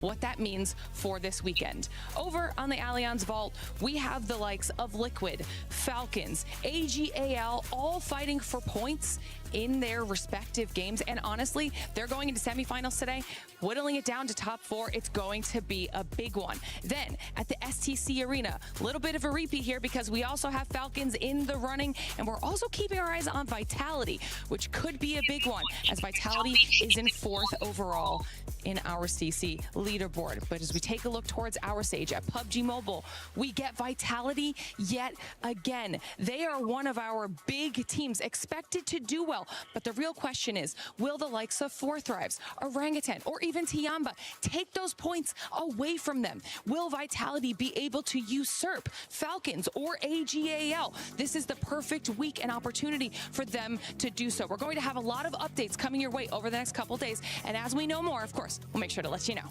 what that means for this weekend. Over on the Allianz Vault, we have the likes of Liquid, Falcons, AGAL, all fighting for points in their respective games. And honestly, they're going into semifinals today, whittling it down to top 4. It's going to be a big one. Then at the STC Arena, a little bit of a repeat here because we also have Falcons in the running, and we're also keeping our eyes on Vitality, which could be a big one, as Vitality is in 4th overall in our CC leaderboard. But as we take a look towards our stage at PUBG Mobile, we get Vitality yet again. They are one of our big teams expected to do well. But the real question is, will the likes of Four Thrives, Orangutan, or even Tiamba take those points away from them? Will Vitality be able to usurp Falcons or AGAL? This is the perfect week and opportunity for them to do so. We're going to have a lot of updates coming your way over the next couple days. And as we know more, of course, we'll make sure to let you know.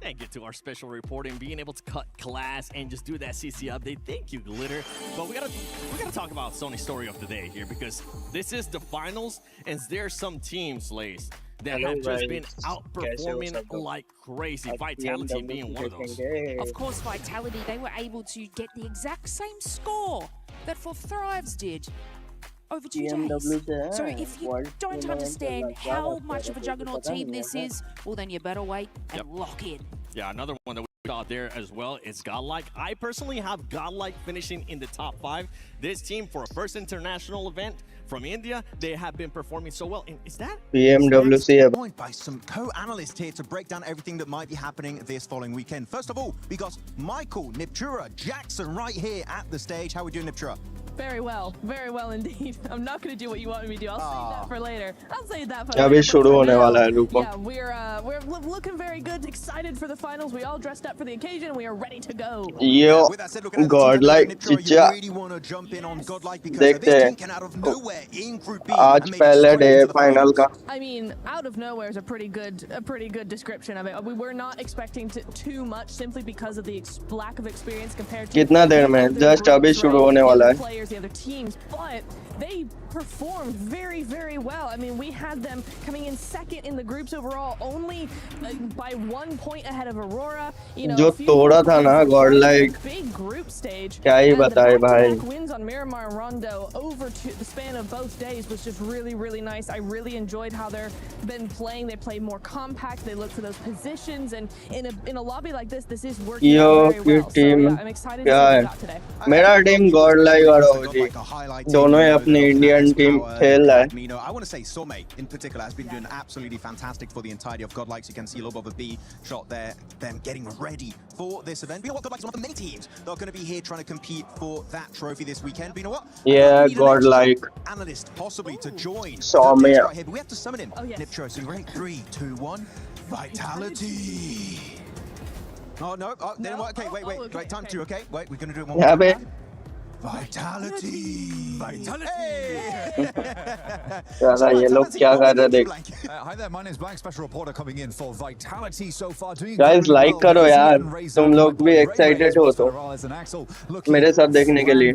And get to our special reporting, being able to cut class and just do that CC update. Thank you, Glitter. But we gotta talk about Sony's story of the day here, because this is the finals, and there's some teams, Lace, that have just been outperforming like crazy. Vitality being one of those. Of course, Vitality, they were able to get the exact same score that Four Thrives did over 2 days. So if you don't understand how much of a juggernaut team this is, well, then you better wait and lock in. Yeah, another one that we got there as well is Godlike. I personally have Godlike finishing in the top 5. This team, for a first international event from India, they have been performing so well. And is that PMWC? Joined by some co-analysts here to break down everything that might be happening this following weekend. First of all, we got Michael, Niptura, Jackson right here at the stage. How are we doing, Niptura? Very well indeed. I'm not going to do what you want me to do. I'll save that for later. I'll save that for later. Yeah, we're looking very good, excited for the finals. We all dressed up for the occasion. We are ready to go. Yo, Godlike, Chicha. देखते हैं आज पहले day final का. I mean, out of nowhere is a pretty good description of it. We were not expecting too much simply because of the lack of experience compared to कितना देर में just अभी शुरू होने वाला है. The other teams, but they performed very well. I mean, we had them coming in 2nd in the groups overall, only by 1 point ahead of Aurora. You know, जो तोड़ा था ना Godlike, big group stage. क्या ही बताए भाई. Wins on Miramar and Rondo over the span of both days was just really nice. I really enjoyed how they've been playing. They play more compact. They look for those positions, and in a lobby like this is working very well. So yeah, I'm excited to see what we got today. मेरा team Godlike और OG दोनों ही अपनी Indian team खेल रहा है. I want to say Some in particular has been doing absolutely fantastic for the entirety of Godlike. So you can see a little bit of a B shot there, them getting ready for this event. But you know what, Godlike's one of the many teams that are going to be here trying to compete for that trophy this weekend. But you know what? Yeah, Godlike. Analyst possibly to join. Some right here, but we have to summon him. Niptro, so ready? 3, 2, 1. Vitality. Oh no! Oh, didn't work. Okay, wait. Right, time to. Okay, wait. We're going to do it one more time. Vitality! ये लोग क्या कर रहे देख. Hi there, my name is Blank, special reporter coming in for Vitality so far. Guys, like करो यार. तुम लोग भी excited हो तो मेरे साथ देखने के लिए.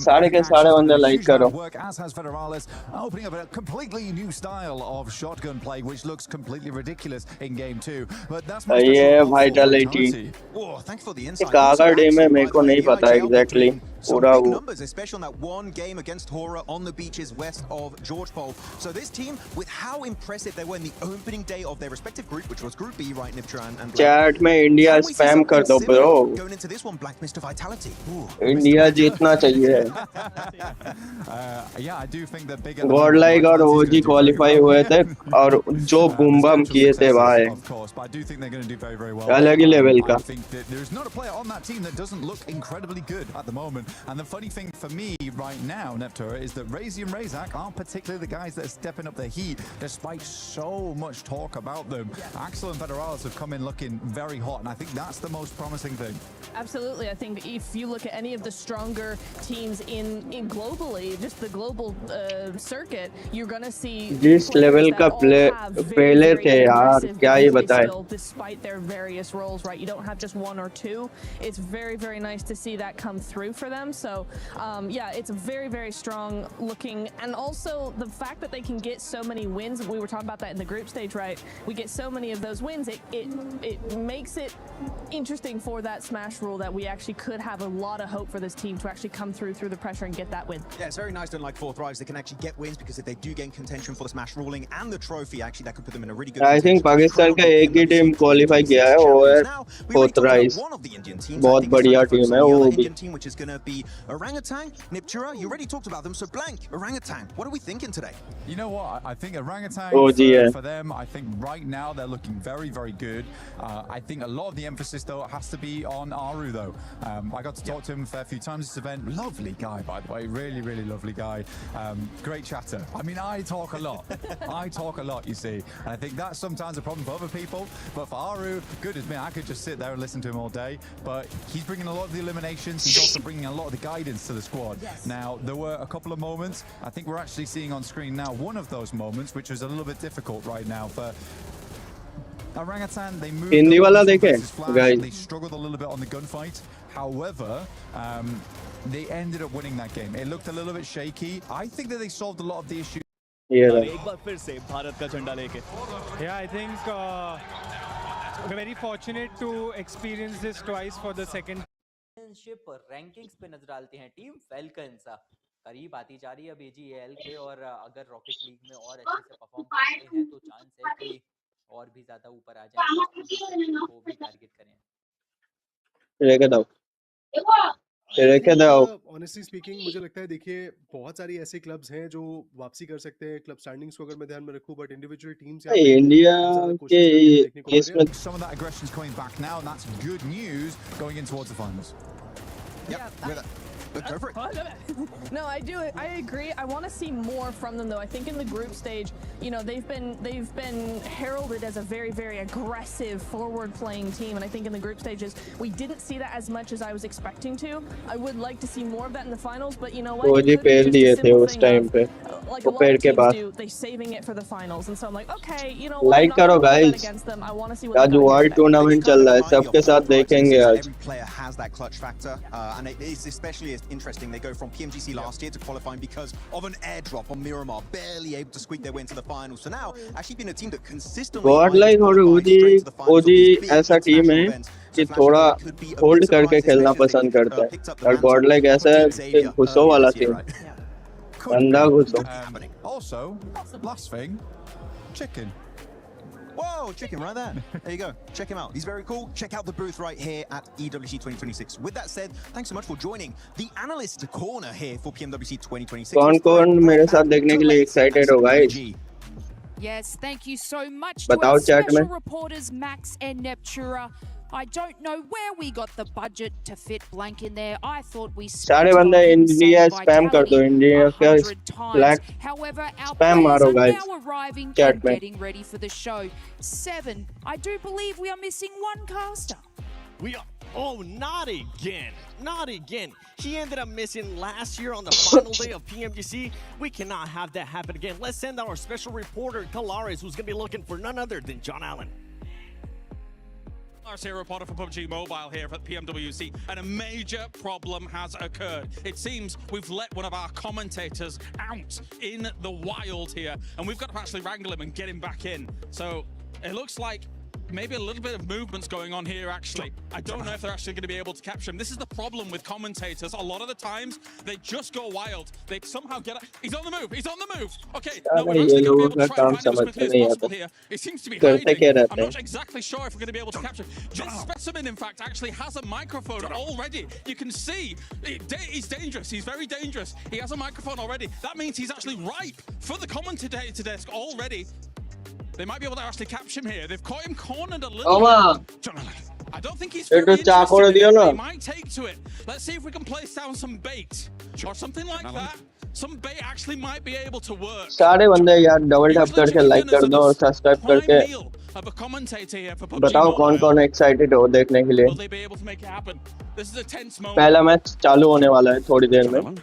सारे के सारे बंदे like करो. As has Federalis, opening up a completely new style of shotgun play, which looks completely ridiculous in game 2. But that's ये Vitality. Oh, thanks for the insight. Kaga day में मेरे को नहीं पता exactly. Big numbers, especially on that one game against Hora on the beaches west of George Pole. So this team, with how impressive they were in the opening day of their respective group, which was Group B, right, Niptran and Chat में India spam कर दो bro. Going into this one, Black Mr. Vitality. India जीतना चाहिए. Yeah, I do think that big Godlike और OG qualify हुए थे और जो boom bam किए थे भाई. Of course, but I do think they're going to do very well. अलग ही level का. I think that there's not a player on that team that doesn't look incredibly good at the moment. And the funny thing for me right now, Neptura, is that Razy and Razak aren't particularly the guys that are stepping up the heat, despite so much talk about them. Axel and Federalis have come in looking very hot, and I think that's the most promising thing. Absolutely. I think if you look at any of the stronger teams in globally, just the global circuit, you're going to see this level का पहले थे यार, क्या ही बताएं. Despite their various roles, right? You don't have just one or two. It's very nice to see that come through for them. them. So yeah, it's very, very strong looking. And also the fact that they can get so many wins, we were talking about that in the group stage, right? We get so many of those wins, it makes it interesting for that smash rule that we actually could have a lot of hope for this team to actually come through the pressure and get that win. Yeah, it's very nice that like 4 Thrives, they can actually get wins, because if they do gain contention for the smash ruling and the trophy, actually that could put them in a really good I think Pakistan का एक ही team qualify किया है, वो है 4th Rise. बहुत बढ़िया team है वो भी. Which is going to be Orangutan. Niptura, you already talked about them, so Blank, Orangutan, what are we thinking today? You know what? I think Orangutan, for them, I think right now they're looking very, very good. I think a lot of the emphasis, though, has to be on Aru, though. I got to talk to him a fair few times this event. Lovely guy, by the way. Really, really lovely guy. Great chatter. I mean, I talk a lot. I talk a lot, you see. And I think that's sometimes a problem for other people. But for Aru, good as me, I could just sit there and listen to him all day. But he's bringing a lot of the eliminations. He's also bringing a lot of the guidance to the squad. Yes. Now, there were a couple of moments. I think we're actually seeing on screen now one of those moments, which was a little bit difficult right now for Orangutan. They moved flash, they struggled a little bit on the gunfight. However, they ended up winning that game. It looked a little bit shaky. I think that they solved a lot of the issues. Yeah, I think we're very fortunate to experience this twice for the second. Rankings पे नजर डालते हैं team falcons करीब आती जा रही है अब एजीएल के, और अगर रॉकेट लीग में और अच्छे से परफॉर्म करते हैं तो चांस है कि और भी ज्यादा ऊपर आ जाए, को भी टारगेट करें। ऑनेस्टली स्पीकिंग मुझे लगता है, देखिए बहुत सारी ऐसे क्लब्स हैं जो वापसी कर सकते हैं क्लब स्टैंडिंग्स को अगर मैं ध्यान में रखूं, बट इंडिविजुअल टीम्स इंडिया के इसमें some of that aggression is coming back now, and that's good news going in towards the finals. Yeah, Go for it. Oh, I love it. No, I do. I agree. I want to see more from them, though. I think in the group stage, you know, they've been heralded as a very, very aggressive, forward-playing team, and I think in the group stages we didn't see that as much as I was expecting to. I would like to see more of that in the finals, but you know what? वो जी पेड़ दिए थे उस time पे. Like a lot of teams do, they're saving it for the finals, and so I'm like, okay, you know, like करो guys. I want to see what आज world tournament चल रहा है, सबके साथ देखेंगे आज. Every player has that clutch factor, and it is especially interesting. They go from PMGC last year to qualifying because of an airdrop on Miramar, barely able to squeak their way into the finals. So now, actually being a team that consistently Godlike और OG ऐसा team है कि थोड़ा hold करके खेलना पसंद करता है, और Godlike ऐसा है घुसो वाला टीम, अंधा घुसो. Also, last thing, chicken. Whoa, chicken right there. There you go. Check him out. He's very cool. Check out the booth right here at EWC 2026. With that said, thanks so much for joining the Analyst Corner here for PMWC 2026. कौन मेरे साथ देखने के लिए excited हो guys? Yes, thank you so much to our special reporters Max and Neptura. I don't know where we got the budget to fit Blank in there. I thought we सारे बंदे India spam कर दो, India का black spam मारो guys chat में. Getting ready for the show. 7. I do believe we are missing one caster. We are. Oh, not again. Not again. He ended up missing last year on the final day of PMGC. We cannot have that happen again. Let's send out our special reporter, Kalares, who's going to be looking for none other than John Allen. Here, reporter for PUBG Mobile here at PMWC, and a major problem has occurred. It seems we've let one of our commentators out in the wild here, and we've got to actually wrangle him and get him back in. So it looks like maybe a little bit of movement's going on here, actually. I don't know if they're actually going to be able to capture him. This is the problem with commentators. A lot of the times, they just go wild. They somehow get it. He's on the move. He's on the move. Okay. No, we're actually going to be able to try and find him as quickly as possible here. It seems to be hiding. I'm not exactly sure if we're going to be able to capture him. This specimen, in fact, actually has a microphone already. You can see he's dangerous. He's very dangerous. He has a microphone already. That means he's actually ripe for the commentator desk already. They might be able to actually capture him here. They've caught him cornered a little bit. I don't think he's very interested. They might take to it. Let's see if we can place down some bait or something like that. Some bait actually might be able to work. सारे बंदे यार double tap करके like कर दो और subscribe करके बताओ कौन-कौन एक्साइटेड हो देखने के लिए. पहला मैच चालू होने वाला है थोड़ी देर में.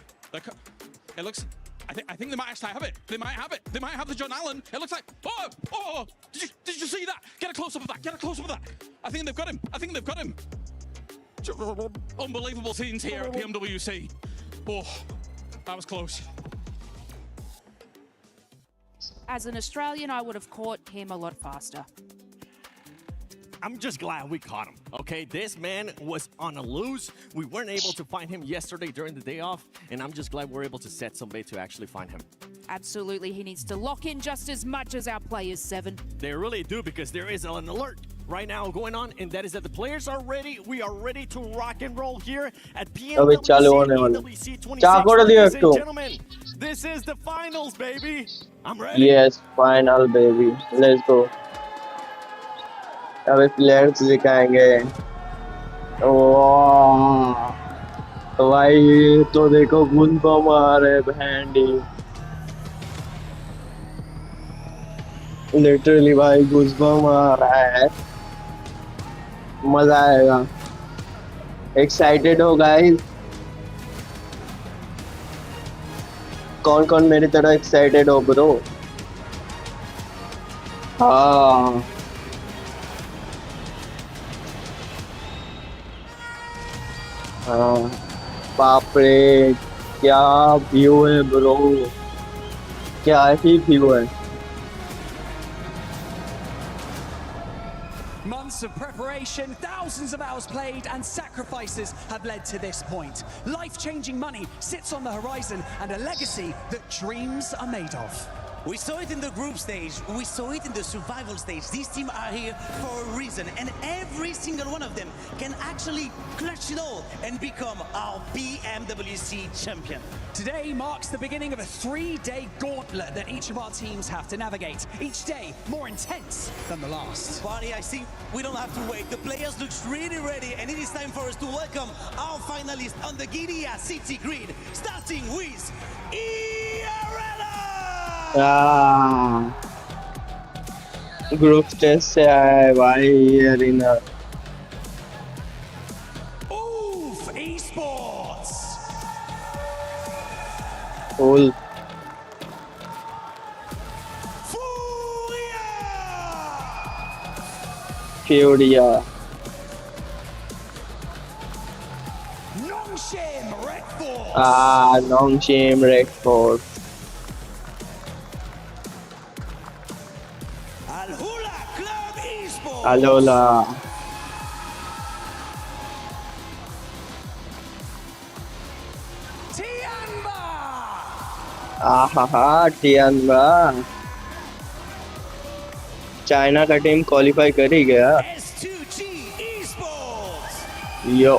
I think they might actually have it. They might have it. They might have the John Allen. It looks like, oh, did you see that? Get a close-up of that. Get a close-up of that. I think they've got him. I think they've got him. Unbelievable scenes here at PMWC. Oh, that was close. As an Australian, I would have caught him a lot faster. I'm just glad we caught him, okay? This man was on a loose. We weren't able to find him yesterday during the day off, and I'm just glad we're able to set some bait to actually find him. Absolutely, he needs to lock in just as much as our players, Seven. They really do, because there is an alert right now going on, and that is that the players are ready. We are ready to rock and roll here at PMWC 26. Ladies and gentlemen, this is the finals, baby. I'm ready. Yes, final baby. Let's go. अबे players दिखाएंगे। वाह भाई तो देखो गुंबा मारे भेंडी। Literally भाई गुस्बा मार रहा है। मजा आएगा। एक्साइटेड हो गाइस? कौन कौन मेरी तरह एक्साइटेड हो ब्रो? हाँ हाँ बाप रे क्या व्यू है ब्रो, क्या ही व्यू है। Months of preparation, thousands of hours played, and sacrifices have led to this point. Life-changing money sits on the horizon, and a legacy that dreams are made of. We saw it in the group stage, we saw it in the survival stage. These teams are here for a reason, and every single one of them can actually clutch it all and become our PMWC champion. Today marks the beginning of a 3-day gauntlet that each of our teams have to navigate. Each day more intense than the last. Barney, I think we don't have to wait. The players look really ready, and it is time for us to welcome our finalists on the Guinea City grid, starting with group stage से आया है भाई ये arena. Cool. Furia. Nongshim Red Force. Alola. Tianba China का team qualify कर ही गया। Yo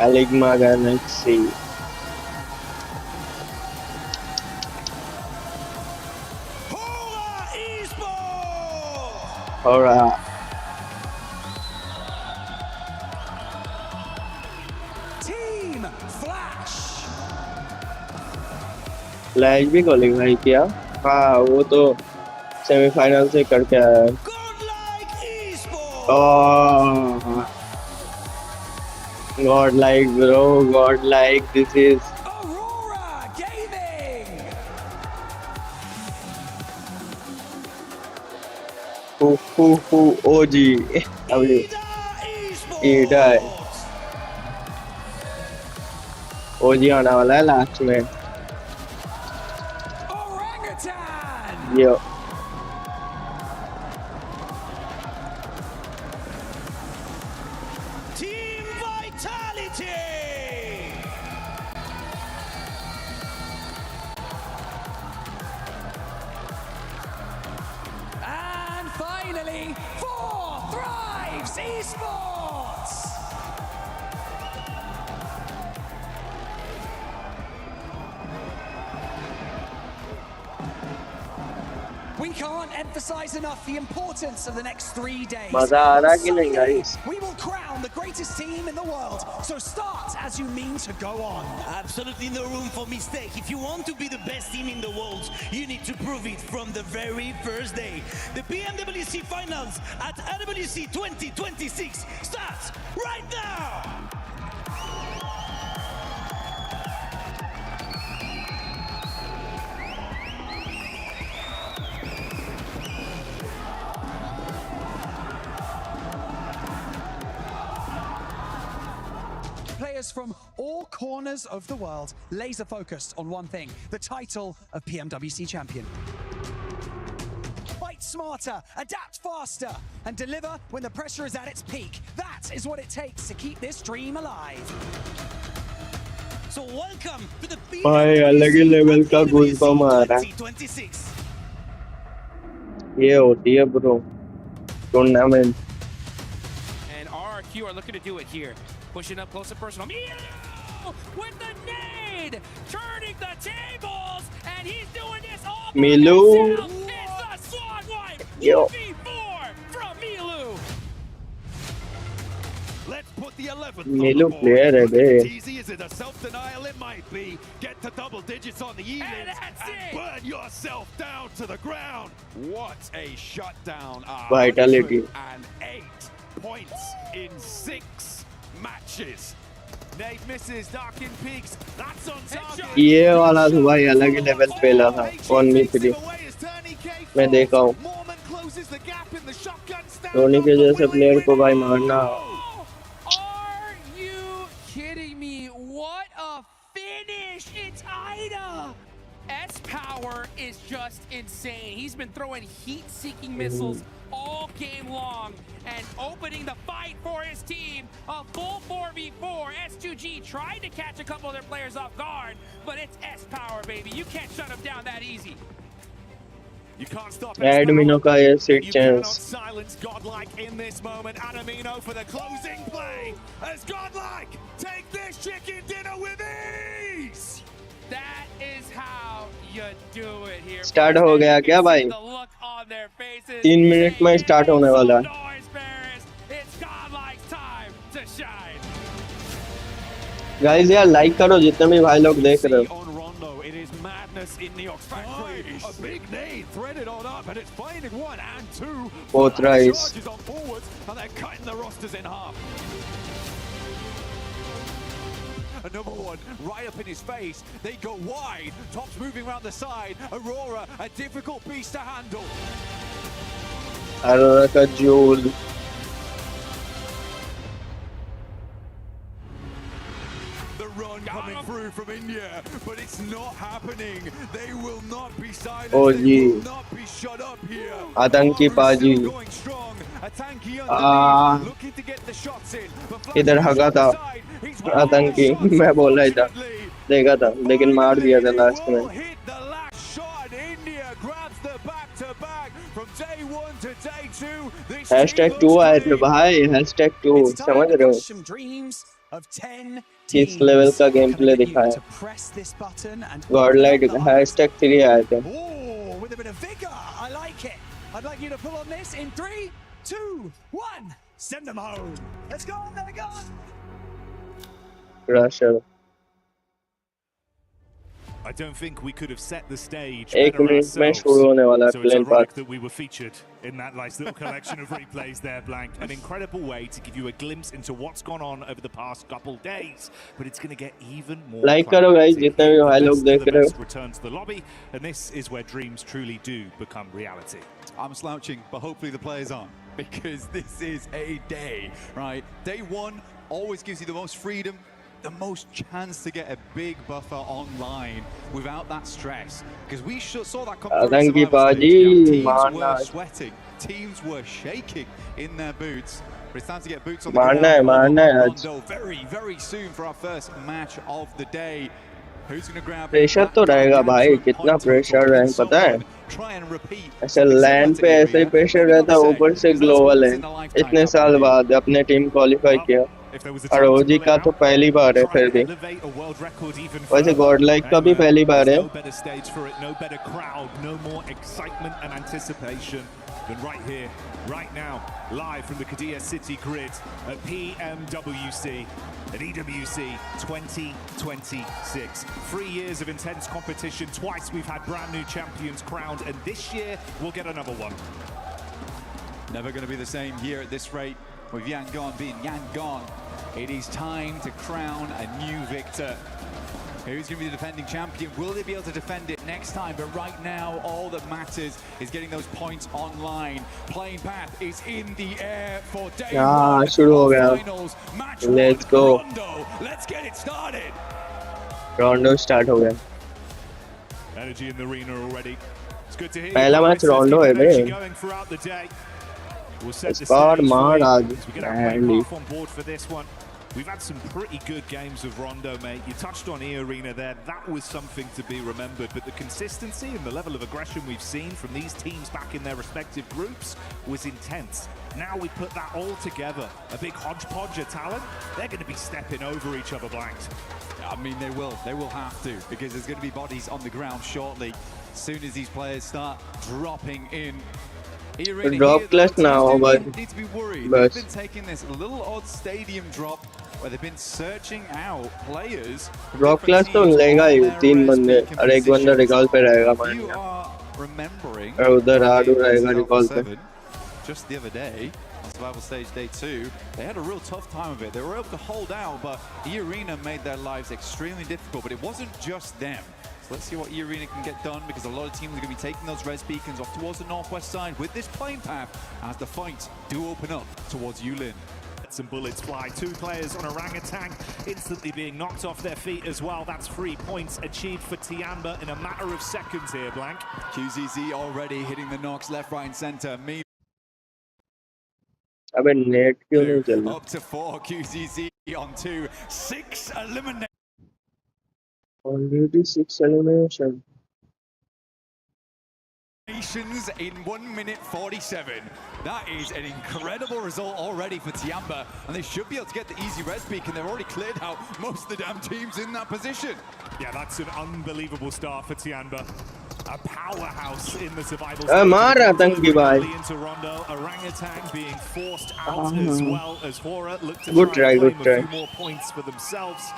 एलिग्मा गैलेक्सी होरा फ्लैश भी क्वालिफाई किया। हाँ वो तो सेमीफाइनल से करके आया है। God like bro, god like this is OG अभी ईडा है। ओजी आने वाला है लास्ट में। Yo. Team Vitality. And finally, for Thrives Esports. We can't emphasize enough the importance of the next 3 days. मजा आ रहा कि नहीं guys? We will crown the greatest team in the world. So start as you mean to go on. Absolutely no room for mistake. If you want to be the best team in the world, you need to prove it from the very first day. The PMWC Finals at RWC 2026 starts right now. players from all corners of the world, laser focused on one thing, the title of PMWC champion. Fight smarter, adapt faster, and deliver when the pressure is at its peak. That is what it takes to keep this dream alive. So welcome to the भाई अलग ही level का goosebump आ रहा है 2026. ये होती है bro tournament And RRQ are looking to do it here. Pushing up close and personal. Milu with the nade! Turning the tables! And he's doing this all by Milu. himself! It's the Swan Wipe! Yo. 1v4 from Milu! Let's put the 11th Milu on the board. player है बे Easy as it a self-denial it might be. Get to double digits on the evenings and burn yourself down to the ground. What a shutdown! 108 points in 6 matches. Nate misses, Darkin peaks. That's on target. ये वाला तो भाई अलग ही level पे ला था 1v3 मैं देखा हूँ धोनी के जैसे प्लेयर को भाई मारना Are you kidding me? What a finish! It's Ida! S-Power is just insane. He's been throwing heat-seeking missiles all game long and opening the fight for his team. A full 4v4. S2G tried to catch a couple of their players off guard, but it's S-Power, baby. You can't shut him down that easy. You can't stop एडमिनो का ये sit You cannot chance silence Godlike in this moment. Adamino for the closing play. As Godlike take this chicken dinner with ease. That is how you do it here. Start हो गया क्या भाई The look on their faces. 3 minute में start होने वाला है Noise bearers. It's Godlike's time to shine. Guys यार like करो जितने भी भाई लोग देख रहे हो It is madness in Neox Factory. A big nade threaded on up, and it's finding 1 and 2. Both rise. Charges on forwards, and they're cutting the rosters in half. Another one right up in his face. They go wide. Top's moving around the side. Aurora, a difficult beast to handle. Arora का joule The run coming through from India, but it's not happening. They will not be silenced. Oh, they gee. will not be shut up here. आतंकी पाजी Going strong. A tanky underneath, looking to get the shots in. But इधर हगा था आतंकी मैं बोल रहा था देखा था लेकिन मार दिया था लास्ट में hit the last shot. India grabs the back-to-back from day 1 to day 2. This #2 आए थे भाई #2 समझ रहे हो Dreams of 10 किस लेवल का गेम प्ले दिखाया to press this button and गॉडलाइट #3 आए थे oh, with a bit of vigor. I like it. I'd like you to pull on this in 3, 2, 1. Send them home. Let's go. There we go. Crusher I don't think we could have set the stage एक better minute में ourselves. शुरू होने वाला है So it's plain ironic path that we were featured in that nice little collection of replays there, Blank. An incredible way to give you a glimpse into what's gone on over the past couple days, but it's going to get even more like करो guys जितने भी भाई लोग देख रहे हो return to the lobby, and this is where dreams truly do become reality. I'm slouching, but hopefully the players aren't, because this is a day, right? Day 1 always gives you the most freedom, the most chance to get a big buffer online without that stress. Because we saw that come through आतंकी Survivor stage. पाजी Teams मारना were sweating, teams were shaking in their boots. But it's time to get boots on the मारना है आज ground. Very, very soon for our first match of the day. Who's going to grab pressure तो रहेगा भाई कितना pressure रहे पता है ऐसे लैंड पे ऐसे ही प्रेशर रहता है ऊपर से ग्लोबल है इतने साल बाद अपने टीम क्वालिफाई किया और ओजी का तो पहली बार है फिर भी वैसे गॉडलाइक का भी पहली बार है Than right here, right now, live from the Qiddiya City grid at PMWC, at EWC 2026. 3 years of intense competition, twice we've had brand new champions crowned, and this year we'll get another one. Never going to be the same year at this rate with Yangon being Yangon. It is time to crown a new victor. Who's going to be the defending champion? Will they be able to defend it next time? But right now, all that matters is getting those points online. Playing path is in the air for day one of finals. Match Let's go. Rondo. Let's get it started. Rondo start हो गया. Energy in the arena already. It's good to hear. पहला match रोंडो है बे. Going throughout the day. We'll set the Squad stage मार आज. we get our play half on board for this one. We've had some pretty good games of Rondo, mate. You touched on E-Arena there. That was something to be remembered. But the consistency and the level of aggression we've seen from these teams back in their respective groups was intense. Now we put that all together. A big hodgepodge of talent. They're going to be stepping over each other, Blanks. I mean, they will. They will have to, because there's going to be bodies on the ground shortly. As soon as these players start dropping in. Drop clutch now, but need to be worried. They've been taking this little odd stadium drop where they've been searching out players. Drop clutch तो लेगा ही 3 बंदे और एक बंदा recall पे रहेगा मान लिया. और उधर आडू रहेगा रिकॉल पे. Just the other day, on survival stage day 2, they had a real tough time of it. They were able to hold out, but E-Arena made their lives extremely difficult. But it wasn't just them. So let's see what E-Arena can get done, because a lot of teams are going to be taking those res beacons off towards the northwest side with this playing path as the fights do open up towards Yulin. Some bullets fly. 2 players on Orangutan instantly being knocked off their feet as well. That's 3 points achieved for Tiamba in a matter of seconds here, Blank. QZZ already hitting the knocks left, right, and center. अबे net क्यों नहीं चल रहा? Up to 4 QZZ on 2. 6 eliminations. Already 6 elimination. In 1 minute 47. That is an incredible result already for Tiamba, and they should be able to get the easy res beacon. They've already cleared out most of the damn teams in that position. Yeah, that's an unbelievable start for Tiamba. A powerhouse in the survival into Rondo. Orangutan being forced out as well as Hora looked to try a good try. few more points for themselves.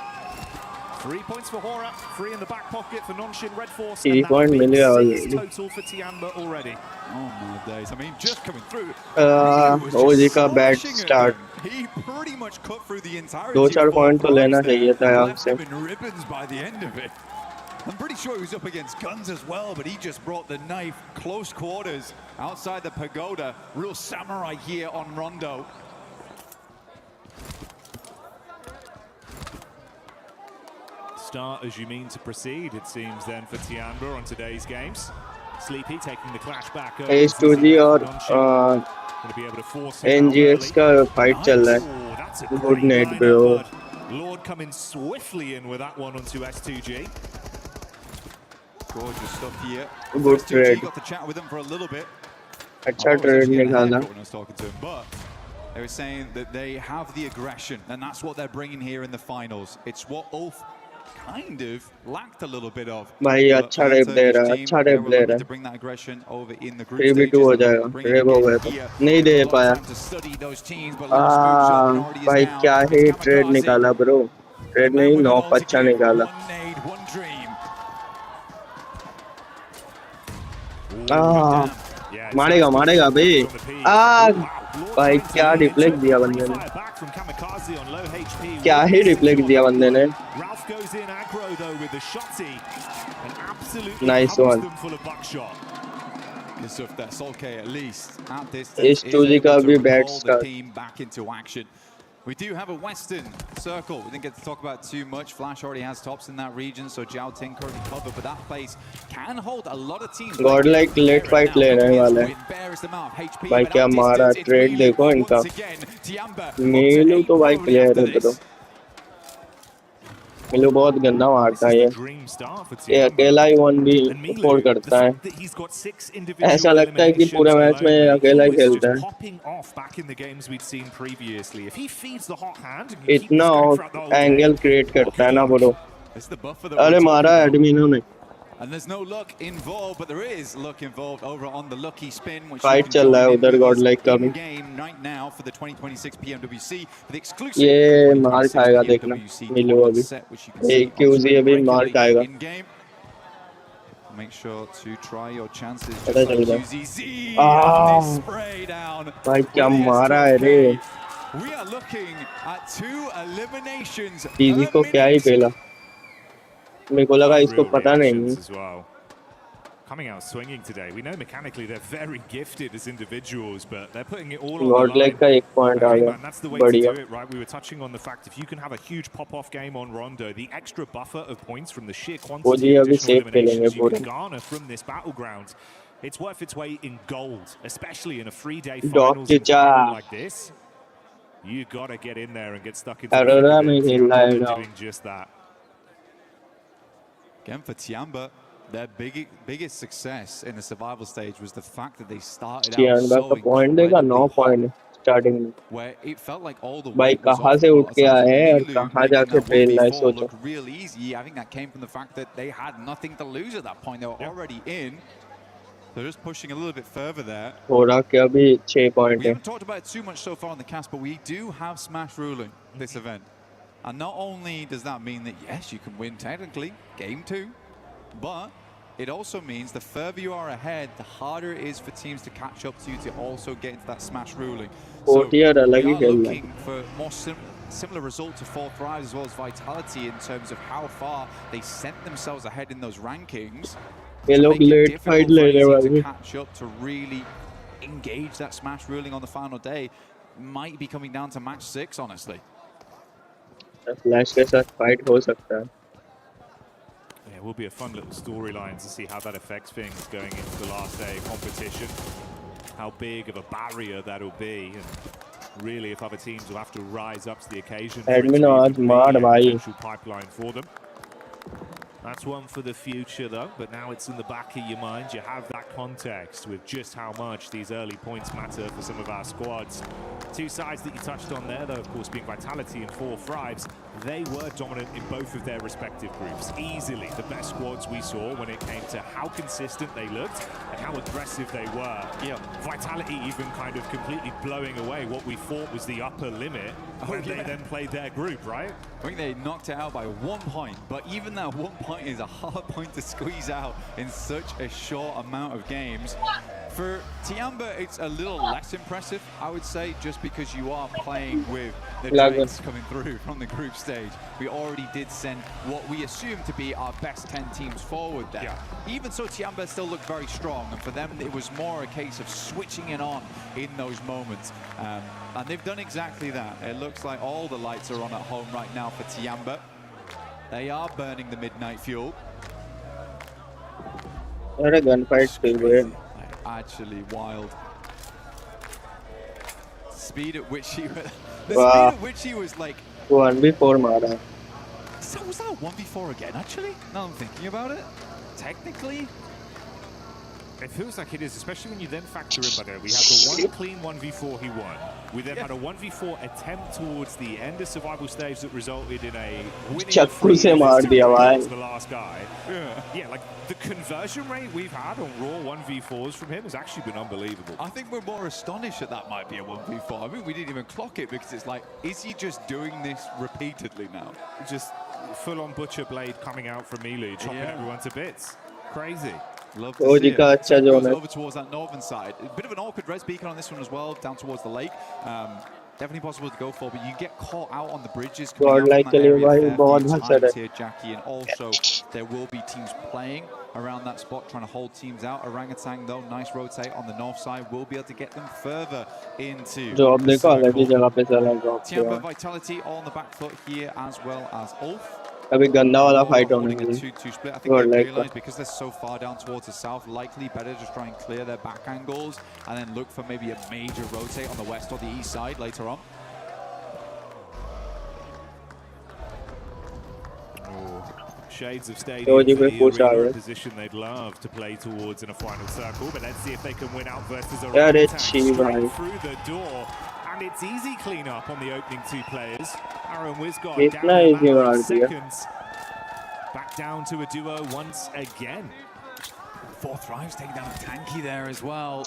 3 points for Hora, 3 in the back pocket for Nonshin Red Force, and that's 6 total for Tiamba already. Oh my days, I mean, just coming through. OG का bad start. He pretty much cut through the entirety. 2-4 point तो लेना चाहिए था यहाँ से. Ribbons by the end of it. I'm pretty sure he was up against guns as well, but he just brought the knife close quarters outside the pagoda. Real samurai here on Rondo. Start as you mean to proceed, it seems then for Tiamba on today's games. Sleepy taking the clash back over. H2G और NGX का fight चल रहा है. Good night, bro. Lord coming swiftly in with that one onto S2G. Gorgeous stuff here. Good trade. Got to chat with him for a little bit. अच्छा trade निकाला. But they were saying that they have the aggression, and that's what they're bringing here in the finals. It's what Ulf kind of lacked a little bit of. भाई अच्छा rape दे रहा है, अच्छा rape दे रहा है. 3v2 हो जाएगा. Rape हो गया तो नहीं दे पाया. भाई क्या ही ट्रेड निकाला ब्रो. ट्रेड नहीं नॉक अच्छा निकाला. मारेगा मारेगा भाई. भाई क्या रिफ्लेक्ट दिया बंदे ने. क्या ही रिफ्लेक्ट दिया बंदे ने. Nice one. H2G का भी bad start. We do have a Western circle. We didn't get to talk about too much. Flash already has tops in that region, so Jiao Ting currently covered, but that place can hold a lot of teams. Godlike late fight लेने वाला है. भाई क्या मारा trade देखो इनका. मीलू तो भाई प्लेयर है तो. मीलू बहुत गंदा मारता है ये अकेला ही 1v अफोर्ड करता है. ऐसा लगता है कि पूरे मैच में अकेला ही खेलता है. इतना एंगल क्रिएट करता है ना ब्रो. अरे मारा एडमिनो ने. And there's no luck involved, but there is luck involved over on the lucky spin, which fight चल रहा है उधर Godlike का भी. Game right now for the 2026 PMWC for the exclusive. ये मार खाएगा देखना. मिलो अभी. एक QZ अभी मार खाएगा. Make sure to try your chances. पता चल गया. भाई क्या मारा है रे. We are looking at 2 eliminations. QZ को क्या ही पेला. मेरे को लगा इसको Unreal पता नहीं। reactions as well. Coming out swinging today. We know mechanically they're very gifted as individuals, but they're putting it all on the God like line. का एक पॉइंट आ Hey, गया, man, that's the way to बढ़िया। do it, right? We were touching on the fact if you can have a huge pop-off game on Rondo, the extra buffer of points from the sheer quantity of अभी additional safe खेलेंगे eliminations you पूरे। can garner from this battleground, it's worth its weight in gold, especially in a 3-day dog finals के environment like this. You gotta get in there and get stuck into the thick Arora of में it. खेल रहा है Tiamba ना। doing just that. Again for Tiamba, their biggest success in the survival stage was the fact that they started out चियानबा so का point देगा 9 incredibly hot, point starting में। where it felt like all the भाई weight was कहाँ off से a उठ lot of के times. आए हैं और Milu कहाँ making जाके that फेल रहा है 1v4 सोचो। look real easy. I think that came from the fact that they had nothing to lose at that point. They were already in. They're just pushing a little bit further there. हो रहा क्या भी 6 point We है। haven't talked about it too much so far on the cast, but we do have Smash ruling this event. And not only does that mean that, yes, you can win technically, game 2, but it also means the further you are ahead, the harder it is for teams to catch up to you to also get into that Smash ruling. So we are looking for more similar result to 4 Thrives as well as Vitality in terms of how far they sent themselves ahead in those rankings. ये To लोग make it लेट difficult fight for ले रहे AZ to भाई। catch up to really engage that Smash ruling on the final day. Might be coming down to match 6, honestly. Flash के साथ fight हो सकता है। Yeah, it will be a fun little storyline to see how that affects things going into the last day of competition. How big of a barrier that'll be, and really if other teams will have to rise up to the occasion for it to admin even आज be मार a भाई। potential pipeline for them. That's one for the future though, but now it's in the back of your mind. You have that context with just how much these early points matter for some of our squads. Two sides that you touched on there though, of course, being Vitality and 4 Thrives. They were dominant in both of their respective groups. Easily the best squads we saw when it came to how consistent they looked and how aggressive they were. Yeah, Vitality even kind of completely blowing away what we thought was the upper limit when they then played their group, right? I think they knocked it out by 1 point, but even that 1 point is a hard point to squeeze out in such a short amount of games. For Tiamba, it's a little less impressive, I would say, just because you are playing with the Drakes coming through from the group stage. We already did send what we assume to be our best 10 teams forward there. Yeah. Even so, Tiamba still looked very strong, and for them, it was more a case of switching it on in those moments. And they've done exactly that. It looks like all the lights are on at home right now for Tiamba. They are burning the midnight fuel. अरे gun fight still weird. Actually wild. Speed at which he was, the speed at which he was like 1v4 मारा। was that a 1v4 again actually? Now I'm thinking about it. Technically it feels like it is, especially when you then factor in, by the way, we had the one clean 1v4 he won. We then had a 1v4 attempt towards the end of survival stage that resulted in a winning चक्कू से मार दिया भाई। the last guy. Yeah, like the conversion rate we've had on raw 1v4s from him has actually been unbelievable. I think we're more astonished that that might be a 1v4. I mean, we didn't even clock it because it's like, is he just doing this repeatedly now? Just full-on butcher blade coming out from Milu, chopping everyone to bits. Crazy. Love to see it. अच्छा So it जो goes है। over towards that northern side. A bit of an awkward res beacon on this one as well, down towards the lake. Definitely possible to go for, but you get caught out on the bridges. God like के लिए भाई बहुत हंसर है। Here, Jackie, and also there will be teams playing around that spot, trying to hold teams out. Orangutan, though, nice rotate on the north side, will be able to get them further into job देखो अलग ही जगह पे चला job Tiamba किया। Vitality all on the back foot here, as well as Ulf. अभी गंदा वाला fight होने Holding a वाली। 2-2 split. I think they realised because they're so far down towards the south, likely better just try and clear their back angles and then look for maybe a major rotate on the west or the east side later on. Shades of Stadium for the arena position they'd love to play towards in a final circle, but let's see if they can win out versus Orangutan straight through the door. And it's easy clean up on the opening 2 players. Aaron Wisgard down in a matter of seconds. Back down to a duo once again. 4 Thrives taking down a tanky there as well.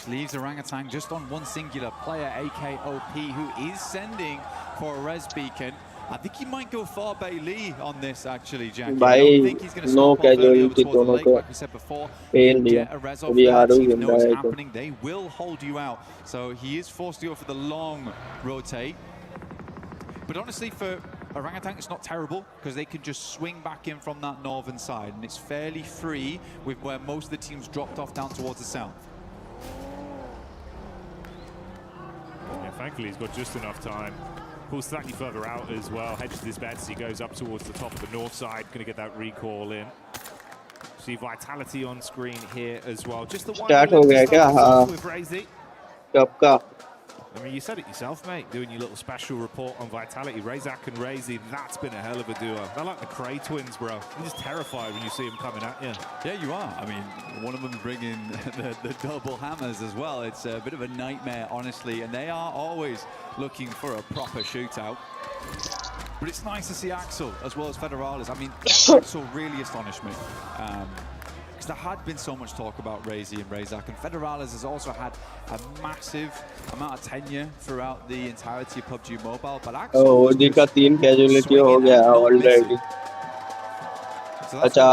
Leaves Orangutan just on one singular player, AKOP, who is sending for a res beacon. I think he might go far Bailey on this actually, Jackie. I don't think he's going to stop off early over towards the lake, like we said before. Get a res off there, team knows it's happening, they will hold you out. So he is forced to go for the long rotate. But honestly, for Orangutan is not terrible because they can just swing back in from that northern side, and it's fairly free with where most of the teams dropped off down towards the south. Yeah, thankfully he's got just enough time. Pulls slightly further out as well, hedges his bets. He goes up towards the top of the north side, going to get that recall in. See Vitality on screen here as well. Just the one with Razy. I mean, you said it yourself, mate, doing your little special report on Vitality. Razak and Razy, that's been a hell of a duo. They're like the Cray twins, bro. You're just terrified when you see them coming at you. Yeah, you are. I mean, one of them bringing the double hammers as well. It's a bit of a nightmare, honestly, and they are always looking for a proper shootout. But it's nice to see Axel as well as Federalis. I mean, Axel really astonished me. Because there had been so much talk about Razy and Razak, and Federalis has also had a massive amount of tenure throughout the entirety of PUBG Mobile. But Axel OG का 3 casualty हो गया already. अच्छा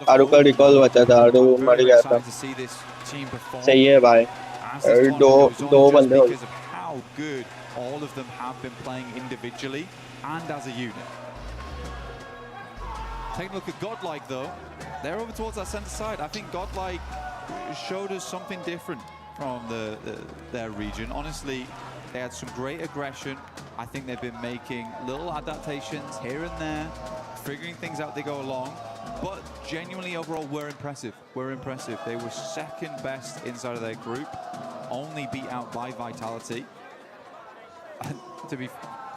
आरू का recall बचा था, आरू मर गया था. सही है भाई. दो बंदे हो. How good all of them have been playing individually and as a unit. Taking a look at Godlike though, they're over towards that center side. I think Godlike showed us something different from their region. Honestly, they had some great aggression. I think they've been making little adaptations here and there, figuring things out as they go along. But genuinely overall, we're impressive. We're impressive. They were second best inside of their group, only beat out by Vitality. And to be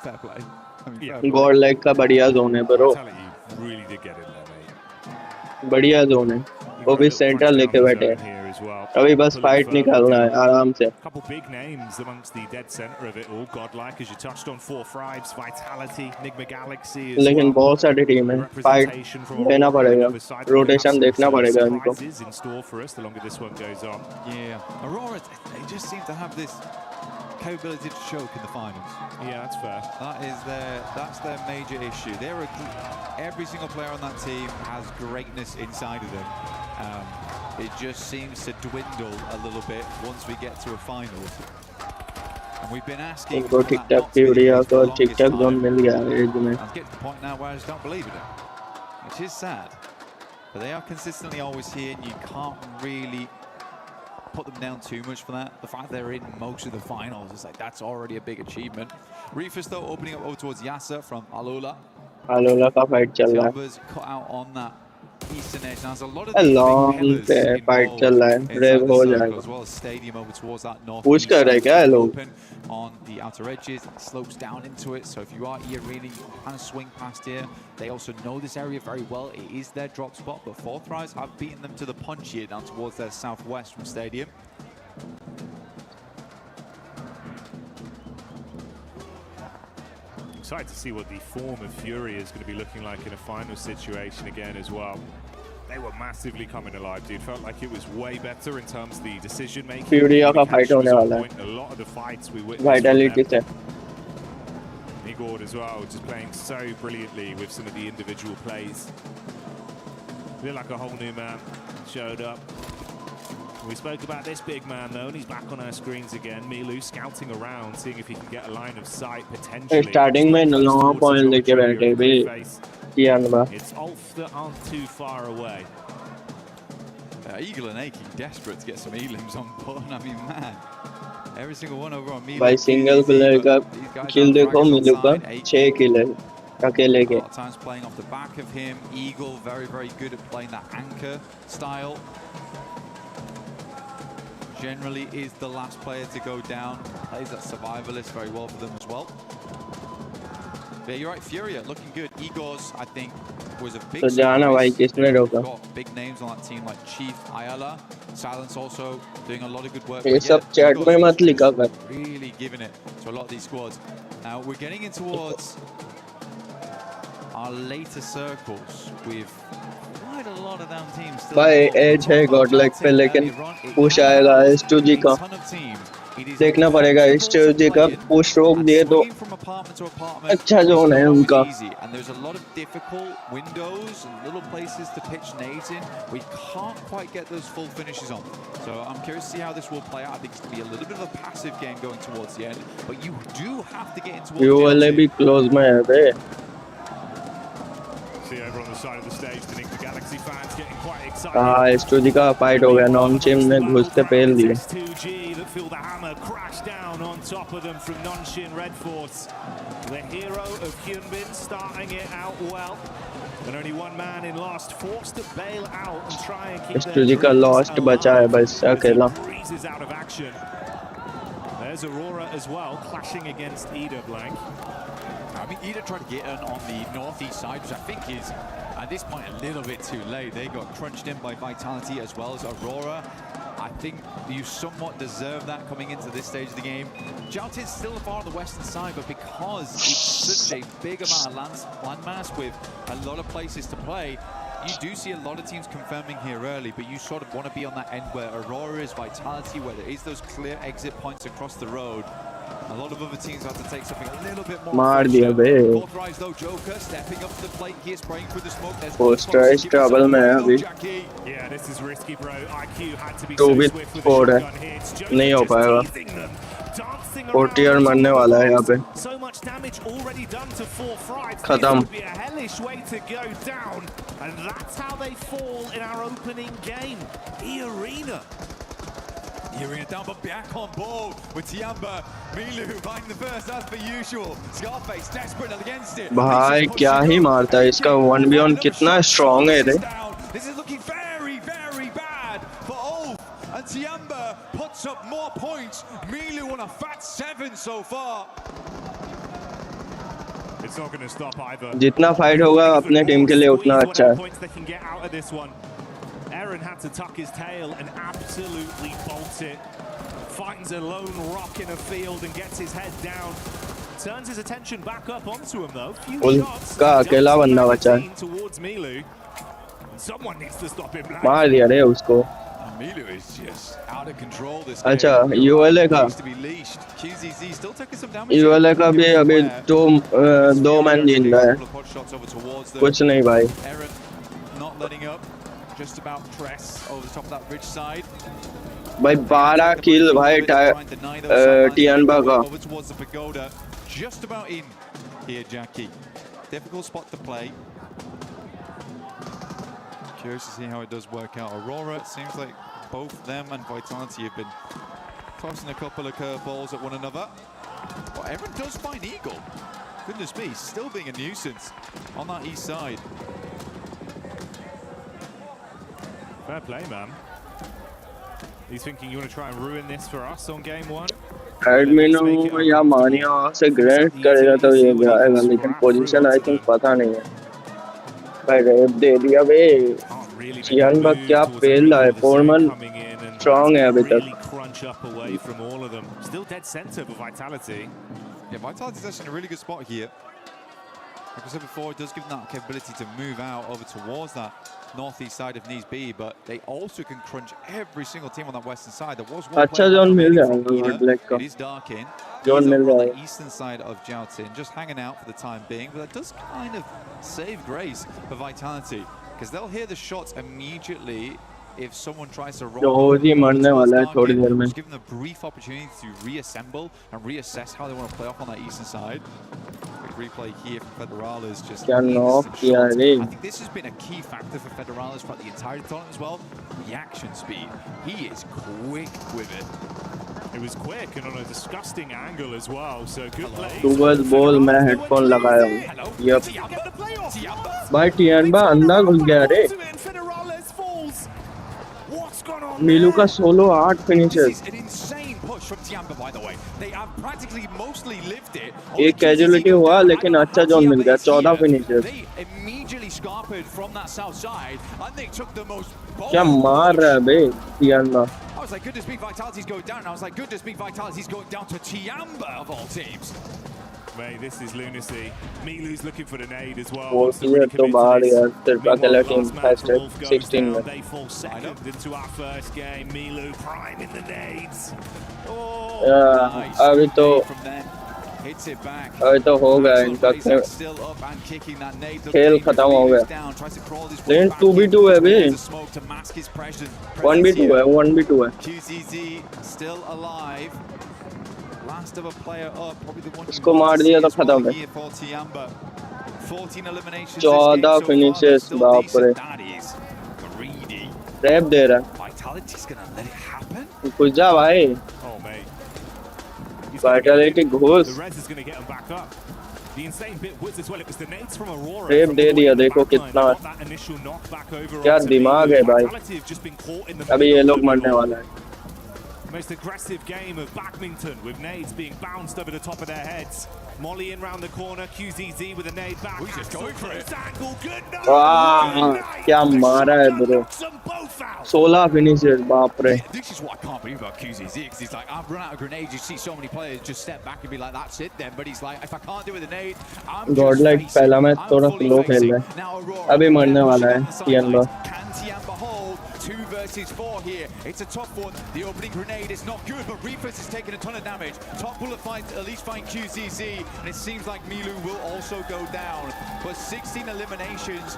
fair play. I mean, Godlike का बढ़िया zone है bro. Really did get in there, mate. बढ़िया zone है. वो भी centre लेके बैठे हैं. अभी बस फाइट निकालना है आराम से. Couple big names amongst the dead center of it all. Godlike, as you touched on, 4 Thrives, Vitality, Nigma Galaxy. लेकिन बहुत सारी टीम है. फाइट लेना पड़ेगा. रोटेशन देखना पड़ेगा इनको. In store for us the longer this one goes on. Yeah, Aurora, they just seem to have this capability to choke in the finals. Yeah, that's fair. That's their major issue. Every single player on that team has greatness inside of them. It just seems to dwindle a little bit once we get to a finals. And we've been asking. इनको ठीक-ठाक टीरिया को ठीक-ठाक zone मिल गया है as में. I'm getting to the point now where I just don't believe in it, which is sad. But they are consistently always here, and you can't really put them down too much for that. The fact they're in most of the finals is like that's already a big achievement. Reefus though opening up over towards Yasser from Alola. Alola का fight चल रहा है. Silver's cut out on that eastern edge. Now there's a lot of long fight चल रहा है. रेव हो जाएगा. As well as stadium over towards that north. Push कर रहे क्या ये लोग? On the outer edges, it slopes down into it. So if you are here really kind of swing past here, they also know this area very well. It is their drop spot, but 4 Thrives have beaten them to the punch here down towards their southwest from stadium. Excited to see what the form of Fury is going to be looking like in a final situation again as well. They were massively coming alive, dude. Felt like it was way better in terms of the decision making. Fury का fight होने वाला है. A lot of the fights we witnessed. Vitality से. Igor as well, just playing so brilliantly with some of the individual plays. Feel like a whole new man showed up. We spoke about this big man though, and he's back on our screens again. Milu scouting around, seeing if he can get a line of sight potentially. Starting में नौ point लेके बैठे भी. It's Ulf that aren't too far away. Eagle and Aki desperate to get some elims on board. I mean, man, every single one over on Milu. By single player का kill देखो मिलू का 6 kill है अकेले के. A lot of times playing off the back of him. Eagle very good at playing that anchor style. Generally is the last player to go down. Plays that survivalist very well for them as well. Yeah, you're right, Furia looking good. Igor's, I think, was a big got big names on that team like Chief, Ayala, Silence also doing a lot of good work. Really giving it to a lot of these squads. Now we're getting in towards our later circles with quite a lot of them teams still. भाई as है Godlike पे, लेकिन push आएगा S2G का. देखना पड़ेगा S2G का push रोक दिए तो अच्छा जोन है उनका. And there's a lot of difficult windows and little places to pitch nades in. We can't quite get those full finishes on. So I'm curious to see how this will play out. I think it's going to be a little bit of a passive game going towards the end, but you do have to get into. You will be close में है बे. See over on the side of the stage, the Nick the Galaxy fans getting quite excited. S2G का fight हो गया नॉनचिम ने घुसते पेल दिए S2G that feel the hammer crash down on top of them from Nonshin Red Force. The hero of Hyunbin starting it out well. And only one man in last, forced to bail out and try and keep S2G का lost बचा है बस अकेला breezes out of action. There's Aurora as well, clashing against Ida Blank. I mean, Ida tried to get in on the northeast side, which I think is, at this point, a little bit too late. They got crunched in by Vitality as well as Aurora. I think you somewhat deserve that coming into this stage of the game. Jaltin's still far on the western side, but because it's such a big amount of landmass with a lot of places to play, you do see a lot of teams confirming here early, but you sort of want to be on that end where Aurora is, Vitality, where there is those clear exit points across the road. A lot of other teams have to take something a little bit more. मार दिया बे Authorized though, Joker stepping up to the plate here, spraying through the smoke. There's poster इस trouble में है अभी Yeah, this is risky, bro. IQ had to be 2v4 है नहीं हो पाएगा 40 मरने वाला है यहाँ पे So much damage already done to 4 Frights. खत्म This would be a hellish way to go down, and that's how they fall in our opening game. E-Arena. Arena down, but back on ball with Tiamba. Milu buying the first as per usual. Scarface desperate against it. भाई क्या ही मारता है इसका 1v1 कितना strong है रे This is looking very, very bad for Ulf. And Tiamba puts up more points. Milu on a fat 7 so far. It's not going to stop either. जितना fight होगा अपने टीम के लिए उतना अच्छा है Points they can get out of this one. Aaron had to tuck his tail and absolutely bolt it. Finds a lone rock in a field and gets his head down. Turns his attention back up onto him though. Few shots. उनका अकेला बंदा बचा है Towards Milu. Someone needs to stop him. मार दिया रे उसको Milu is just out of control this अच्छा game. यूएलए का Needs to be leashed. QZZ still taking some damage. ULA का भी अभी दो मैन जीत रहा है कुछ नहीं भाई Aaron not letting up. Just about press over the top of that ridge side. भाई 12 किल भाई टियानबा का Over towards the pagoda. Just about in here, Jackie. Difficult spot to play. Curious to see how it does work out. Aurora, it seems like both them and Vitality have been tossing a couple of curveballs at one another. But Aaron does find Eagle. Goodness me, still being a nuisance on that east side. Fair play, man. He's thinking you want to try and ruin this for us on game 1? एडमिनो या मानिया से grade करेगा तो ये आएगा लेकिन position I think पता नहीं है भाई रेप दे दिया बे चियानबा क्या पेल रहा है फोरमन स्ट्रांग है अभी तक Crunch up away from all of them. Still dead center for Vitality. Yeah, Vitality's actually in a really good spot here. Like I said before, it does give them that capability to move out over towards that northeast side if needs be, but they also can crunch every single team on that western side. There was one अच्छा zone मिल जाएगा black का it is dark in. Zone mill on जाएगा the eastern side of Joutin, just hanging out for the time being, but that does kind of save grace for Vitality, because they'll hear the shots immediately if someone tries to roll. Joji मरने वाला है थोड़ी देर में Just give them a brief opportunity to reassemble and reassess how they want to play off on that eastern side. Quick replay here from Federales. Just क्या knock किया रे I think this has been a key factor for Federales throughout the entire tournament as well. Reaction speed. He is quick with it. It was quick and on a disgusting angle as well. So good play. Towards ball मैं headphone लगाया हूँ yup भाई टियानबा अंदर घुस गया रे मिलू का सोलो 8 फिनिशेस एक कैजुअलिटी हुआ लेकिन अच्छा जोन मिल गया 14 फिनिशेस क्या मार रहा है बे टियानबा I was like, goodness me, Vitality's going down. I was like, goodness me, Vitality's going down to Tiamba of all teams. Mate, this is lunacy. Milu's looking for the nade as well. वो clear तो बाहर यार सिर्फ अकेला team first 16 में They fall second into our first game. Milu prime in the nades. अभी तो अभी तो हो गया इनका खेल खत्म हो गया लेकिन 2v2 है अभी 1v2 है 1v2 है QZZ still alive. last of a player up, probably the one इसको मार दिया तो खत्म है. 14 eliminations 14 finishes, बाप रे. रैप दे रहा. Vitality's gonna let it happen. कुछ जा भाई. Vitality Ghosh. The res is going to get him back up. The insane bit was as well, it was the nades from Aurora. रैप दे दिया, देखो कितना. क्या दिमाग है भाई. अभी ये लोग मरने वाला है. Most aggressive game of badminton with nades being bounced over the top of their heads. Molly in round the corner, QZZ with a nade back. He's just going for it. वाह क्या मारा है ब्रो. 16 finishes, बाप रे. This is what I can't believe about QZZ, because he's like, I've run out of grenades. You see so many players just step back and be like, that's it then. But he's like, if I can't do it with a nade, I'm Godlike पहला match थोड़ा slow खेल रहा है. अभी मरने वाला है Tianba. Can Tianba hold 2 versus 4 here? It's a tough one. The opening grenade is not good, but Reefus is taking a ton of damage. Top bullet finds at least find QZZ, and it seems like Milu will also go down. But 16 eliminations,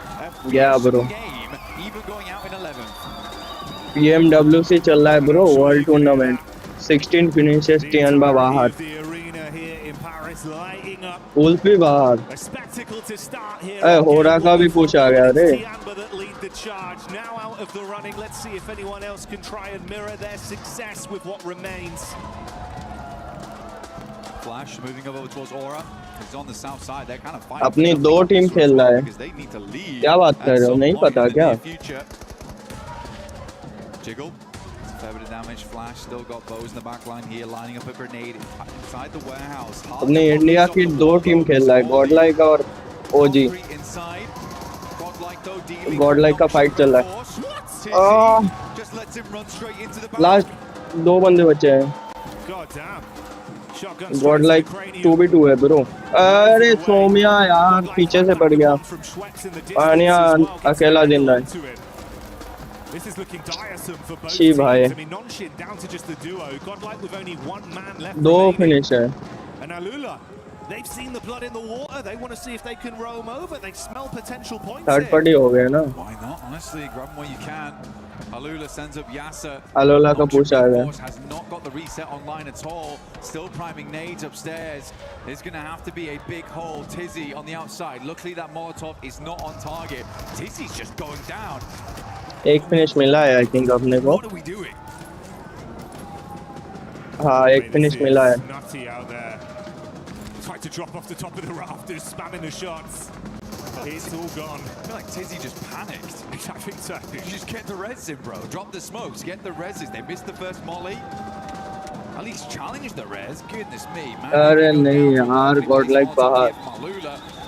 Yeah, bro. game, even going out in 11th. PMWC चल रहा है bro, World Tournament. 16 finishes, Tianba बाहर. Wolf भी बाहर. होरा का भी push आ गया रे. Now out of the running, let's see if anyone else can try and mirror their success with what remains. Flash moving over towards Aura. He's on the south side. They're kind of fighting. अपनी दो team खेल रहा है. क्या बात कर रहे हो? नहीं पता क्या? Jiggle. Fair bit of damage. Flash still got bows in the back line here, lining up a grenade inside the warehouse. अपनी इंडिया की दो टीम खेल रहा है, Godlike और OG. Godlike का फाइट चल रहा है. लास्ट 2 बंदे बचे हैं. Godlike 2v2 है ब्रो. अरे सोमिया यार पीछे से पड़ गया. पानिया अकेला जिंदा है. This is looking tiresome for both teams. I mean, non-shin down to just the duo. Godlike with only 1 man left. 2 finish है. And Alula, they've seen the blood in the water. They want to see if they can roam over. They smell potential points. Third party हो गया ना. Why not? Honestly, grab them where you can. Alula sends up Yasser. Alula का push आ गया. Has not got the reset online at all. Still priming nades upstairs. There's going to have to be a big hole. Tizzy on the outside. Luckily that Molotov is not on target. Tizzy's just going down. एक finish मिला है I think अपने को. हाँ एक finish मिला है. Tried to drop off the top of the rafters, spamming the shots. It's all gone. I feel like Tizzy just panicked. I think so. Just get the res in, bro. Drop the smokes, get the reses. They missed the first molly. At least challenge the res. Goodness me, man. अरे नहीं यार, Godlike बाहर.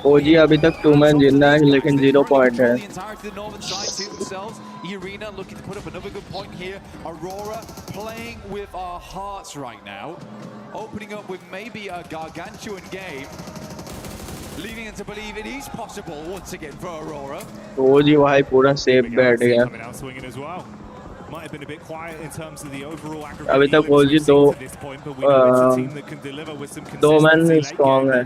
OG अभी तक 2 match जिंदा है लेकिन 0 point है. Arena looking to put up another good point here. Aurora playing with our hearts right now. Opening up with maybe a gargantuan game. Leading us to believe it is possible once again for Aurora. OG भाई पूरा safe बैठ गया. Might have been a bit quiet in terms of the overall अभी तक OG दो man strong है.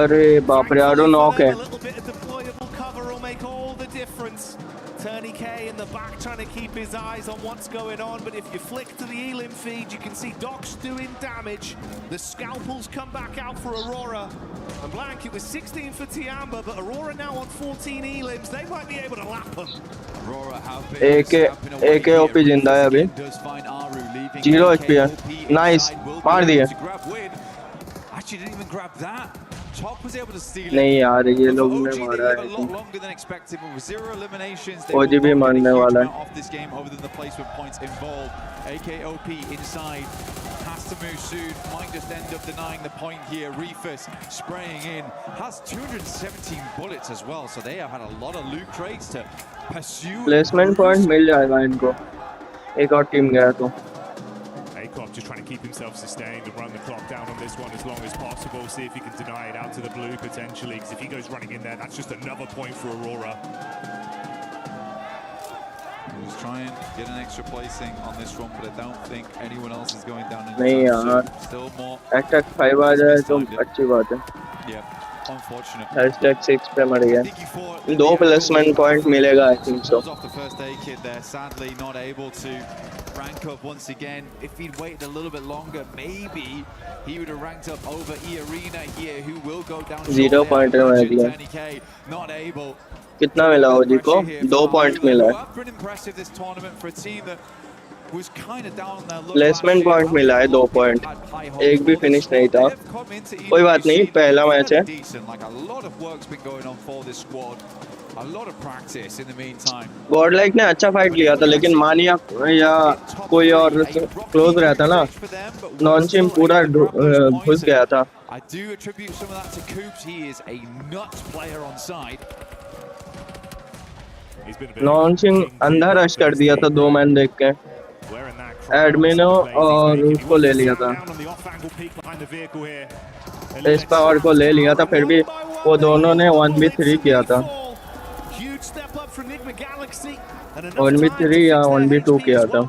अरे बाप रे, आडो नॉक है. Turney K in the back trying to keep his eyes on what's going on, but if you flick to the Elim feed, you can see Doc's doing damage. The scalpels come back out for Aurora. And blank, it was 16 for Tiamba, but Aurora now on 14 Elims. They might be able to lap them. Aurora have been AK OP जिंदा है अभी. 0 HP है. Nice. मार दिया. Actually didn't even grab that. Top was able to steal it. नहीं यार ये लोग ने मारा है. Longer than expected, but with 0 eliminations, OG भी मारने वाला है. off this game other than the placement points involved. AKOP inside has to move soon. Might just end up denying the point here. Reefus spraying in, has 217 bullets as well, so they have had a lot of loot crates to pursue. Placement point मिल जाएगा इनको. एक और team गया तो. Just trying to keep himself sustained and run the clock down on this one as long as possible. See if he can deny it out to the blue potentially, because if he goes running in there, that's just another point for Aurora. He's trying to get an extra placing on this one, but I don't think anyone else is going down. नहीं यार. Still more. Attack 5 आ जाए तो अच्छी बात है. Yeah. #6 पे मर गया 2 प्लेसमेंट पॉइंट मिलेगा I think so Off the first aid kit there, sadly not able to rank up once again. If he'd waited a little bit longer, maybe he would have ranked up over E-Arena here, who will go down 0 point में दिया not able. कितना मिला ओजी को 2 point मिला है Been impressive this tournament for a team that was kind of down there. Placement point मिला है 2 point एक भी फिनिश नहीं था कोई बात नहीं पहला मैच है Like a lot of work's been going on for this squad. A lot of practice in the meantime. Godlike ने अच्छा फाइट लिया था लेकिन मानिया या कोई और क्लोज रहता ना नॉनचिम पूरा घुस गया था I do attribute some of that to Coops. He is a nuts player on side. नॉनचिम अंधा रश कर दिया था 2 मैन देख के एडमिनो और उसको ले लिया था इस पावर को ले लिया था फिर भी वो दोनों ने 1v3 किया था 1v3 या 1v2 किया था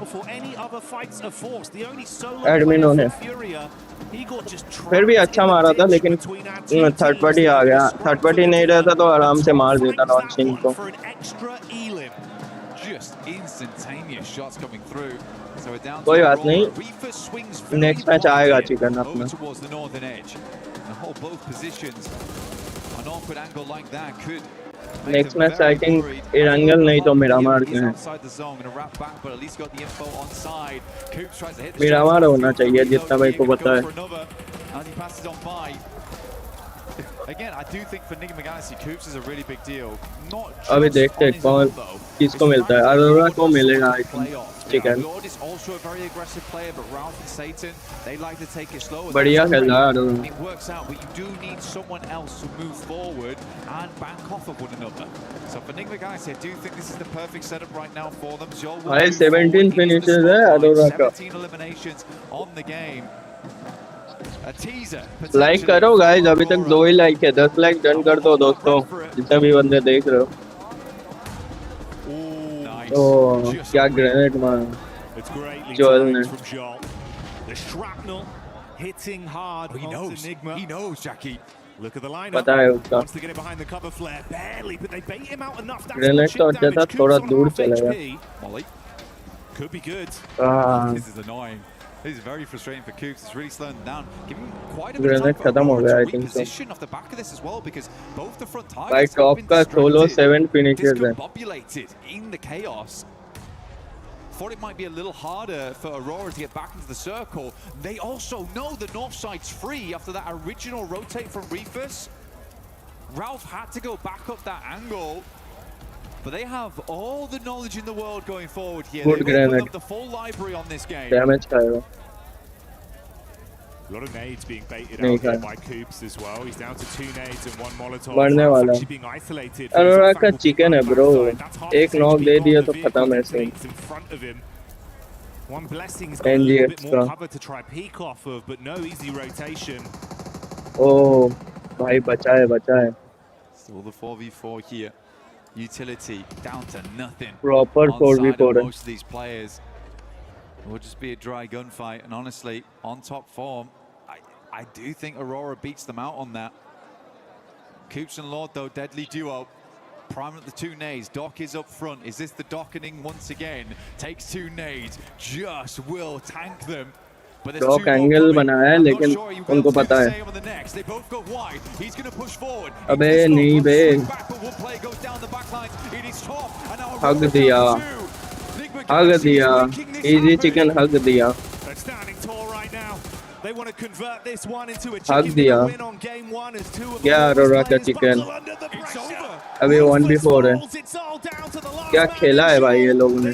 एडमिनो ने फिर भी अच्छा मारा था लेकिन थर्ड पार्टी आ गया थर्ड पार्टी नहीं रहता तो आराम से मार देता नॉनचिम को कोई बात नहीं नेक्स्ट मैच आएगा चिकन अपना next match I think Erangel नहीं तो मिरामार के हैं मिरामार होना चाहिए जितना मेरे को पता है Again, I do think for Enigma Galaxy, Coops is a really big deal. Not अभी देखते हैं कौन किसको मिलता है अरोरा को मिलेगा आई थिंक चिकन बढ़िया खेल रहा है Arora it works out, but you do need someone else to move forward and bank off of one another. So for Enigma Galaxy, I do think this is the perfect setup right now for them. भाई 17 finishes है अरोरा का 17 eliminations on the game. Like करो guys अभी तक 2 ही like है 10 like done कर दो दोस्तों जितने भी बंदे देख रहे हो ओह क्या ग्रेनेड मारा जोएल ने He knows, Jackie. Look at the lineup. पता है उसका Wants to get it behind the cover flare, barely, but they bait him out enough. Grenade तो अच्छा था थोड़ा दूर चला गया Could be good. This is annoying. This is very frustrating for Coops. It's really slowing them down. Giving quite a bit of time for Aurora to reposition off the back of this as well, because both the front targets have been discombobulated in the chaos. Thought it might be a little harder for Aurora to get back into the circle. They also know the north side's free after that original rotate from Reefus. Ralph had to go back up that angle. But they have all the knowledge in the world going forward here. They've opened up the full library on this game. Damage खाएगा. A lot of nades being baited out here by Coops as well. He's down to 2 nades and 1 Molotov. मरने वाला. अरोरा का chicken है bro. एक knock दे दिया तो खत्म है scene. One blessing is got a little bit more cover to try peek off of, but no easy rotation. Oh, भाई बचा है. Still the 4v4 here. Utility down to nothing. Proper 4v4. Most of these players will just be a dry gunfight, and honestly, on top form, I do think Aurora beats them out on that. Coops and Lord though, deadly duo. Prime at the 2 nades. Doc is up front. Is this the dockening once again? Takes 2 nades. Just will tank them. डॉक angle बनाया है लेकिन उनको पता है अबे नहीं बे हग दिया इजी चिकन हग दिया हग दिया क्या अरोरा का चिकन अभी 1v4 है क्या खेला है भाई ये लोगों ने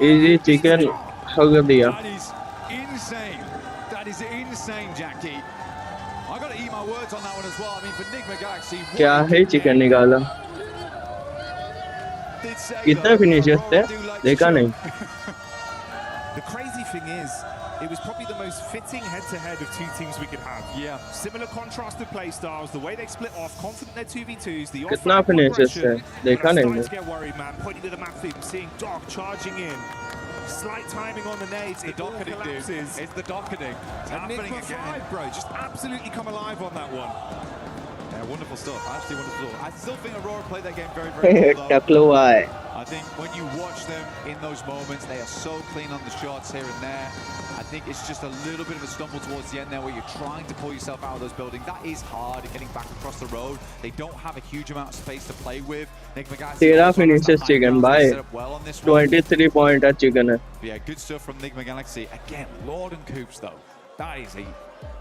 इजी चिकन हग दिया क्या है चिकन निकाला कितने फिनिशेस थे देखा नहीं The crazy thing is, it was probably the most fitting head-to-head of 2 teams we could have. Yeah. Similar contrasted play styles, the way they split off, confident they're 2v2s, the कितना finishes थे देखा नहीं Starting to get worried, man. Pointing to the map, seeing Doc charging in. Slight timing on the nades. The docketing, dude. It's the docketing. It's happening again. Bro, just absolutely come alive on that one. Yeah, wonderful stuff. Absolutely wonderful stuff. I still think Aurora played that game very, very well. Takluwai. I think when you watch them in those moments, they are so clean on the shots here and there. I think it's just a little bit of a stumble towards the end there where you're trying to pull yourself out of those buildings. That is hard, getting back across the road. They don't have a huge amount of space to play with. Nick McGuire 13 finishes chicken by 23 point at chicken. Yeah, good stuff from Nick McGalaxy. Again, Lord and Coops though. That is a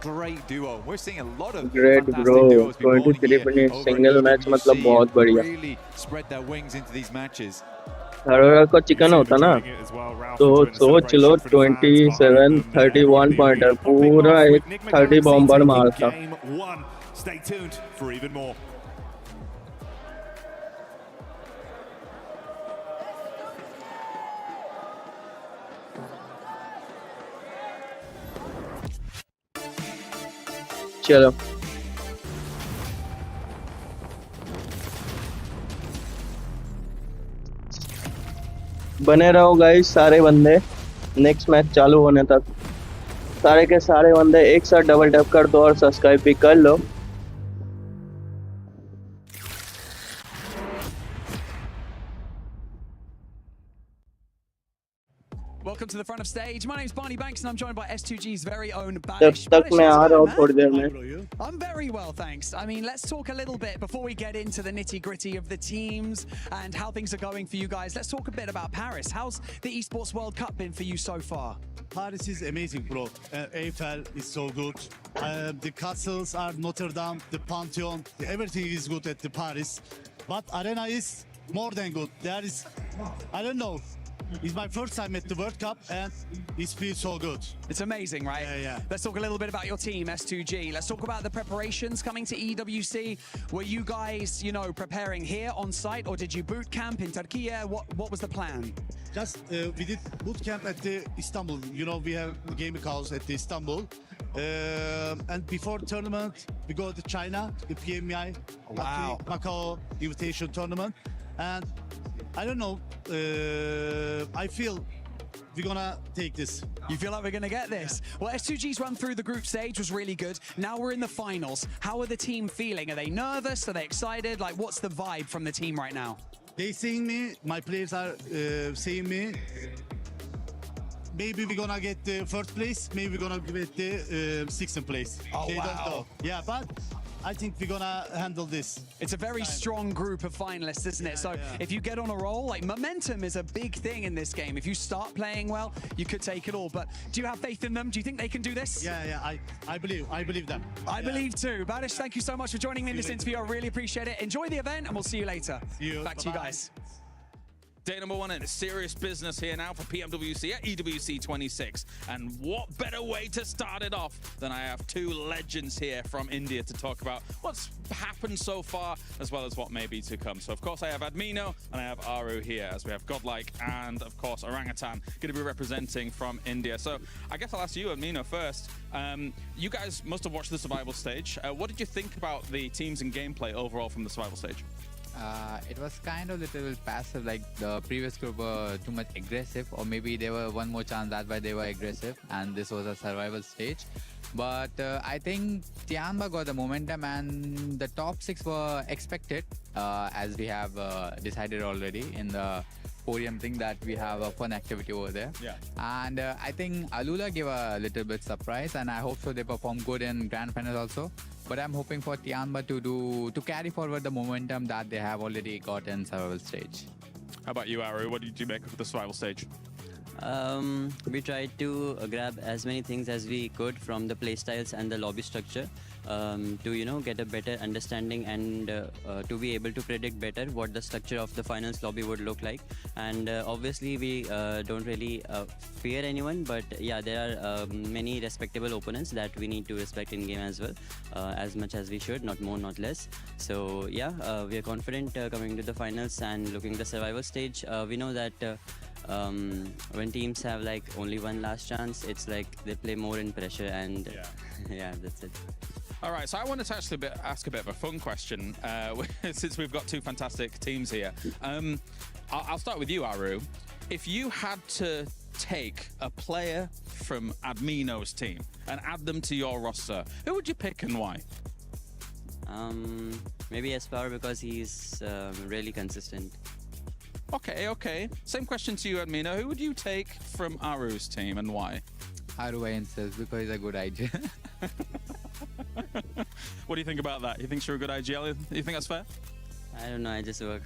great duo. We're seeing a lot of great bro. 23 finish single match मतलब बहुत बढ़िया. Really spread their wings into these matches. Arora को chicken होता ना तो सोच लो 27 31 pointer पूरा एक 30 बॉम्बर मार था. Stay tuned for even more. चलो बने रहो गाइस सारे बंदे नेक्स्ट मैच चालू होने तक. सारे के सारे बंदे एक साथ डबल टैप कर दो और सब्सक्राइब भी कर लो. Welcome to the front of stage. My name's Barney Banks and I'm joined by S2G's very own जब Banish. तक मैं आ रहा हूँ थोड़ी देर में. I'm very well, thanks. I mean, let's talk a little bit before we get into the nitty-gritty of the teams and how things are going for you guys. Let's talk a bit about Paris. How's the Esports World Cup been for you so far? Paris is amazing, bro. Eiffel is so good. The castles are Notre Dame, the Pantheon. Everything is good at the Paris. But Arena is more than good. There is, I don't know. It's my first time at the World Cup and it feels so good. It's amazing, right? Yeah. Let's talk a little bit about your team, S2G. Let's talk about the preparations coming to EWC. Were you guys, preparing here on site or did you boot camp in Turkey? What was the plan? Just we did boot camp at the Istanbul. We have the gaming house at the Istanbul. And before the tournament, we go to China, the PMI, Macau invitation tournament. And I don't know, I feel we're gonna take this. You feel like we're gonna get this? Yeah. Well, S2G's run through the group stage was really good. Now we're in the finals. How are the team feeling? Are they nervous? Are they excited? Like, what's the vibe from the team right now? They seeing me, my players are seeing me. Maybe we're gonna get the first place, maybe we're gonna get the sixth place. Oh, they wow. don't know. Yeah, but I think we're gonna handle this. It's a very strong group of finalists, isn't it? So if you get on a roll, like momentum is a big thing in this game. If you start playing well, you could take it all. But do you have faith in them? Do you think they can do this? Yeah, I believe them. I believe too. Banish, thank you so much for joining me in this interview. I really appreciate it. Enjoy the event and we'll see you later. Back to you guys. Day number one in serious business here now for PMWC at EWC 26. And what better way to start it off than I have two legends here from India to talk about what's happened so far as well as what may be to come. So of course I have Admino and I have Aru here as we have Godlike and of course Orangutan going to be representing from India. So I guess I'll ask you, Admino, first. You guys must have watched the survival stage. What did you think about the teams and gameplay overall from the survival stage? It was kind of little passive, like the previous group were too much aggressive, or maybe they were one more chance, that's why they were aggressive, and this was a survival stage. But I think Tianba got the momentum and the top 6 were expected, as we have decided already in the podium thing that we have a fun activity over there. Yeah. And I think Alula gave a little bit surprise, and I hope so they perform good in grand finals also. But I'm hoping for Tianba to carry forward the momentum that they have already got in survival stage. How about you, Aru? What did you make of the survival stage? We tried to grab as many things as we could from the playstyles and the lobby structure to get a better understanding and to be able to predict better what the structure of the finals lobby would look like. And obviously we don't really fear anyone, but yeah, there are many respectable opponents that we need to respect in game as well, as much as we should, not more, not less. So yeah, we are confident coming to the finals and looking at the survival stage. We know that when teams have like only one last chance, it's like they play more in pressure, and yeah, that's it. All right, so I wanted to actually ask a bit of a fun question since we've got two fantastic teams here. I'll start with you, Aru. If you had to take a player from Admino's team and add them to your roster, who would you pick and why? Maybe S-Power because he's really consistent. Okay. Same question to you, Admino. Who would you take from Aru's team and why? Aru himself because he's a good idea. What do you think about that? You think you're a good IGL? You think that's fair? I don't know, I just work.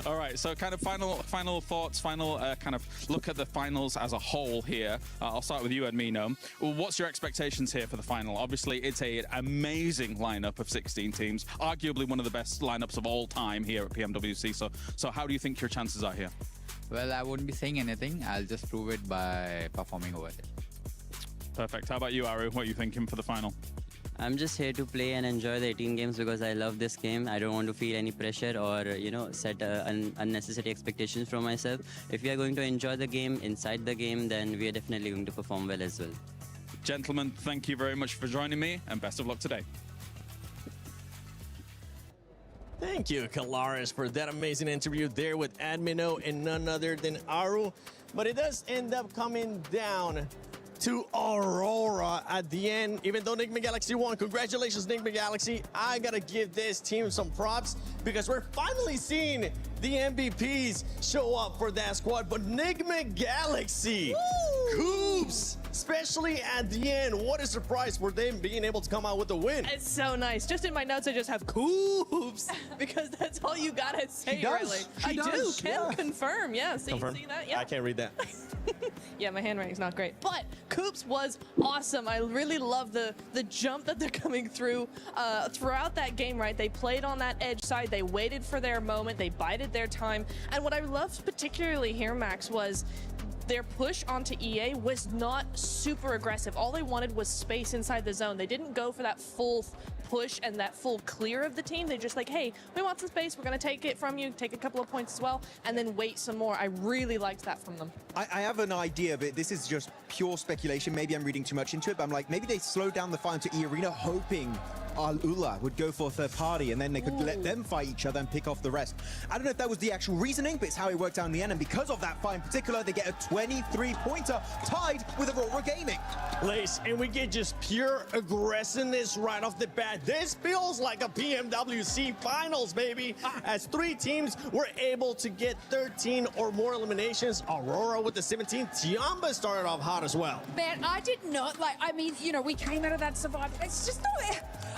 All right, so kind of final thoughts, final kind of look at the finals as a whole here. I'll start with you, Admino. Well, what's your expectations here for the final? Obviously, it's an amazing lineup of 16 teams, arguably one of the best lineups of all time here at PMWC. So how do you think your chances are here? Well, I wouldn't be saying anything. I'll just prove it by performing over it. Perfect. How about you, Aru? What are you thinking for the final? I'm just here to play and enjoy the 18 games because I love this game. I don't want to feel any pressure or, set unnecessary expectations from myself. If we are going to enjoy the game, inside the game, then we are definitely going to perform well as well. Gentlemen, thank you very much for joining me and best of luck today. Thank you, Kalaris, for that amazing interview there with Admino and none other than Aru. But it does end up coming down to Aurora at the end. Even though Nigma Galaxy won, congratulations, Nigma Galaxy. I gotta give this team some props because we're finally seeing the MVPs show up for that squad. But Nigma Galaxy, Coops, especially at the end, what a surprise for them being able to come out with a win. It's so nice. Just in my notes, I just have Coops because that's all you gotta say, really. I do. Can confirm. Yeah, see that? Yeah. I can't read that. Yeah, my handwriting's not great. But Coops was awesome. I really love the jump that they're coming through throughout that game, right? They played on that edge side. They waited for their moment. They bided their time. And what I loved particularly here, Max, was their push onto EA was not super aggressive. All they wanted was space inside the zone. They didn't go for that full push and that full clear of the team. They're just like, hey, we want some space. We're going to take it from you, take a couple of points as well, and then wait some more. I really liked that from them. I have an idea, but this is just pure speculation. Maybe I'm reading too much into it, but I'm like, maybe they slowed down the fight to E-Arena, hoping Al-Ula would go for a third party, and then they could let them fight each other and pick off the rest. I don't know if that was the actual reasoning, but it's how it worked out in the end, and because of that fight in particular, they get a 23-pointer tied with Aurora Gaming. Lace, and we get just pure aggressiveness right off the bat. This feels like a PMWC finals, baby, as 3 teams were able to get 13 or more eliminations. Aurora with the 17. Tiamba started off hot as well. Man, I did not we came out of that survival. It's just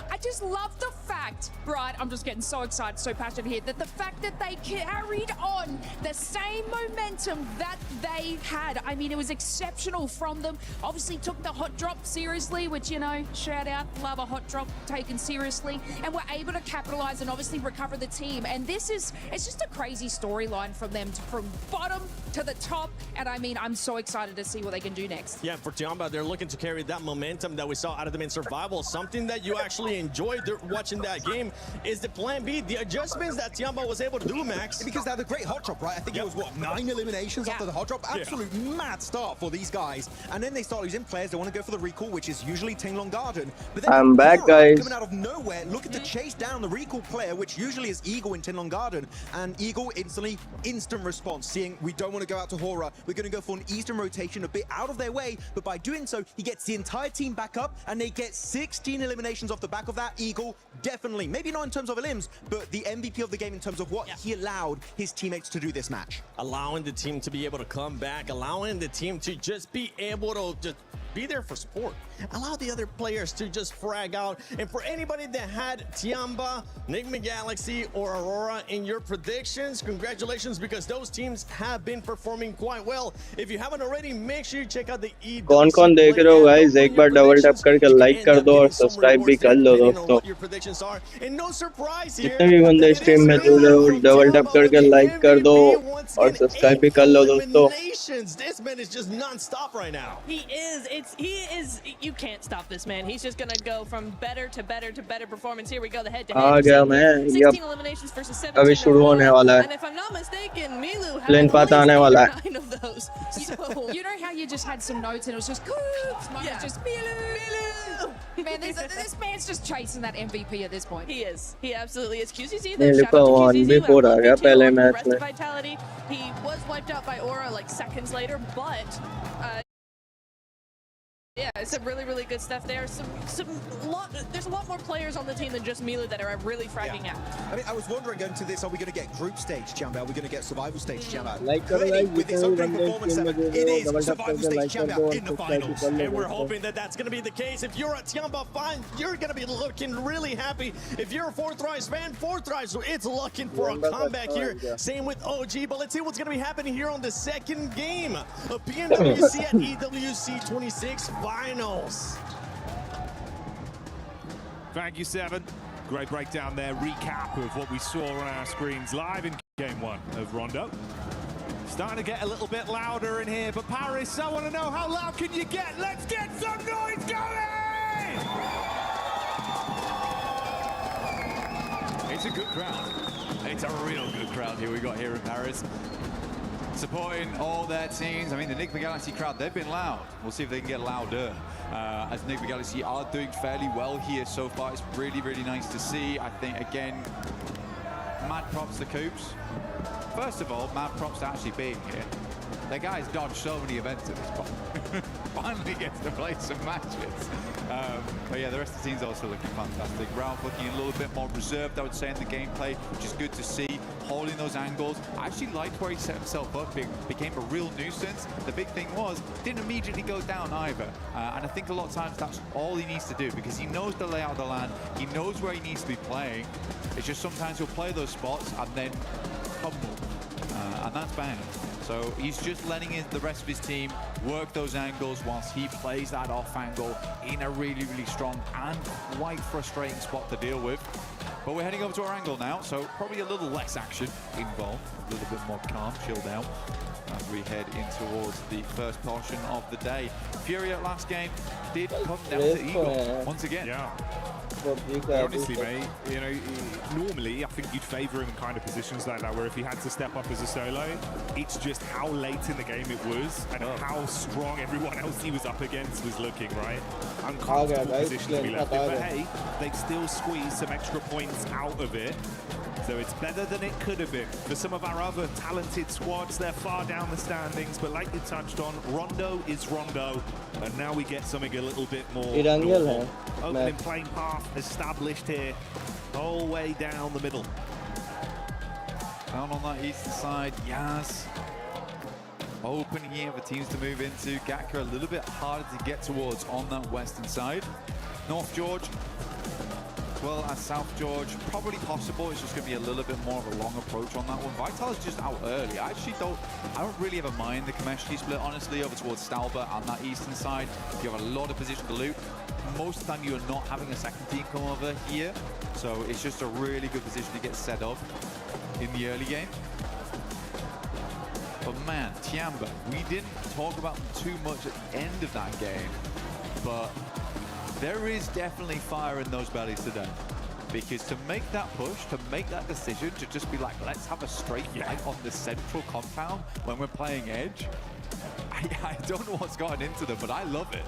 I just love the fact, right, I'm just getting so excited, so passionate here, that the fact that they carried on the same momentum that they had. I mean, it was exceptional from them. Obviously took the hot drop seriously, which, shout out, love a hot drop taken seriously, and were able to capitalize and obviously recover the team. And it's just a crazy storyline from them, from bottom to the top. And I mean, I'm so excited to see what they can do next. Yeah, for Tiamba, they're looking to carry that momentum that we saw out of them in survival. Something that you actually enjoyed watching that game is the plan B, the adjustments that Tiamba was able to do, Max. Because they had a great hot drop, right? I think it was, 9 eliminations after the hot drop? Absolute mad start for these guys. And then they start losing players. They want to go for the recall, which is usually Tinglong Garden. But then I'm back, guys. Coming out of nowhere, looking to chase down the recall player, which usually is Eagle in Tinglong Garden. And Eagle instant response, seeing we don't want to go out to Hora. We're going to go for an Eastern rotation, a bit out of their way. But by doing so, he gets the entire team back up, and they get 16 eliminations off the back of that. Eagle, definitely, maybe not in terms of elims, but the MVP of the game in terms of what he allowed his teammates to do this match. Allowing the team to be able to come back, allowing the team to just be able to just be there for support. Allow the other players to just frag out. And for anybody that had Tiamba, Nigma Galaxy, or Aurora in your predictions, congratulations, because those teams have been performing quite well. If you haven't already, make sure you check out the कौन-कौन देख रहे हो guys, एक बार double tap करके like कर दो और subscribe भी कर लो दोस्तों. जितने भी बंदे स्ट्रीम में जुड़ रहे हो, डबल टैप करके लाइक कर दो और सब्सक्राइब भी कर लो दोस्तों. This man is just non-stop right now. He is. It's You can't stop this man. He's just gonna go from better to better to better performance. Here we go, the head to uh head. गया मैं 16 eliminations versus 17 अभी शुरू होने वाला है and if I'm not mistaken, Milu had plain at पात least आने 8 वाला or है 9 of those. So, You know how you just had some notes and it was just yeah. just Milu. Man, this man's just chasing that MVP at this point. He is. He absolutely is. QCZ, नहीं though, shout लिखा out to हुआ QCZ. before आ गया पहले on the match rest में of Vitality. He was wiped out by Aura like seconds later, but yeah, some really good stuff there. There's a lot more players on the team than just Milu that are really fragging out. I mean, I was wondering going to this, are we going to get group stage, Chamber? Are we going to get survival stage, Chamber? Like Clearly, with this opening performance, it is survival stage, Chamber, in the finals. And we're hoping that that's going to be the case. If you're a Tiamba fan, you're going to be looking really happy. If you're a Fourth Rise fan, Fourth Rise, it's looking for a comeback here. Same with OG, but let's see what's going to be happening here on the second game of PMWC at EWC 26 Finals. Thank you, Seven. Great breakdown there. Recap of what we saw on our screens live in Game 1 of Rondo. Starting to get a little bit louder in here, but Paris, I want to know, how loud can you get? Let's get some noise going! It's a good crowd. It's a real good crowd here we got here in Paris. Supporting all their teams. I mean, the Enigma Galaxy crowd, they've been loud. We'll see if they can get louder. As Enigma Galaxy are doing fairly well here so far. It's really nice to see. I think, again, mad props to Coops. First of all, mad props to actually being here. The guy's dodged so many events at this point. Finally gets to play some matches. But yeah, the rest of the team's also looking fantastic. Ralph looking a little bit more reserved, I would say, in the gameplay, which is good to see. Holding those angles. I actually liked where he set himself up. Became a real nuisance. The big thing was, didn't immediately go down either. And I think a lot of times that's all he needs to do, because he knows the layout of the land. He knows where he needs to be playing. It's just sometimes he'll play those spots and then humble. And that's bad. So he's just letting the rest of his team work those angles whilst he plays that off angle in a really strong and quite frustrating spot to deal with. But we're heading over to our angle now, so probably a little less action involved, a little bit more calm, chilled out as we head in towards the first portion of the day. Fury at last game did come down to Eagle once again. Yeah. Honestly, mate, you know, normally I think you'd favour him in kind of positions like that, where if he had to step up as a solo, it's just how late in the game it was and how strong everyone else he was up against was looking, right? Uncomfortable position to be left in, but hey, they've still squeezed some extra points out of it. So it's better than it could have been. For some of our other talented squads, they're far down the standings, but like you touched on, Rondo is Rondo, and now we get something a little bit more normal. Opening playing path established here, whole way down the middle. Down on that eastern side, Yaz. Open here for teams to move into. Gatka a little bit harder to get towards on that western side. North George, as well as South George, probably possible. It's just going to be a little bit more of a long approach on that one. Vital is just out early. I don't really ever mind the Kameshki split, honestly, over towards Stalba on that eastern side. You have a lot of position to loot. Most of the time you're not having a second team come over here, so it's just a really good position to get set up in the early game. But man, Tiamba, we didn't talk about them too much at the end of that game, but there is definitely fire in those bellies today. Because to make that push, to make that decision, to just be like, let's have a straight fight on the central compound when we're playing Edge, I don't know what's gotten into them, but I love it.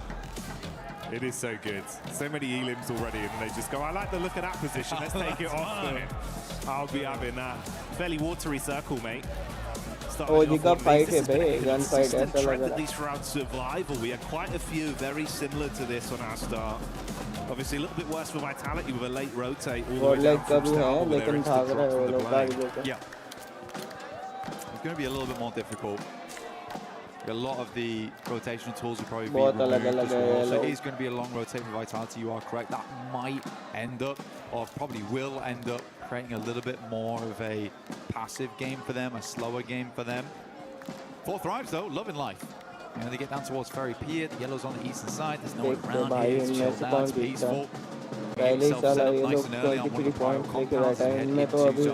It is so good. So many elims already, and they just go, I like the look of that position, let's take it off. I'll be having that. Fairly watery circle, mate. OG का fight है भाई, gun fight ऐसा लग रहा है. At least throughout survival, we had quite a few very similar to this on our start. Obviously a little bit worse for Vitality with a late rotate all the way down from Stalba with their extra drops from the plane. Yeah. It's going to be a little bit more difficult. A lot of the rotational tools will probably be removed as well. So it is going to be a long rotate for Vitality, you are correct. That might end up, or probably will end up, creating a little bit more of a passive game for them, a slower game for them. Fourth Thrives though, loving life. You know, they get down towards Ferry Pier, the yellow's on the eastern side, there's no one around here, it's chilled out, it's peaceful. पहले ही साल ये लोग 23 points लेके बैठा है, इनमें तो अभी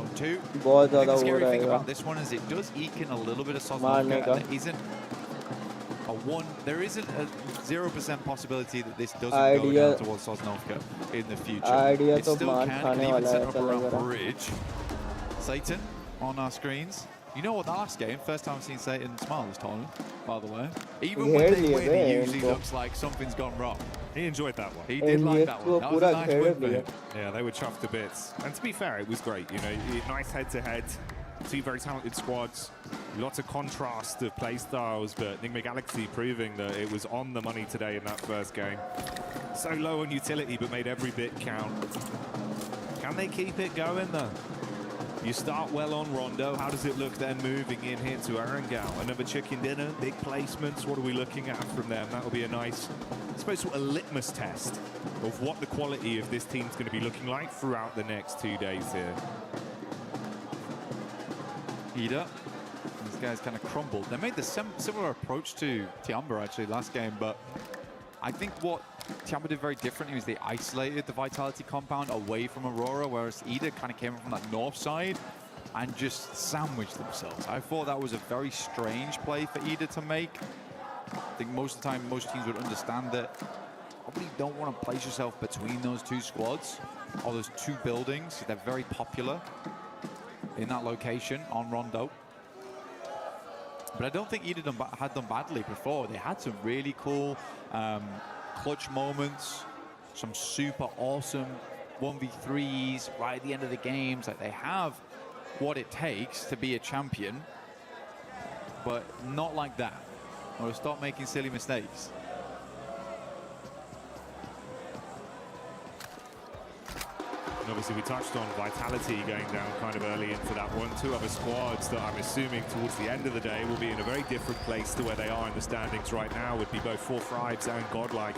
बहुत ज़्यादा हो रहा है. This one is it does eke in a little bit of soft market, and there isn't a there isn't a 0% possibility that this doesn't go down towards Sosnovka in the future. It still can even set up around bridge. Satan on our screens. You know what, the last game, first time I've seen Satan smile this tournament, by the way. Even when they win, it usually looks like something's gone wrong. He enjoyed that one. He did like that one. That was a nice win for him. Yeah, they were chuffed to bits. And to be fair, it was great. You know, nice head-to-head. Two very talented squads. Lots of contrast of play styles, but Nigma Galaxy proving that it was on the money today in that first game. So low on utility, but made every bit count. Can they keep it going, though? You start well on Rondo. How does it look then moving in here to Arangao? Another chicken dinner, big placements. What are we looking at from them? That will be a nice, I suppose, sort of litmus test of what the quality of this team's going to be looking like throughout the next 2 days here. Ida. These guys kind of crumbled. They made the similar approach to Tiamba actually last game, but I think what Tiamba did very differently was they isolated the Vitality compound away from Aurora, whereas Ida kind of came from that north side and just sandwiched themselves. I thought that was a very strange play for Ida to make. I think most of the time, most teams would understand that probably don't want to place yourself between those two squads or those two buildings. They're very popular in that location on Rondo. But I don't think Ida had done badly before. They had some really cool clutch moments, some super awesome 1v3s right at the end of the games. Like, they have what it takes to be a champion, but not like that. Or stop making silly mistakes. And obviously we touched on Vitality going down kind of early into that one. Two other squads that I'm assuming towards the end of the day will be in a very different place to where they are in the standings right now, would be both Four Thrives and Godlike.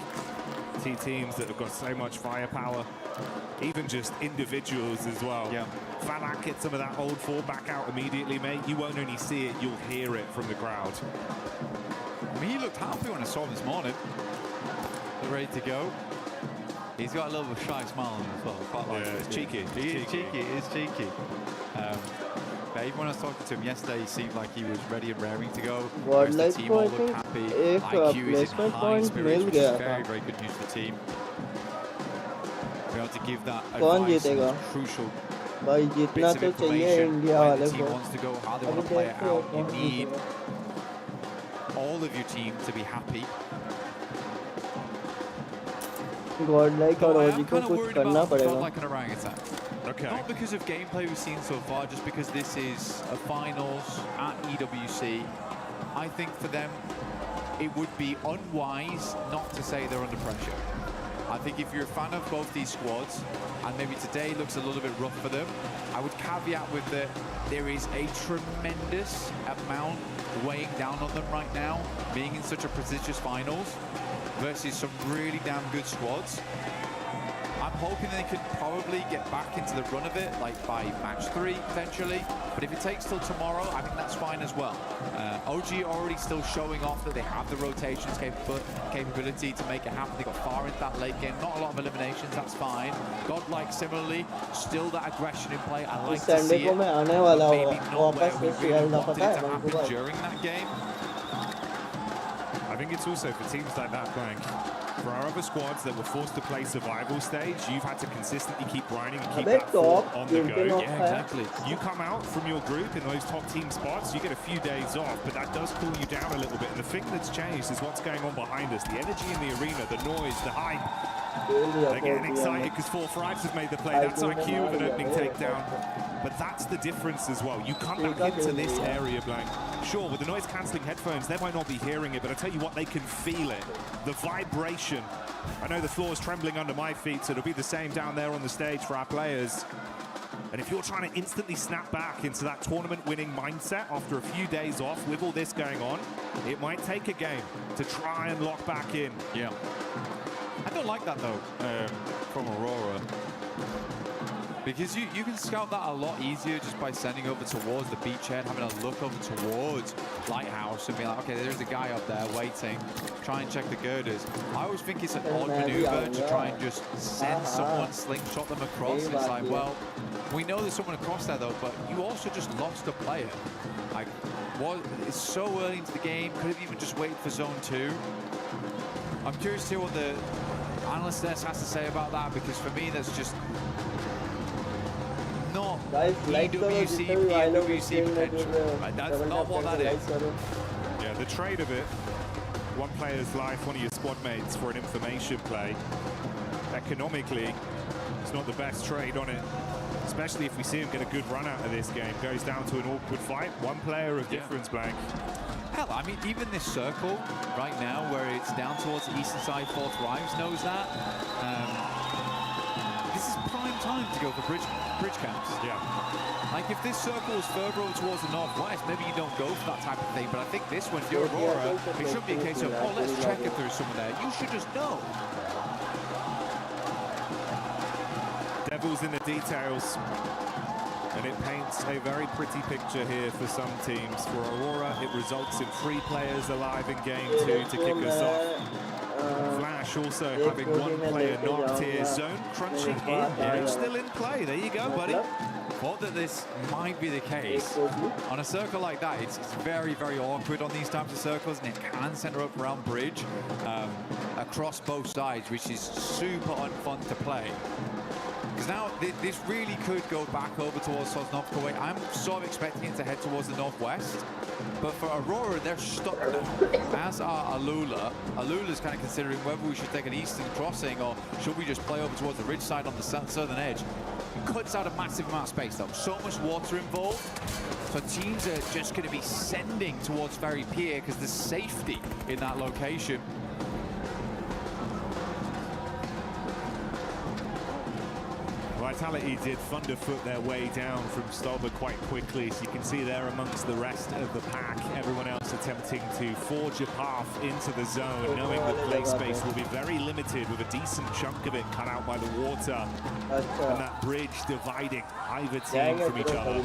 Two teams that have got so much firepower, even just individuals as well. Yeah. Falak gets some of that old four back out immediately, mate. You won't only see it, you'll hear it from the crowd. I mean, he looked happy when I saw him this morning. They're ready to go. He's got a little bit of shy smile on him as well. Quite like it's cheeky. He is cheeky. It is cheeky. But even when I was talking to him yesterday, he seemed like he was ready and raring to go. Godlike the team all looked happy. IQ is in high spirits, which is very, very good news for the team. Be able to give that advice and crucial bits of information where the team wants to go, how they want to play it out. You need all of your team to be happy. Godlike और OG को कुछ करना पड़ेगा. Like an orangutan. Okay. Not because of gameplay we've seen so far, just because this is a finals at EWC. I think for them, it would be unwise not to say they're under pressure. I think if you're a fan of both these squads, and maybe today looks a little bit rough for them, I would caveat with that there is a tremendous amount weighing down on them right now, being in such a prestigious finals versus some really damn good squads. I'm hoping they could probably get back into the run of it, like by match 3 potentially. But if it takes till tomorrow, I think that's fine as well. OG already still showing off that they have the rotations capability to make it happen. They got far into that late game. Not a lot of eliminations, that's fine. Godlike similarly, still that aggression in play. I like to see it, but maybe not where we really wanted it to happen during that game. I think it's also for teams like that, Blank. For our other squads that were forced to play survival stage, you've had to consistently keep grinding and keep that fort on the go. Yeah, exactly. You come out from your group in those top team spots, you get a few days off, but that does cool you down a little bit. And the thing that's changed is what's going on behind us. The energy in the arena, the noise, the hype. They're getting excited because Four Thrives have made the play. That's IQ with an opening takedown. But that's the difference as well. You come back into this area, Blank. Sure, with the noise-cancelling headphones, they might not be hearing it, but I tell you what, they can feel it. The vibration. I know the floor is trembling under my feet, so it'll be the same down there on the stage for our players. And if you're trying to instantly snap back into that tournament-winning mindset after a few days off with all this going on, it might take a game to try and lock back in. Yeah. I don't like that, though, from Aurora. Because you can scout that a lot easier just by sending over towards the beachhead, having a look over towards Lighthouse and being like, okay, there's a guy up there waiting. Try and check the girders. I always think it's an odd maneuver to try and just send someone, slingshot them across. And it's like, well, we know there's someone across there though, but you also just lost a player. Like, it's so early into the game. Could have even just waited for zone 2. I'm curious to hear what the analyst desk has to say about that, because for me, that's just not EWC, PWC potential. Right? That's not what that is. Yeah, the trade of it, one player's life, one of your squad mates for an information play, economically, it's not the best trade on it. Especially if we see him get a good run out of this game. Goes down to an awkward fight. One player of difference, Blank. Hell, I mean, even this circle right now, where it's down towards the eastern side, Fourth Rives knows that. This is prime time to go for bridge camps. Yeah. Like, if this circle is further over towards the northwest, maybe you don't go for that type of thing. But I think this one, if you're Aurora, it shouldn't be a case of, oh, let's check if there's someone there. You should just know. Devil's in the details, and it paints a very pretty picture here for some teams. For Aurora, it results in 3 players alive in game 2 to kick us off. Flash also having 1 player knocked here. Zone crunching in. Bridge still in play. There you go, buddy. Thought that this might be the case. On a circle like that, it's very, very awkward on these types of circles, and it can center up around bridge across both sides, which is super unfun to play. Because now this really could go back over towards Sosnovka way. I'm sort of expecting it to head towards the northwest. But for Aurora, they're stuck now, as are Alula. Alula's kind of considering whether we should take an eastern crossing or should we just play over towards the ridge side on the southern edge. It cuts out a massive amount of space, though. So much water involved. So teams are just going to be sending towards Ferry Pier because there's safety in that location. Vitality did thunderfoot their way down from Stolberg quite quickly, so you can see there amongst the rest of the pack, everyone else attempting to forge a path into the zone, knowing that play space will be very limited with a decent chunk of it cut out by the water and that bridge dividing either team from each other.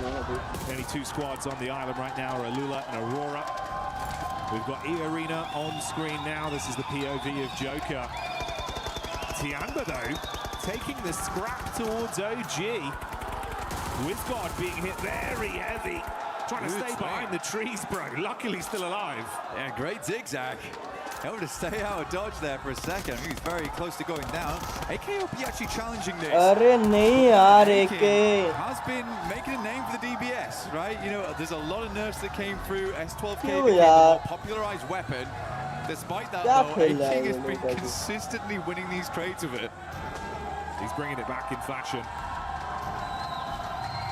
Only 2 squads on the island right now are Alula and Aurora. We've got E-Arena on screen now. This is the POV of Joker. Tiamba, though, taking the scrap towards OG. Wizgod being hit very heavy. Trying to stay behind the trees, bro. Luckily still alive. Yeah, great zigzag. Able to stay out of dodge there for a second. He's very close to going down. AKOP actually challenging this. Has been making a name for the DBS, right? You know, there's a lot of nerfs that came through. S12K became the more popularized weapon. Despite that, though, A-King has been consistently winning these trades of it. He's bringing it back in fashion.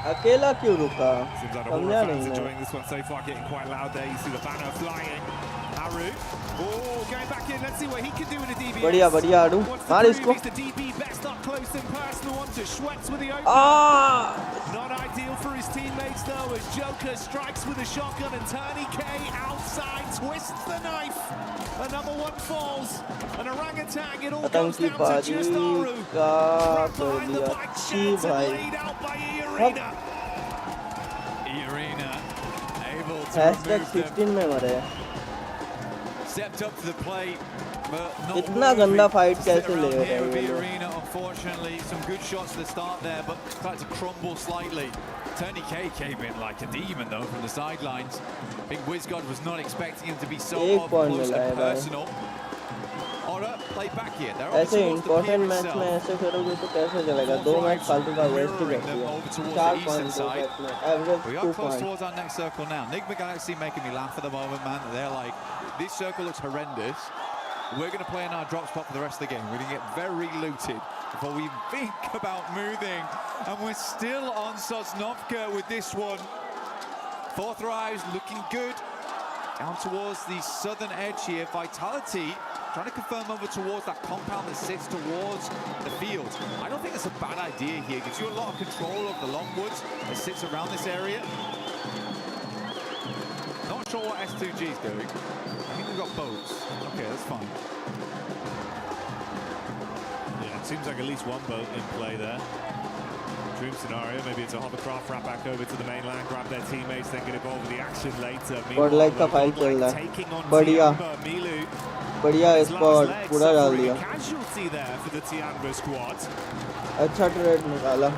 अकेला क्यों रुका? Seems like Aurora fans enjoying this one so far, getting quite loud there. You see the banner flying. Haru. Oh, going back in. Let's see what he can do in a DBS. बढ़िया बढ़िया आडू. मार इसको. The DB best up close and personal onto Schwetz with the open. Not ideal for his teammates though, as Joker strikes with a shotgun and Turney K outside twists the knife. Another one falls. An orangutan. It all goes down to just Aru. Right behind the bike sheds and laid out by E-Arena. E-Arena able to Hashtag 16 में मरे. Stepped up to the plate, but not इतना गंदा fight कैसे ले रहे here with हैं? E-Arena, unfortunately, some good shots at the start there, but started to crumble slightly. Turney K came in like a demon though from the sidelines. I think Wizgod was not expecting him to be so up close and personal. Aura played back here. They're ऐसे important match में ऐसे करोगे तो कैसे चलेगा? 2 match फालतू का waste ही करती है. 4 points average 2 We are close points. towards our next circle now. Nigma Galaxy making me laugh at the moment, man. They're like, this circle looks horrendous. We're going to play in our drop spot for the rest of the game. We're going to get very looted before we think about moving. And we're still on Sosnovka with this one. Fourth Rise looking good. Down towards the southern edge here. Vitality trying to confirm over towards that compound that sits towards the field. I don't think that's a bad idea here. Gives you a lot of control of the Longwoods that sits around this area. Not sure what S2G is doing. I think they've got boats. Okay, that's fine. Yeah, it seems like at least one boat in play there. Dream scenario, maybe it's a hovercraft, wrap back over to the mainland, grab their teammates, then get involved with the action later. Godlike का file चल रहा है बढ़िया बढ़िया spot पूरा डाल दिया अच्छा ट्रेड निकाला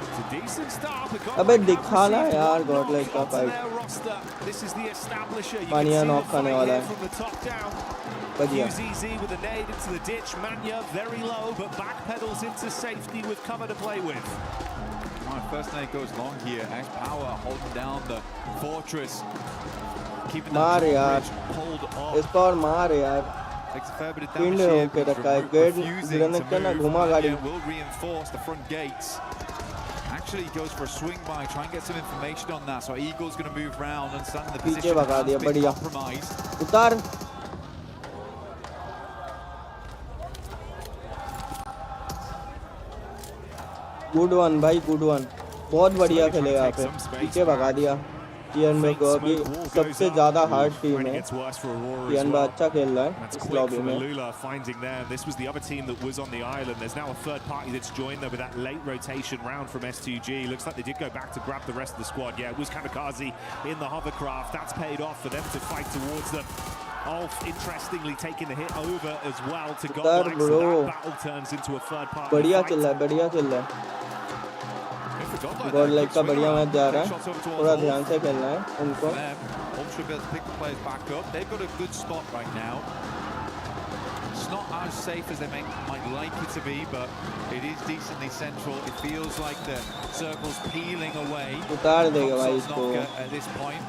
अबे दिखा ना यार गॉडलाइक का फाइट मानिया नॉक खाने वाला है बढ़िया First nade goes long here. X Power holding down the fortress. Keeping मार यार इस पर मार यार पिंड होके रखा है गेट ग्रेनेड का ना घुमा गाड़ी will reinforce the front gates. Actually goes for a swing by, try and get some information on that. So Eagle's going to move round and stand in the position. पीछे भगा दिया बढ़िया उतार good one भाई good one बहुत बढ़िया खेलेगा यहाँ पे पीछे भगा दिया टीएनबी को अभी सबसे ज्यादा हार्ड टीम है टीएनबी अच्छा खेल रहा है इस लॉबी में finding them. This was the other team that was on the island. There's now a third party that's joined there with that late rotation round from S2G. Looks like they did go back to grab the rest of the squad. Yeah, it was Kamikaze in the hovercraft. That's paid off for them to fight towards them. Alf, interestingly, taking the hit over as well to Godlike. So that battle turns into a third party. बढ़िया चल रहा है बढ़िया चल रहा है Godlike का बढ़िया मैच जा रहा है थोड़ा ध्यान से खेलना है उनको It's not as safe as they might like it to be, but it is decently central. It feels like the circle's peeling away. उतार देगा भाई इसको at this point.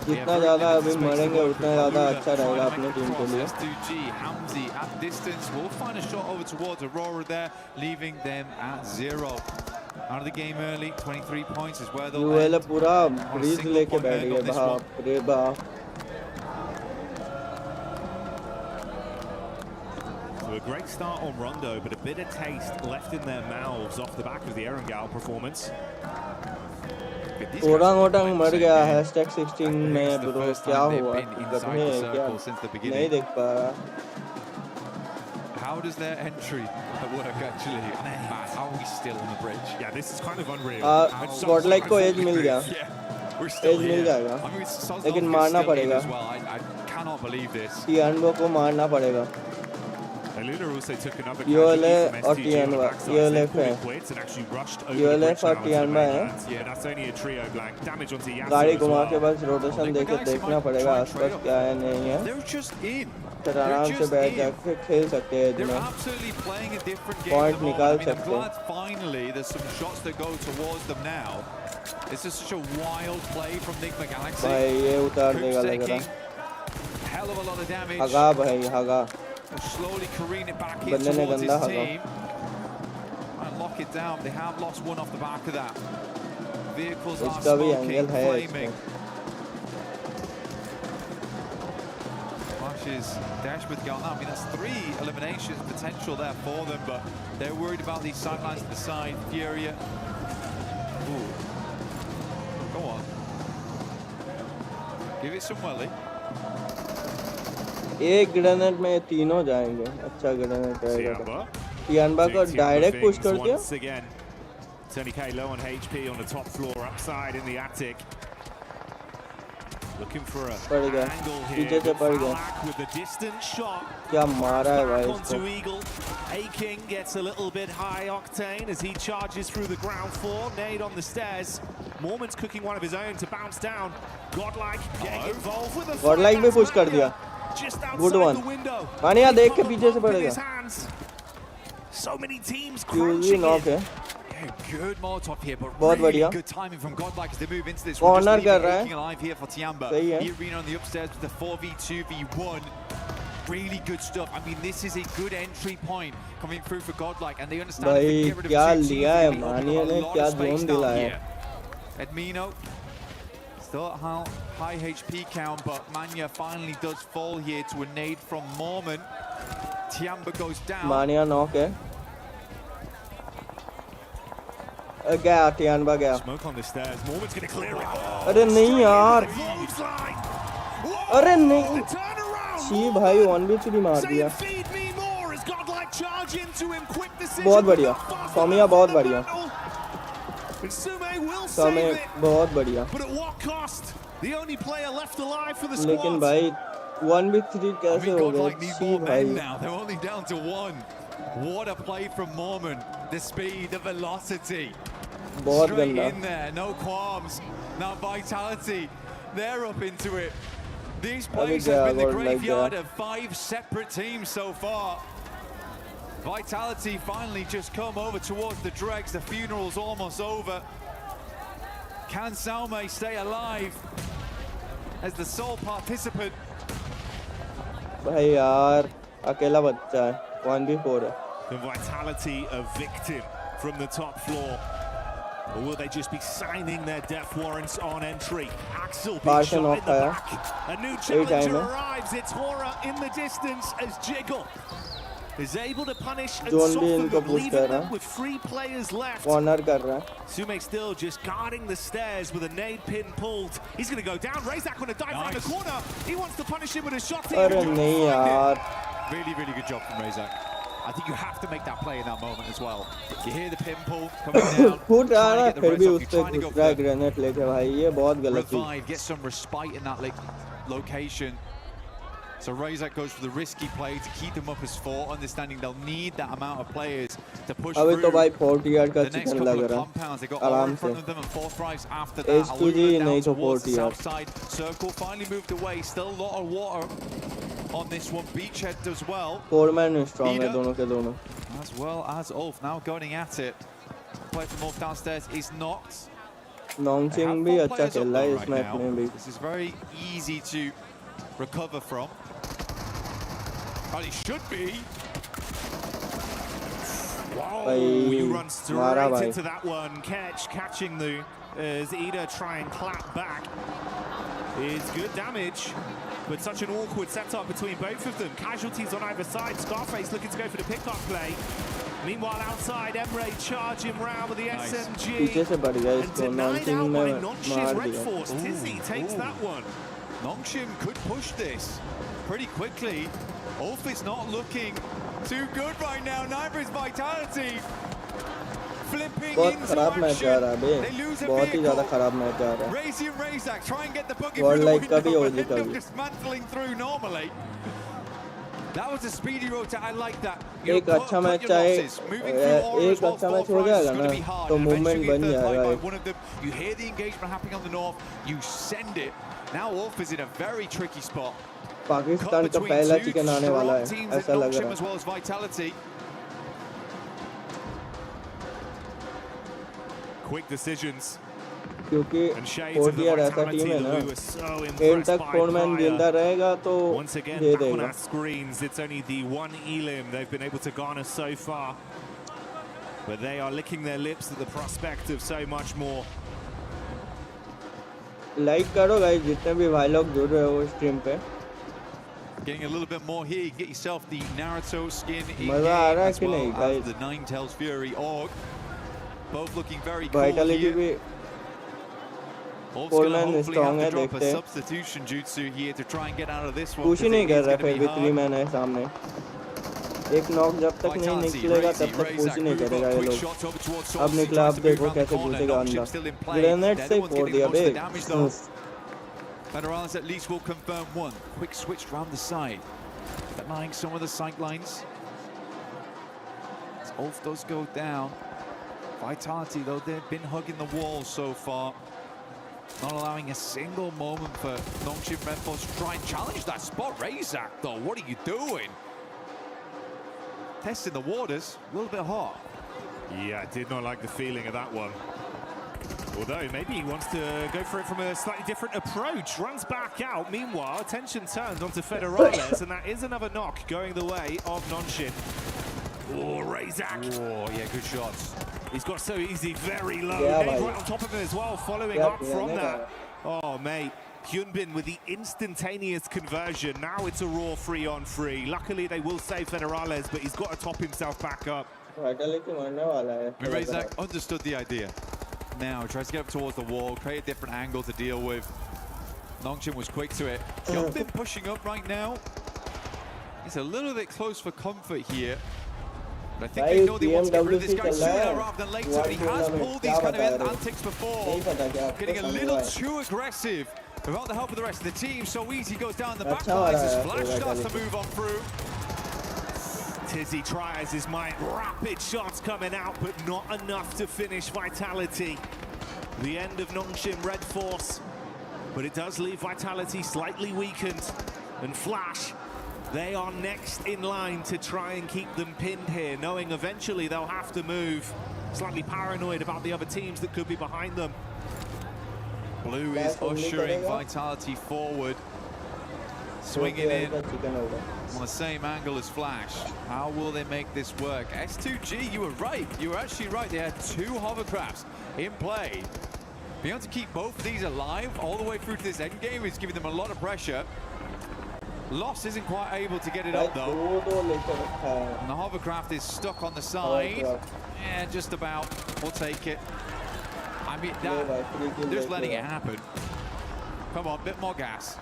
जितना ज़्यादा अभी मरेंगे उतना ज़्यादा अच्छा रहेगा अपनी टीम के लिए S2G, Hamzi at distance will find a shot over towards Aurora there, leaving them at 0. Out of the game early, 23 points is where they'll end. पूरा ब्रीज लेके बैठ गए बाप रे बाप So a great start on Rondo, but a bitter taste left in their mouths off the back of the Erangel performance. Orang मर गया #16 में ब्रो क्या हुआ गधे क्या नहीं देख पा रहा How does their entry work actually? Man, how are we still on the bridge? Yeah, this is kind of unreal. Godlike को एज मिल गया एज मिल जाएगा लेकिन मारना पड़ेगा I cannot believe this. TNB को मारना पड़ेगा ULF और टीएनबी ULF है ULF और टीएनबी है गाड़ी घुमा के बस रोटेशन देके देखना पड़ेगा आसपास क्या है नहीं है फिर आराम से बैठ जाके खेल सकते हैं इसमें पॉइंट निकाल सकते हैं Finally, there's some shots that go towards them now. This is such a wild play from Nigma Galaxy. भाई ये उतार देगा लग रहा hell of a lot of damage. हगा भाई हगा Slowly careen it back in बंदे ने towards गंदा his हगा team. And lock it down. They have lost one off the back of that. Vehicles are इसका भी smoking, एंगल है flaming. Flashes dash with Gal. I mean, that's 3 eliminations potential there for them, but they're worried about these sidelines to the side. Furia. Ooh. Go on. Give it some welly. एक grenade में तीनों जाएंगे अच्छा grenade रहेगा TNB को direct push कर दिया Tony K low on HP on the top floor upside in the attic. Looking for a angle here. With the distant shot. क्या मारा है भाई इसको Eagle. A-King gets a little bit high octane as he charges through the ground floor. Nade on the stairs. Mormon's cooking one of his own to bounce down. Godlike getting involved with a Godlike भी push कर दिया good one मानिया देख के पीछे से पड़ेगा So many teams यूजी नॉक है Good Molotov here, but बहुत really बढ़िया good timing from Godlike as they move into this. Corner कर रहा है सही है Arena on the upstairs with the 4v2v1. Really good stuff. I mean, this is a good entry point coming through for Godlike, and they understand भाई they can get rid क्या of लिया है मानिया ने क्या जोन दिला है Edmino still at high HP count, but Manya finally does fall here to a nade from Mormon. Tiamba goes down. मानिया नॉक है गया टीएनबी गया अरे नहीं यार अरे नहीं छी भाई 1v3 मार दिया Aurora as Godlike charge into him. Quick decision. बहुत बढ़िया सौम्या बहुत बढ़िया सौम्या बहुत बढ़िया But at what cost? The only player left alive for the squad. लेकिन भाई 1v3 कैसे हो गया छी भाई Now they're only down to 1. What a play from Mormon. The speed, the velocity. बहुत Straight गंदा in there, no qualms. Now Vitality, they're up into it. These plays have been the graveyard of 5 separate teams so far. Vitality finally just come over towards the dregs. The funeral's almost over. Can Salme stay alive as the sole participant? भाई यार अकेला बच्चा है 1v4 है The Vitality a victim from the top floor. Or will they just be signing their death warrants on entry? Axel being shot in the back. A new challenger arrives. It's Hora in the distance as Jiggle is able to punish and soften them, leaving them with 3 players left. Corner कर रहा है Sume still just guarding the stairs with a nade pin pulled. He's going to go down. Razak on a dive around the corner. He wants to punish him with a shot. अरे नहीं यार Really, really good job from Razak. I think you have to make that play in that moment as well. You hear the pin pull coming down. फुट आ रहा है फिर भी उस पे घुस रहा है ग्रेनेड लेके भाई ये बहुत गलत है Revive, get some respite in that location. So Razak goes for the risky play to keep them up as 4, understanding they'll need that amount of players to push अभी through तो भाई 40 यार्ड का the next चिकन couple लग of रहा compounds. They got है Aura आराम in से front of them and 4 thrives after that. HQG नहीं तो 40 yard South side circle finally moved away. Still a lot of water on this one. Beachhead as well. 4-man strong है दोनों के दोनों As well as Ulf now going at it. Play from Ulf downstairs is knocked. नॉन्गचिंग भी अच्छा खेल रहा है इस मैच में भी This is very easy to recover from. And it should be. Wow, he runs straight into that one. Catching the as Ida try and clap back. It's good damage, but such an awkward setup between both of them. Casualties on either side. Scarface looking to go for the pickup play. Meanwhile, outside, Emre charging round with the SMG. पीछे से बढ़ गया And इसको denied नॉन्गचिंग out में one in Nongshim मार Red दिया Force. Tizzy takes that one. Nongshim could push this pretty quickly. Ulf is not looking too good right now. Neither is Vitality. Flipping बहुत into खराब match जा रहा है action. Bay They lose a बहुत ही ज्यादा vehicle. खराब match जा रहा है Razy and Razak try and get the boogie World through the Light का भी window, OG but का end up भी dismantling through normally. That was a speedy rotate. I like that. एक अच्छा मैच चाहे एक अच्छा मैच हो जाएगा ना तो मूवमेंट बन जाएगा You hear the engagement happening on the north. You send it. Now Ulf is in a very tricky spot. Pakistan का पहला चिकन आने वाला है ऐसा लग रहा है as well as Vitality. Quick decisions. क्योंकि 40 ऐसा टीम है ना एंड तक 4-man जिंदा रहेगा तो Once again, they back on देगा our screens, it's only the 1 elim they've been able to garner so far. But they are licking their lips at the prospect of so much more. Like करो guys जितने भी भाई लोग जुड़ रहे हो stream पे Getting a little bit more here, you get yourself the Naruto skin in मजा आ रहा है as कि well नहीं as guys the Ninetales Fury Org. Both looking very cool Vitality here. भी Ulf's gonna 4-man hopefully strong have है to drop a देखते हैं substitution jutsu here to try and get out of this one. कुछ ही नहीं कर रहा फिर भी hard. 3-man है सामने एक नॉक जब तक नहीं निकलेगा तब तक कुछ नहीं करेगा ये लोग अब निकला अब देखो कैसे घुसेगा अंदर ग्रेनेड से फोड़ दिया बे Federales at least will confirm one. Quick switch round the side. Denying some of the sight lines. As Ulf does go down. Vitality, though, they've been hugging the wall so far. Not allowing a single moment for Nongshim Red Force to try and challenge that spot. Razak, though, what are you doing? Testing the waters, a little bit hot. Yeah, I did not like the feeling of that one. Although maybe he wants to go for it from a slightly different approach. Runs back out. Meanwhile, attention turned onto Federales, and that is another knock going the way of Nongshim. Oh, Razak. Oh, yeah, good shots. He's got so easy, very low. Yeah, Nade mate. right on top of him as well, following Yeah, up from yeah, that. Oh, mate. Hyunbin with the instantaneous conversion. Now it's a raw 3-on-3. Luckily, they will save Federales, but he's got to top himself back up. Vitality मरने वाला है Razak understood the idea. Now tries to get up towards the wall, create a different angle to deal with. Nongshim was quick to it. Hyunbin pushing up right now. It's a little bit close for comfort here. But I think they know they want to get rid of this guy sooner rather than later. But he has pulled these kind of antics before. Getting a little too aggressive without the help of the rest of the team. So easy goes down the back lines as Flash starts to move on through. Tizzy tries his might. Rapid shots coming out, but not enough to finish Vitality. The end of Nongshim Red Force. But it does leave Vitality slightly weakened. And Flash, they are next in line to try and keep them pinned here, knowing eventually they'll have to move. Slightly paranoid about the other teams that could be behind them. Blue is ushering Vitality forward. Swinging in on the same angle as Flash. How will they make this work? S2G, you were right. You were actually right. They had 2 hovercrafts in play. Being able to keep both of these alive all the way through to this end game is giving them a lot of pressure. Loss isn't quite able to get it up though. And the hovercraft is stuck on the side. Yeah, just about. We'll take it. I mean, they're just letting it happen. Come on, bit more gas.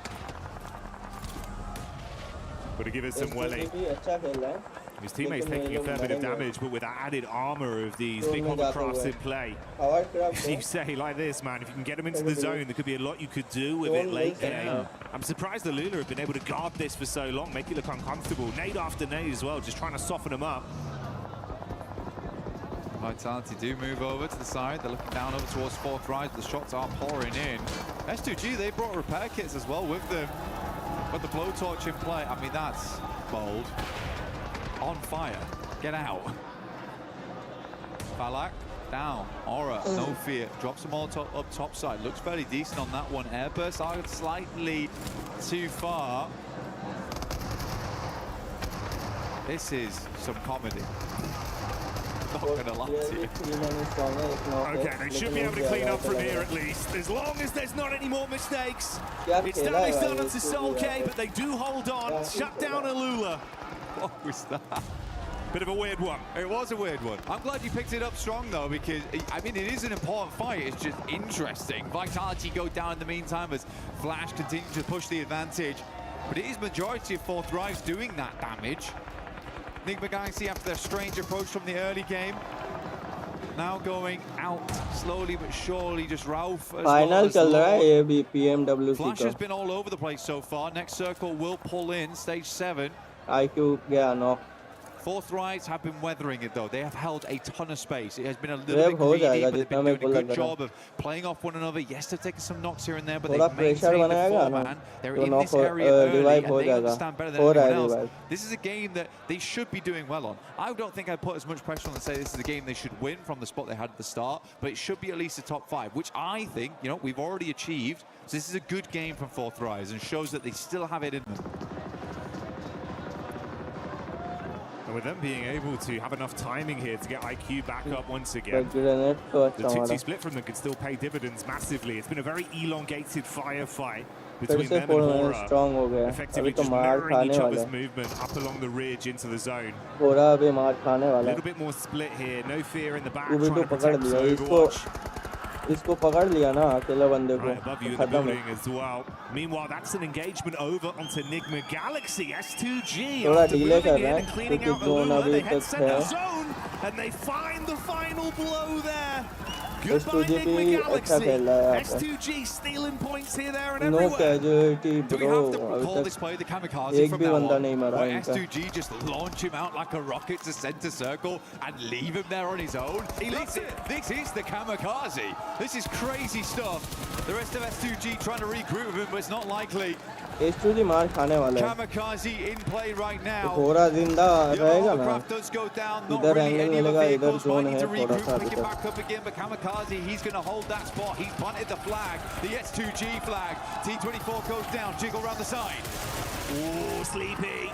Got to give it some welly. His teammates taking a fair bit of damage, but with that added armor of these big hovercrafts in play. You say like this, man, if you can get them into the zone, there could be a lot you could do with it late game. I'm surprised the Lula have been able to guard this for so long, make it look uncomfortable. Nade after nade as well, just trying to soften them up. Vitality do move over to the side. They're looking down over towards fourth right. The shots are pouring in. S2G, they brought repair kits as well with them. But the blowtorch in play, I mean, that's bold. On fire. Get out. Falak down. Aura, no fear. Drops them all up top side. Looks fairly decent on that one. Airburst are slightly too far. This is some comedy. Not gonna lie to you. Okay, they should be able to clean up from here at least, as long as there's not any more mistakes. It's damage done onto Soul K, but they do hold on. Shut down Alula. What was that? Bit of a weird one. It was a weird one. I'm glad you picked it up strong though, because I mean, it is an important fight. It's just interesting. Vitality go down in the meantime as Flash continues to push the advantage. But it is majority of fourth drives doing that damage. Enigma Galaxy, after their strange approach from the early game, now going out slowly but surely. Just Ralph as Final chal raha hai ye bhi PMWC Flash has been all over the place so far. Next circle will pull in stage 7. IQ gaya knock. Fourth rights have been weathering it though. They have held a ton of space. It has been a little bit greedy, but they've been doing a good job of playing off one another. Yes, they've taken some knocks here and there, but they've maintained the format. They're in this area early, and they understand better than anyone else. This is a game that they should be doing well on. I don't think I'd put as much pressure on and say this is a game they should win from the spot they had at the start, but it should be at least a top 5, which I think, you know, we've already achieved. So this is a good game from Fourth Rise and shows that they still have it in them. And with them being able to have enough timing here to get IQ back up once again, the 2-2 split from them could still pay dividends massively. It's been a very elongated firefight between them and Hora, effectively just mirroring each other's movement up along the ridge into the zone. A little bit more split here, no fear in the back, trying to protect Overwatch. इसको पकड़ लिया ना अकेला बंदे को above you in the building as well. Meanwhile, that's an engagement over onto Enigma Galaxy. S2G after moving in and cleaning out Alula, they head center zone and they find the final blow there. Goodbye, Enigma Galaxy. S2G stealing points here, there, and everywhere. No casualty, Do we have to call this play the kamikaze from now on? Or S2G just launch him out like a rocket to center circle and leave him there on his own? This is the kamikaze. This is crazy stuff. The rest of S2G trying to regroup with him, but it's not likely. S2G मार खाने वाला है. Kamikaze in play right now. थोड़ा जिंदा रहेगा ना. Does go down. Not इधर really angle any other मिलेगा, इधर vehicles जोन might need है to थोड़ा regroup, सा pick it इधर. back up again, but Kamikaze, he's going to hold that spot. He's planted the flag, the S2G flag. T24 goes down, jiggle around the side. Ooh, Sleepy.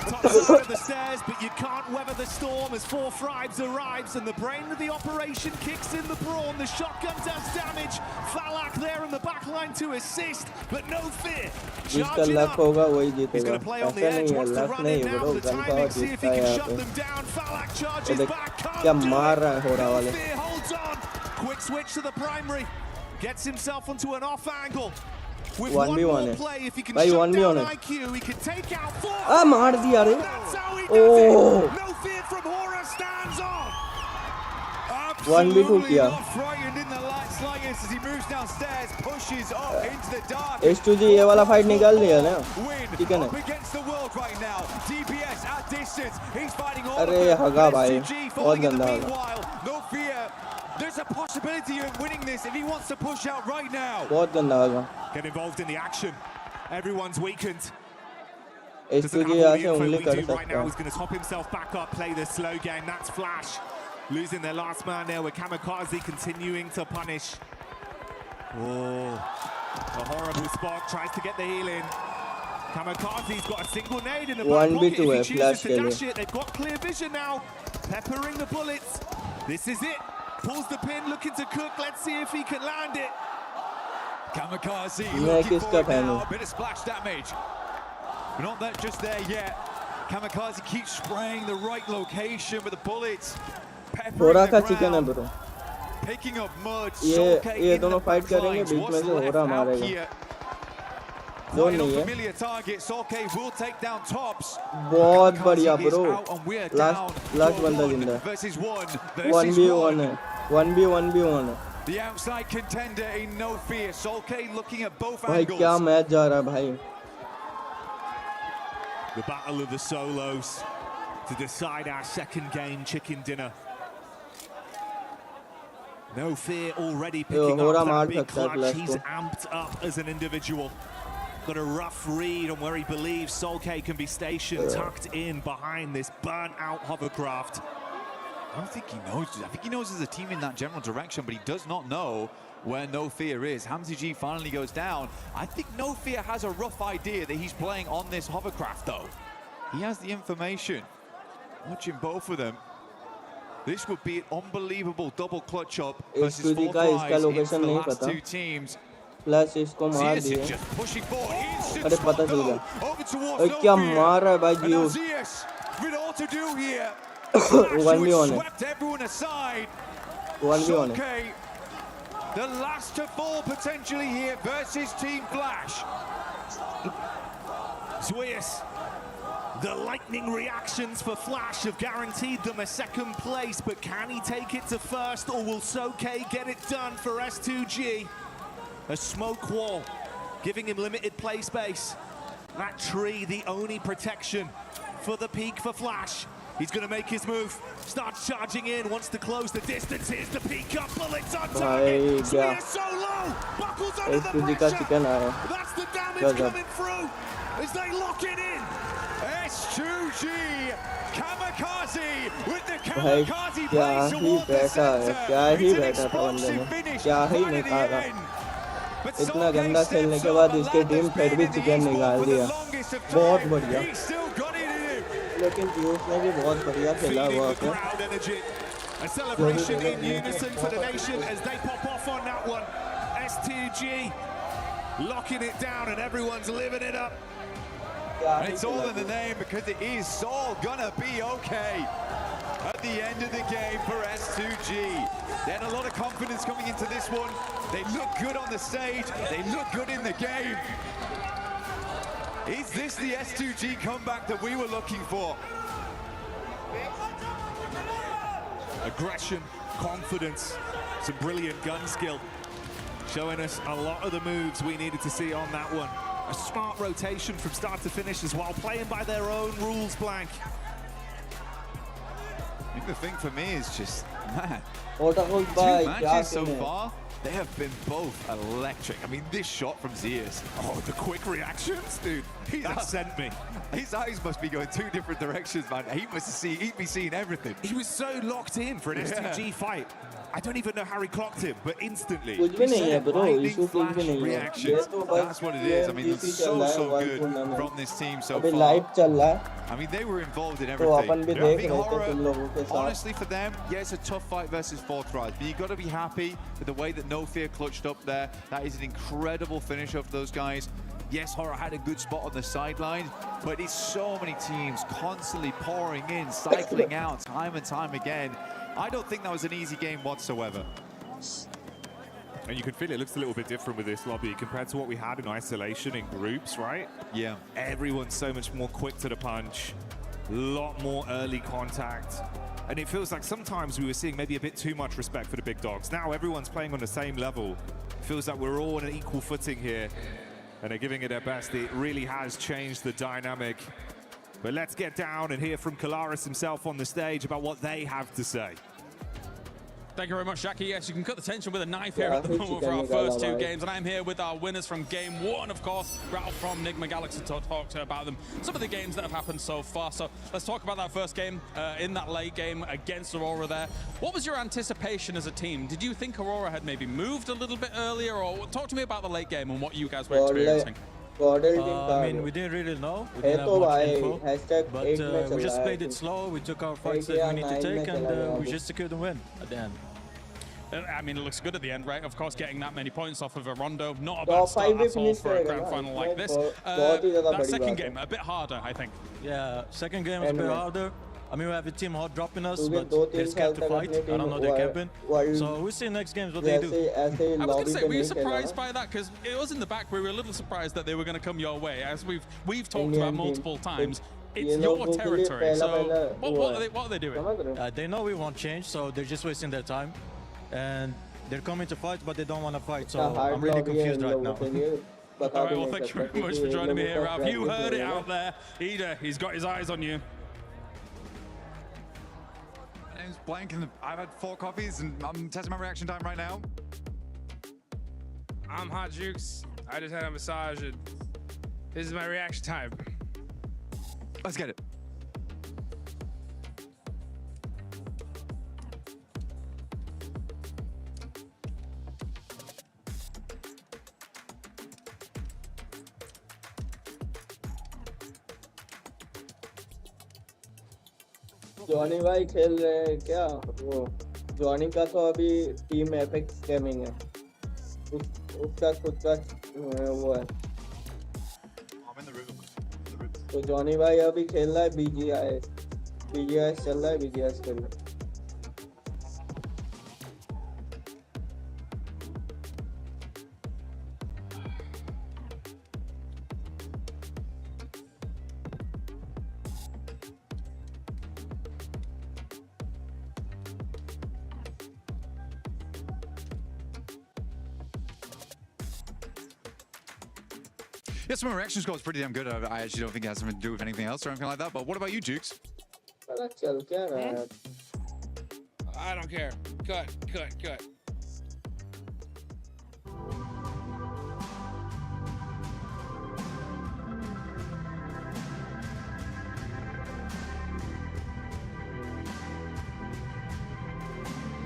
Top side of the stairs, but you can't weather the storm as Four Fribes arrives and the brain of the operation kicks in the brawn. The shotgun does damage. Falak there in the back line to assist, but no fear. Charging up. He's going to play on the edge, wants to run in now. The timing, see if he can shut them down. Falak charges back, can't do it. No fear, holds on. Quick switch to the primary. Gets himself onto an off angle. with 1v1 one more है play, if he can भाई shut 1v1 down है IQ, he can take out 4. मार दिया रे That's how he does it. No fear from Hora stands on. 1v2 Absolutely किया not frightened in the slightest as he moves downstairs, pushes up into the dark. S2G ये वाला fight निकाल दिया ना ठीक है ना Up against the world right now. DPS at distance. He's fighting all अरे of them. हगा भाई SCG बहुत falling in गंदा the हगा meanwhile. No fear. There's a possibility of winning this if he wants to push out right now. बहुत गंदा हगा Get involved in the action. Everyone's weakened. S2G यहाँ से उंगली कर Right सकता now, है he's going to top himself back up, play the slow game. That's Flash losing their last man there with Kamikaze continuing to punish. Oh, a horrible spot. Tries to get the heal in. Kamikaze's got a single nade in the back pocket. 1v2 है If he flash chooses के to लिए dash it, they've got clear vision now. Peppering the bullets. This is it. Pulls the pin, looking to cook. Let's see if he can land it. Kamikaze मैं looking किसका for it fan now. हूँ A bit of splash damage. But not that just there yet. Kamikaze keeps spraying the right location with the bullets. होरा का chicken है bro Picking up mud. ये दोनों fight करेंगे बीच में से होरा मारेगा जोन नहीं है Familiar target. Solke will take down tops. बहुत बढ़िया ब्रो लास्ट बंदा जिंदा है Versus 1. 1v1 है 1v1 है The outside contender in no fear. Solke looking at both भाई angles. क्या मैच जा रहा है भाई The battle of the solos to decide our second game, chicken dinner. No fear already picking up that big clutch. He's amped up as an individual. Got a rough read on where he believes Solke can be stationed, tucked in behind this burnt-out hovercraft. I don't think he knows. I think he knows there's a team in that general direction, but he does not know where No Fear is. Hamzy G finally goes down. I think No Fear has a rough idea that he's playing on this hovercraft, though. He has the information. Watching both of them. This would be an unbelievable double clutch up versus 4 tries into the last 2 teams. Plus इसको मार दिए Just pushing forward. अरे पता चल गया Over towards अरे क्या मार रहा है भाई जियो with all to do here. 1v1 है Swept everyone aside. 1v1 है Okay. The last to fall potentially here versus Team Flash. Zuyas. The lightning reactions for Flash have guaranteed them a second place, but can he take it to first, or will Soke get it done for S2G? A smoke wall, giving him limited play space. That tree, the only protection for the peak for Flash. He's going to make his move. Starts charging in, wants to close the distance. Here's the peak up, bullets on target. Zuyas so low, buckles under the pressure. That's the damage coming through as they lock it in. S2G, Kamikaze with the Kamikaze plays toward the center. क्या ही बैठा था बंदे ने क्या ही निकाला इतना गंदा खेलने के बाद इसके टीम फिर भी चिकन निकाल दिया बहुत बढ़िया लेकिन जीएस ने भी बहुत बढ़िया खेला हुआ है A celebration in unison for the nation as they pop off on that one. S2G locking it down and everyone's living it up. And it's all in the name because it is all gonna be okay at the end of the game for S2G. They had a lot of confidence coming into this one. They look good on the stage. They look good in the game. Is this the S2G comeback that we were looking for? Aggression, confidence, some brilliant gun skill. Showing us a lot of the moves we needed to see on that one. A smart rotation from start to finish as well, playing by their own rules, Blank. I think the thing for me is just, man, two matches so far, they have been both electric. I mean, this shot from Zeus. Oh, the quick reactions, dude. That sent me. His eyes must be going 2 different directions, man. He'd be seeing everything. He was so locked in for an STG fight. I don't even know how he clocked him, but instantly. कुछ भी नहीं है bro, lightning issue कुछ भी flash नहीं है reactions. That's what it is. I mean, it's so good from this team so अभी far. Live चल रहा है I mean, they were involved in तो everything. अपन भी I देख think रहे थे Horror, तुम लोगों के साथ honestly, for them, yeah, it's a tough fight versus 4 tries, but you got to be happy with the way that No Fear clutched up there. That is an incredible finish of those guys. Yes, Horror had a good spot on the sidelines, but it's so many teams constantly pouring in, cycling out time and time again. I don't think that was an easy game whatsoever. And you can feel it looks a little bit different with this lobby compared to what we had in isolation in groups, right? Yeah. Everyone's so much more quick to the punch, a lot more early contact. And it feels like sometimes we were seeing maybe a bit too much respect for the big dogs. Now everyone's playing on the same level. It feels like we're all on an equal footing here. And they're giving it their best. It really has changed the dynamic. But let's get down and hear from Kalaris himself on the stage about what they have to say. Thank you very much, Jackie. Yes, you can cut the tension with a knife here at the moment for our first two games. And I'm here with our winners from game one, of course, Ralph from Nigma Galaxy, to talk to about them. Some of the games that have happened so far. So let's talk about that first game, in that late game against Aurora there. What was your anticipation as a team? Did you think Aurora had maybe moved a little bit earlier? Or talk to me about the late game and what you guys were experiencing. I mean, we didn't really know. We didn't have much info, but we just played it slow. We took our fights that we need to take, and we just secured the win at the end. I mean, it looks good at the end, right? Of course, getting that many points off of a Rondo, not a bad start at all for a grand final like this. That second game, a bit harder, I think. Yeah, second game was a bit harder. I mean, we have a team hot dropping us, but they're scared to fight. I don't know their camping. So we'll see next games what they do. I was going to say, were you surprised by that? Because it was in the back, we were a little surprised that they were going to come your way. As we've talked about multiple times, it's your territory. So what are they doing? They know we won't change, so they're just wasting their time. And they're coming to fight, but they don't want to fight. So I'm really confused right now. All right, well, thank you very much for joining me here, Ralph. You heard it out there. Ida, he's got his eyes on you. My name's Blank, and I've had 4 coffees, and I'm testing my reaction time right now. I'm Hot Jukes. I just had a massage, and this is my reaction time. Let's get it. Johnny भाई खेल रहे हैं क्या? वो Johnny का तो अभी team apex gaming है, उसका खुद का वो है। तो जॉनी भाई अभी खेल रहा है बीजीआईएस चल रहा है, बीजीआईएस खेल रहा है। Yes, my reaction score is pretty damn good. I actually don't think it has something to do with anything else or anything like that. But what about you, Jukes? I don't care. Cut.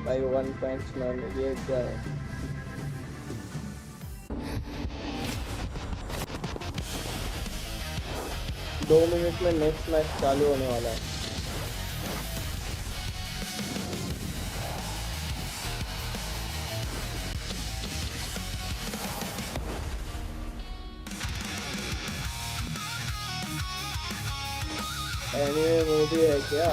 By One Punch Man, ये क्या है? दो minute में next match चालू होने वाला है। Anime movie है क्या?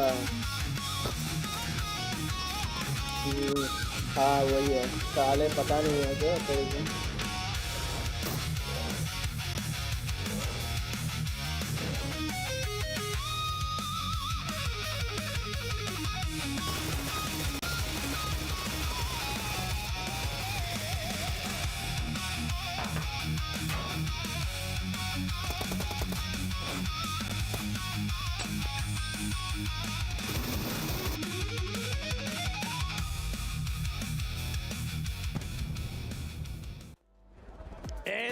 हाँ वही है, साले पता नहीं है क्या तेरे।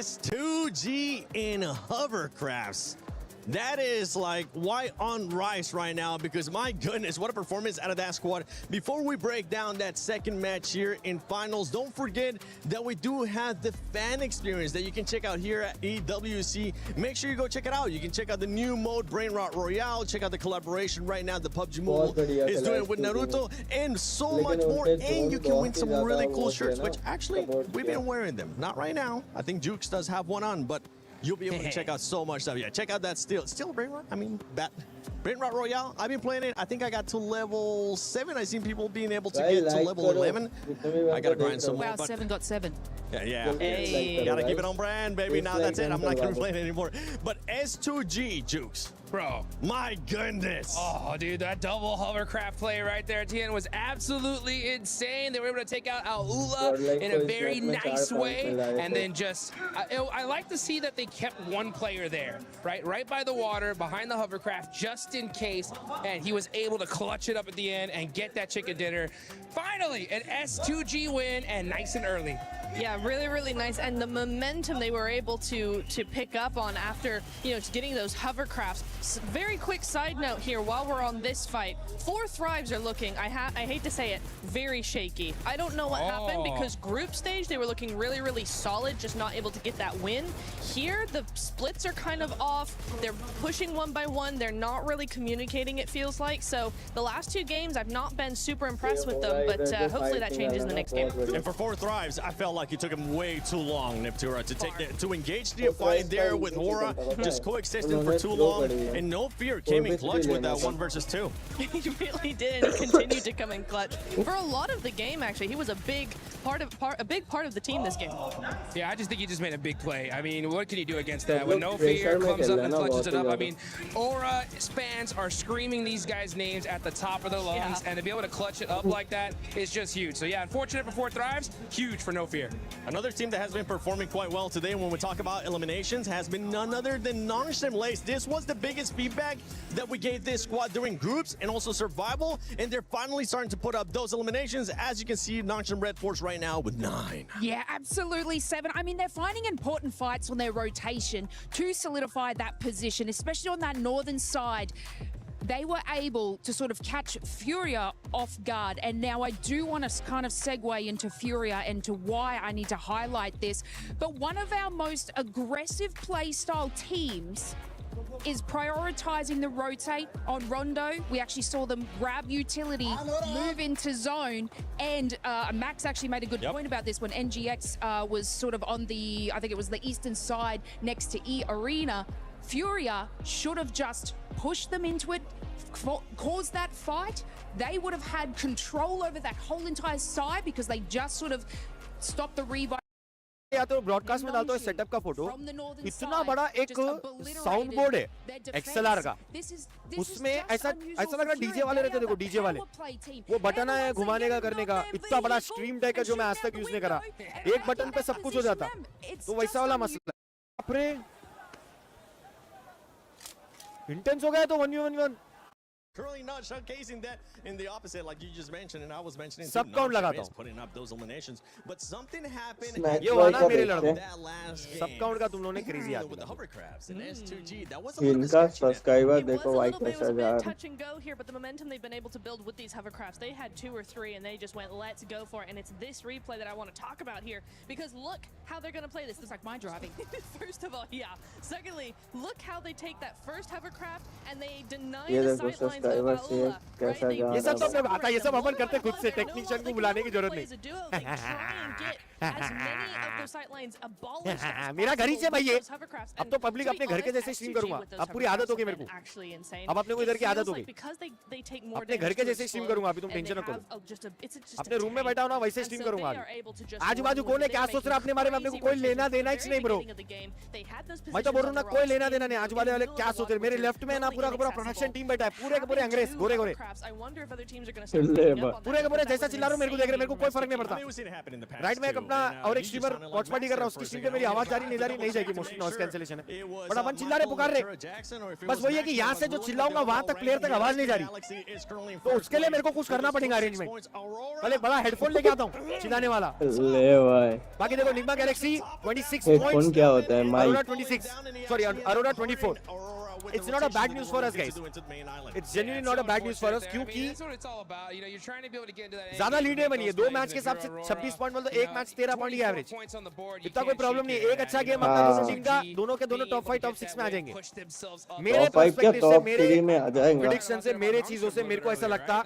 S2G in hovercrafts. That is like white on rice right now, because my goodness, what a performance out of that squad. Before we break down that second match here in finals, don't forget that we do have the fan experience that you can check out here at EWC. Make sure you go check it out. You can check out the new mode, Brain Rot Royale. Check out the collaboration right now the PUBG Mobile is doing with Naruto, and so much more. And you can win some really cool shirts, which actually we've been wearing them. Not right now. I think Jukes does have one on, but you'll be able to check out so much stuff. Yeah, check out that still Brain Rot. I mean, Brain Rot Royale. I've been playing it. I think I got to level 7. I've seen people being able to get to level 11. I gotta grind some more. Wow, 7.7. Yeah. Hey. Gotta keep it on brand, baby. Now that's it. I'm not gonna play it anymore. But S2G, Jukes. Bro. My goodness. Oh, dude, that double hovercraft play right there at the end was absolutely insane. They were able to take out Aula in a very nice way. And then just, I like to see that they kept one player there, right by the water, behind the hovercraft, just in case. And he was able to clutch it up at the end and get that chicken dinner. Finally, an S2G win, and nice and early. Yeah, really, really nice. And the momentum they were able to pick up on after, getting those hovercrafts. Very quick side note here, while we're on this fight, 4 Thrives are looking, I hate to say it, very shaky. I don't know what happened, because group stage, they were looking really, really solid, just not able to get that win. Here, the splits are kind of off. They're pushing one by one. They're not really communicating, it feels like. So the last 2 games, I've not been super impressed with them, but hopefully that changes in the next game. And for 4 Thrives, I felt like it took him way too long, Neptura, to engage the fight there with Aura, just coexisting for too long, and No Fear came in clutch with that 1 versus 2. He really did, and continued to come in clutch for a lot of the game. Actually, he was a big part of the team this game. Yeah, I just think he just made a big play. I mean, what can you do against that? When No Fear comes up and clutches it up, I mean, Aura fans are screaming these guys' names at the top of their lungs, and to be able to clutch it up like that is just huge. So yeah, unfortunate for 4 Thrives, huge for No Fear. Another team that has been performing quite well today when we talk about eliminations has been none other than Nongshim Lace. This was the biggest feedback that we gave this squad during groups and also survival, and they're finally starting to put up those eliminations. As you can see, Nongshim Red Force right now with 9. Yeah, absolutely, 7. I mean, they're finding important fights on their rotation to solidify that position, especially on that northern side. They were able to sort of catch Furia off guard, and now I do want to kind of segue into Furia and to why I need to highlight this. But one of our most aggressive playstyle teams is prioritizing the rotate on Rondo. We actually saw them grab utility, move into zone, and Max actually made a good point about this when NGX was sort of on the, I think it was the eastern side next to E Arena. Furia should have just pushed them into it, caused that fight. They would have had control over that whole entire side because they just sort of stopped the revive. या तो broadcast में डालता हूँ setup का photo, इतना बड़ा एक sound board है XLR का, उसमें ऐसा लग रहा है डीजे वाले रहते, देखो डीजे वाले, वो बटन है घुमाने का करने का, इतना बड़ा स्ट्रीम डेक है जो मैं आज तक यूज नहीं करा, एक बटन पे सब कुछ हो जाता, तो वैसा वाला मसला है। बाप रे, इंटेंस हो गया तो 1v1 Currently not showcasing that in the opposite, like you just mentioned, and I was mentioning. Sub count लगाता हूँ. Putting up those eliminations, but something happened. ये वाला मेरे लड़कों. That last game. Sub count का तुम लोगों ने crazy आती है. With the hovercrafts and S2G, that was a little इनका bit सब्सक्राइबर It was देखो a भाई little bit, it कैसा was a जा bit रहा है. touch and go here, but the momentum they've been able to build with these hovercrafts, they had 2 or 3 and they just went, let's go for it. And it's this replay that I want to talk about here, because look how they're going to play this. It's like my driving. First of all, yeah. Secondly, look how they take that first hovercraft and they deny the sightlines of Aula. ये सब तो अपने आता है, ये सब अपन करते खुद से, टेक्नीशियन को बुलाने की जरूरत नहीं. मेरा घर ही से भाई ये, अब तो पब्लिक अपने घर के जैसे स्ट्रीम करूंगा, अब पूरी आदत होगी मेरे को, अब अपने को इधर की आदत होगी, अपने घर के जैसे स्ट्रीम करूंगा, अभी तुम टेंशन न करो, अपने रूम में बैठा हो ना वैसे स्ट्रीम करूंगा. आजू बाजू कौन है, क्या सोच रहा है अपने बारे में, अपने को कोई लेना देना ही नहीं ब्रो. मैं तो बोल रहा हूँ ना, कोई लेना देना नहीं. आजू बाजू वाले क्या सोच रहे, मेरे लेफ्ट में ना पूरा का पूरा प्रोडक्शन टीम बैठा है, पूरे के पूरे अंग्रेज गोरे गोरे, पूरे के पूरे जैसा चिल्ला रहा हूँ, मेरे को देख रहे, मेरे को कोई फर्क नहीं पड़ता. राइट, मैं अपना और एक स्ट्रीमर वॉच पार्टी कर रहा हूँ, उसकी स्ट्रीम पे मेरी आवाज जा रही नहीं जाएगी, मोस्टली नॉइस कैंसिलेशन है, बट अपन चिल्ला रहे पुकार रहे, बस वही है कि यहाँ से जो चिल्लाऊंगा वहां तक प्लेयर तक आवाज नहीं जा रही, तो उसके लिए मेरे को कुछ करना पड़ेगा अरेंजमेंट. पहले बड़ा हेडफोन लेके आता हूँ चिल्लाने वाला. ले भाई, बाकी देखो निग्मा गैलेक्सी 26 हेडफोन क्या होता है, mic. Aurora 26, sorry, Aurora 24. It's not a bad news for us guys. It's genuinely not a bad news for us, क्योंकि ज़्यादा लीड बनी है. 2 मैच के हिसाब से 26 पॉइंट, मतलब एक मैच 13 पॉइंट की एवरेज, इतना कोई प्रॉब्लम नहीं है. एक अच्छा गेम अपना दोनों टीम का, दोनों के दोनों टॉप 5 टॉप 6 में आ जाएंगे. मेरे पर्सपेक्टिव से, मेरे प्रेडिक्शन से, मेरे चीजों से मेरे को ऐसा लगता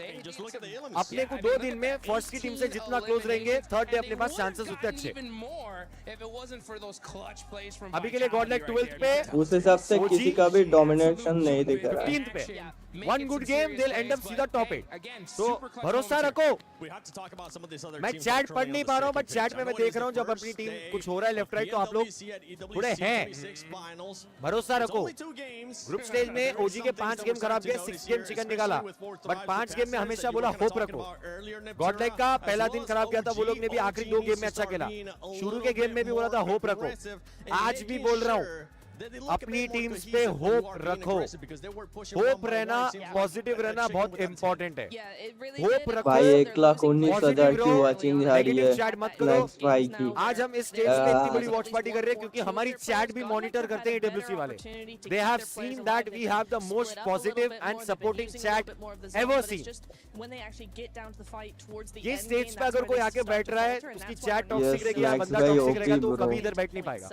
अपने को 2 दिन में फर्स्ट की टीम से जितना क्लोज रहेंगे, थर्ड डे अपने पास चांसेस उतने अच्छे. if it wasn't for those clutch plays from अभी के लिए गॉडलाइक 12th पे उस हिसाब से किसी का भी डोमिनेशन नहीं दिख रहा है 15th पे one good game they'll end up सीधा top 8 तो भरोसा रखो मैं चैट पढ़ नहीं पा रहा हूँ बट चैट में मैं देख रहा हूँ जब अपनी टीम कुछ हो रहा है लेफ्ट राइट तो आप लोग थोड़े हैं भरोसा रखो ग्रुप स्टेज में ओजी के 5 गेम खराब गए 6 गेम चिकन निकाला बट 5 गेम में हमेशा बोला होप रखो गॉडलाइक का पहला दिन खराब गया था वो लोग ने भी आखिरी 2 गेम में अच्छा खेला शुरू के गेम में भी बोला था होप रखो आज भी बोल रहा हूँ अपनी टीम्स पे होप रखो होप रहना पॉजिटिव रहना बहुत इंपॉर्टेंट है होप रखो भाई 1,19,000 की वाचिंग जा रही है नेक्स्ट भाई की आज हम इस स्टेज पे इतनी बड़ी वॉच पार्टी कर रहे हैं क्योंकि हमारी चैट भी मॉनिटर करते हैं AWC वाले they have seen that we have the most positive and supporting chat ever seen ये स्टेज पे अगर कोई आके बैठ रहा है उसकी चैट टॉक्सिक रहेगी या बंदा टॉक्सिक रहेगा तो कभी इधर बैठ नहीं पाएगा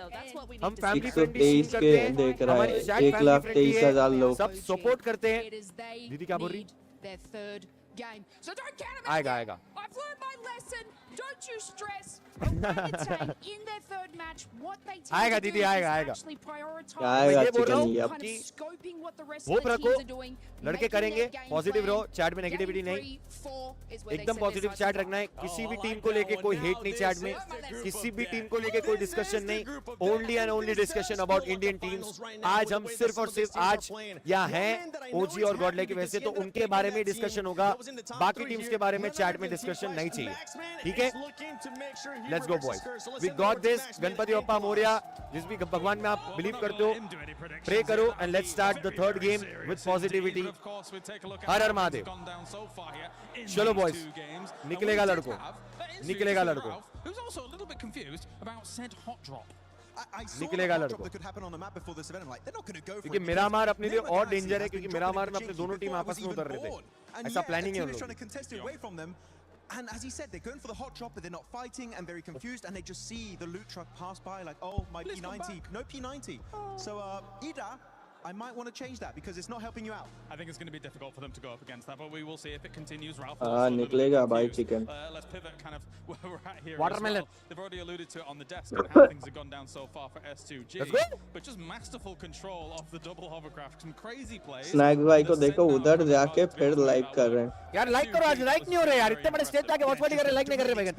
हम फैमिली फ्रेंडली के देख रहा है 1,23,000 लोग सब सपोर्ट करते हैं दीदी क्या बोल रही आएगा आएगा आएगा दीदी आएगा आएगा आएगा होप रखो लड़के करेंगे पॉजिटिव रहो चैट में नेगेटिविटी नहीं एकदम पॉजिटिव चैट रखना है किसी भी टीम को लेके कोई हेट नहीं चैट में किसी भी टीम को लेके कोई डिस्कशन नहीं only and only discussion about Indian teams आज हम सिर्फ और सिर्फ आज या हैं ओजी और गॉडलाइक की वजह से तो उनके बारे में डिस्कशन होगा बाकी टीम्स के बारे में चैट में डिस्कशन नहीं चाहिए ठीक है let's go boys we got this Ganpati Bappa Morya जिस भी भगवान में आप बिलीव करते हो प्रे करो and let's start the third game with positivity हर हर महादेव चलो बॉयज निकलेगा लड़को निकलेगा लड़को निकलेगा लड़को क्योंकि मिरामार अपने लिए और डेंजर है क्योंकि मिरामार में अपने दोनों टीम आपस में उतर रहे थे ऐसा प्लानिंग है उन लोगों And as he said, they're going for the hot drop, but they're not fighting, and very confused, and they just see the loot truck pass by, like, oh, my P90, no P90. So, Ida, I might want to change that because it's not helping you out. I think it's going to be difficult for them to go up against that, but we will see if it continues. Ralph. निकलेगा भाई chicken. Let's pivot kind of where we're at here. Watermelon. Well. They've already alluded to it on the desk and how things have gone down so far for S2G. But just masterful control of the double hovercraft. Some crazy plays. Snacks भाई को देखो उधर जाके फिर like कर रहे हैं यार लाइक करो आज लाइक नहीं हो रहे यार इतने बड़े स्टेज पे आके वॉच पार्टी कर रहे लाइक नहीं कर रहे भैया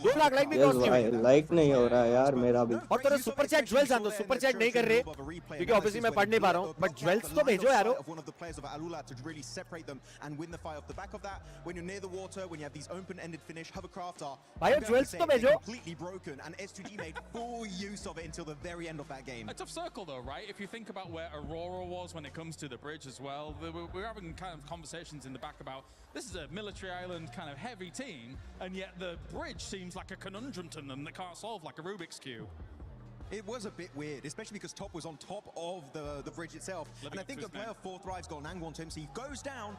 2 लाख लाइक भी क्रॉस नहीं हुए लाइक नहीं हो रहा है यार मेरा भी और तेरे सुपर चैट ज्वेल्स आंदो सुपर चैट नहीं कर रहे क्योंकि ऑब्वियसली मैं पढ़ नहीं पा रहा हूं बट ज्वेल्स तो भेजो यारो one of the players of Alula to really separate them and win the fight off the back of that when you're near the water when you have these open-ended finish hovercraft are भाई jewels तो भेजो completely broken and S2G made full use of it until the very end of that game. A tough circle though, right? If you think about where Aurora was when it comes to the bridge as well, we're having kind of conversations in the back about this is a military island kind of heavy team and yet the bridge seems like a conundrum to them that can't solve like a Rubik's Cube. It was a bit weird, especially because Top was on top of the bridge itself. And I think the player 4 Thrive's got an angle onto him, so he goes down,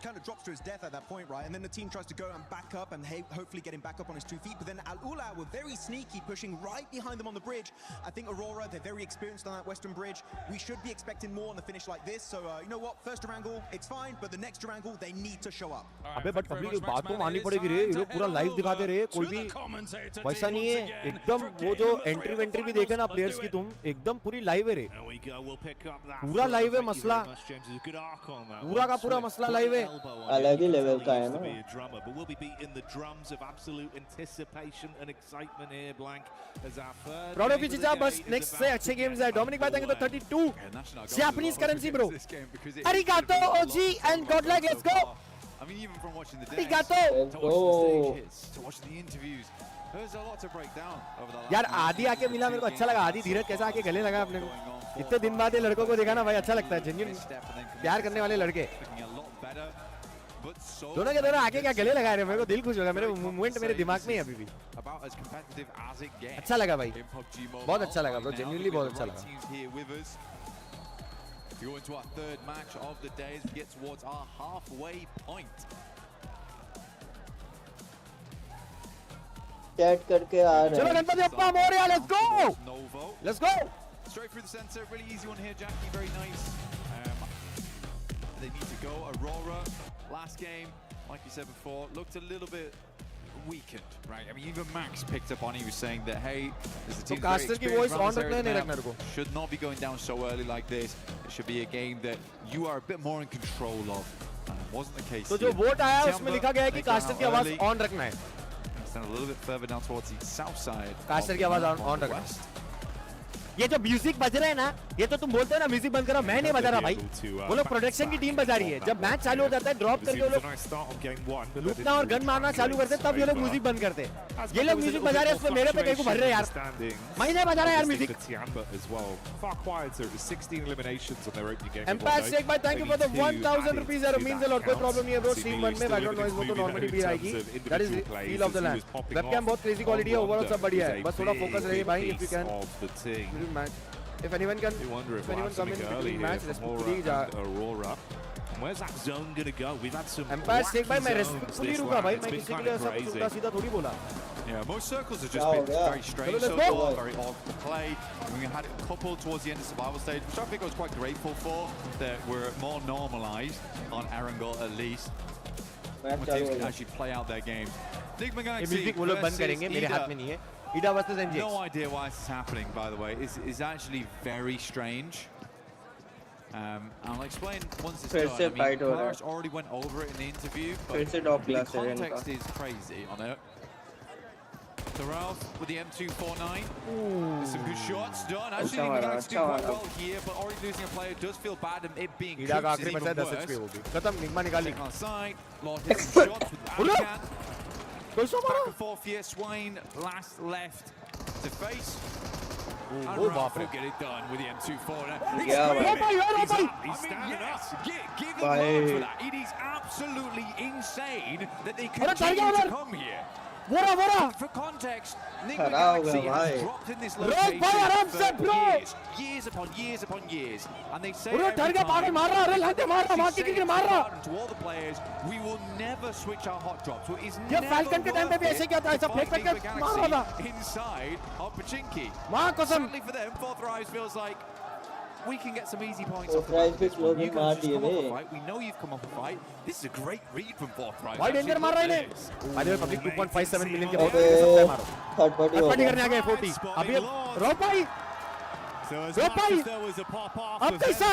kind of drops to his death at that point, right? And then the team tries to go and back up and hopefully get him back up on his 2 feet. But then Al-Ula were very sneaky, pushing right behind them on the bridge. I think Aurora, they're very experienced on that western bridge. We should be expecting more on the finish like this. So, you know what? First Durangle, it's fine. But the next Durangle, they need to show up. अबे but public की बात तो माननी पड़ेगी रे ये लोग पूरा लाइव दिखाते रहे कोई भी वैसा नहीं है एकदम वो जो एंट्री वेंट्री भी देखे ना प्लेयर्स की तुम एकदम पूरी लाइव है रे पूरा लाइव है मसला पूरा का पूरा मसला लाइव है अलग ही लेवल का है ना प्राउड ऑफ यू जीजा बस नेक्स्ट से अच्छे गेम्स है डोमिनिक बातेंगे तो 32 जापानीज करेंसी ब्रो अरिगातो OG and godlike let's go I mean, even from watching the Arigato. to watching the interviews, there's a lot to break down over the last. यार आदि आके मिला मेरे को अच्छा लगा आदि धीरज कैसा आके गले लगा अपने को इतने दिन बाद ये लड़कों को देखा ना भाई अच्छा लगता है जेन्युइन प्यार करने वाले लड़के दोनों के दोनों आके क्या गले लगा रहे मेरे को दिल खुश होगा मेरे मूवमेंट मेरे दिमाग में है अभी भी अच्छा लगा भाई बहुत अच्छा लगा ब्रो जेन्युइनली बहुत अच्छा लगा We go into our third match of the day as we get towards our halfway point. Chat करके आ रहे हैं चलो Ganpati Bappa Morya let's go let's go Straight through the center, really easy one here, Jackie, very nice. They need to go. Aurora, last game, like you said before, looked a little bit weakened, right? I mean, even Max picked up on it. He was saying that, hey, there's a तो team caster की voice on रखना है नहीं रखना को should not be going down so early like this. It should be a game that you are a bit more in control of. Wasn't the case. तो जो vote आया है उसमें लिखा गया है कि कास्टर की आवाज ऑन रखना है. Stand a little bit further down towards the south side. Caster की आवाज ऑन रखना है. ये जो म्यूजिक बज रहा है ना, ये तो तुम बोलते हो ना म्यूजिक बंद करो, मैं नहीं बजा रहा भाई. वो लोग प्रोडक्शन की टीम बजा रही है. जब मैच चालू हो जाता है ड्रॉप करके वो लोग लूटना और गन मारना चालू करते हैं, तब ये लोग म्यूजिक बंद करते हैं. ये लोग म्यूजिक बजा रहे हैं, उसमें मेरे पे कहीं को भर रहे हैं यार. मैं नहीं बजा रहा यार म्यूजिक. एम्पायर शेख भाई, thank you for the 1000 rupees यार, मींस अ लॉट. कोई प्रॉब्लम नहीं है ब्रो. स्ट्रीम 1 में बैकग्राउंड नॉइज वो तो नॉर्मली भी आएगी. That is feel of the land. Webcam बहुत क्रेजी क्वालिटी है, ओवरऑल सब बढ़िया है. बस थोड़ा फोकस रहिए भाई. If you can match. If anyone come in between match, respectfully Aurora. Where's that zone gonna go? We've had some. Empire Snake भाई, मैं respectfully रुका भाई. मैं किसी के लिए ऐसा कुछ उल्टा सीधा थोड़ी बोला. Yeah, most circles have just been very strange so far, very odd play. We had a couple towards the end of survival stage, which I think I was quite grateful for, that we're more normalized on Erangel at least. When teams can actually play out their games. Enigma Galaxy versus Ida versus NGX. No idea why this is happening, by the way. It's actually very strange. I'll explain once it's done. I mean, Clash already went over it in the interview, but the context is crazy on it. So Ralph with the M249. There's some good shots done. Actually, Enigma Galaxy doing quite well here, but already losing a player does feel bad, and it being cooked is even worse. On side, Lord hitting shots with Alcan. Back and forth here, Swain last left to face. And Ralph will get it done with the M24. He's standing up. Give them love for that. It is absolutely insane that they continue to come here. For context, Enigma Galaxy has dropped in this location for years upon years upon years. And they say every time, to all the players, we will never switch our hot drops. So it is never worth it to fight Enigma Galaxy inside of Pachinki. Sadly for them, Fourth Rise feels like we can get some easy points off the back of this one. You guys just come off a fight. We know you've come off a fight. This is a great read from Fourth Rise. Why danger मार रहा है इन्हें? अरे public 2.57 million के बहुत third party आ गया 40. अभी रोक भाई. रोक भाई. अब कैसा?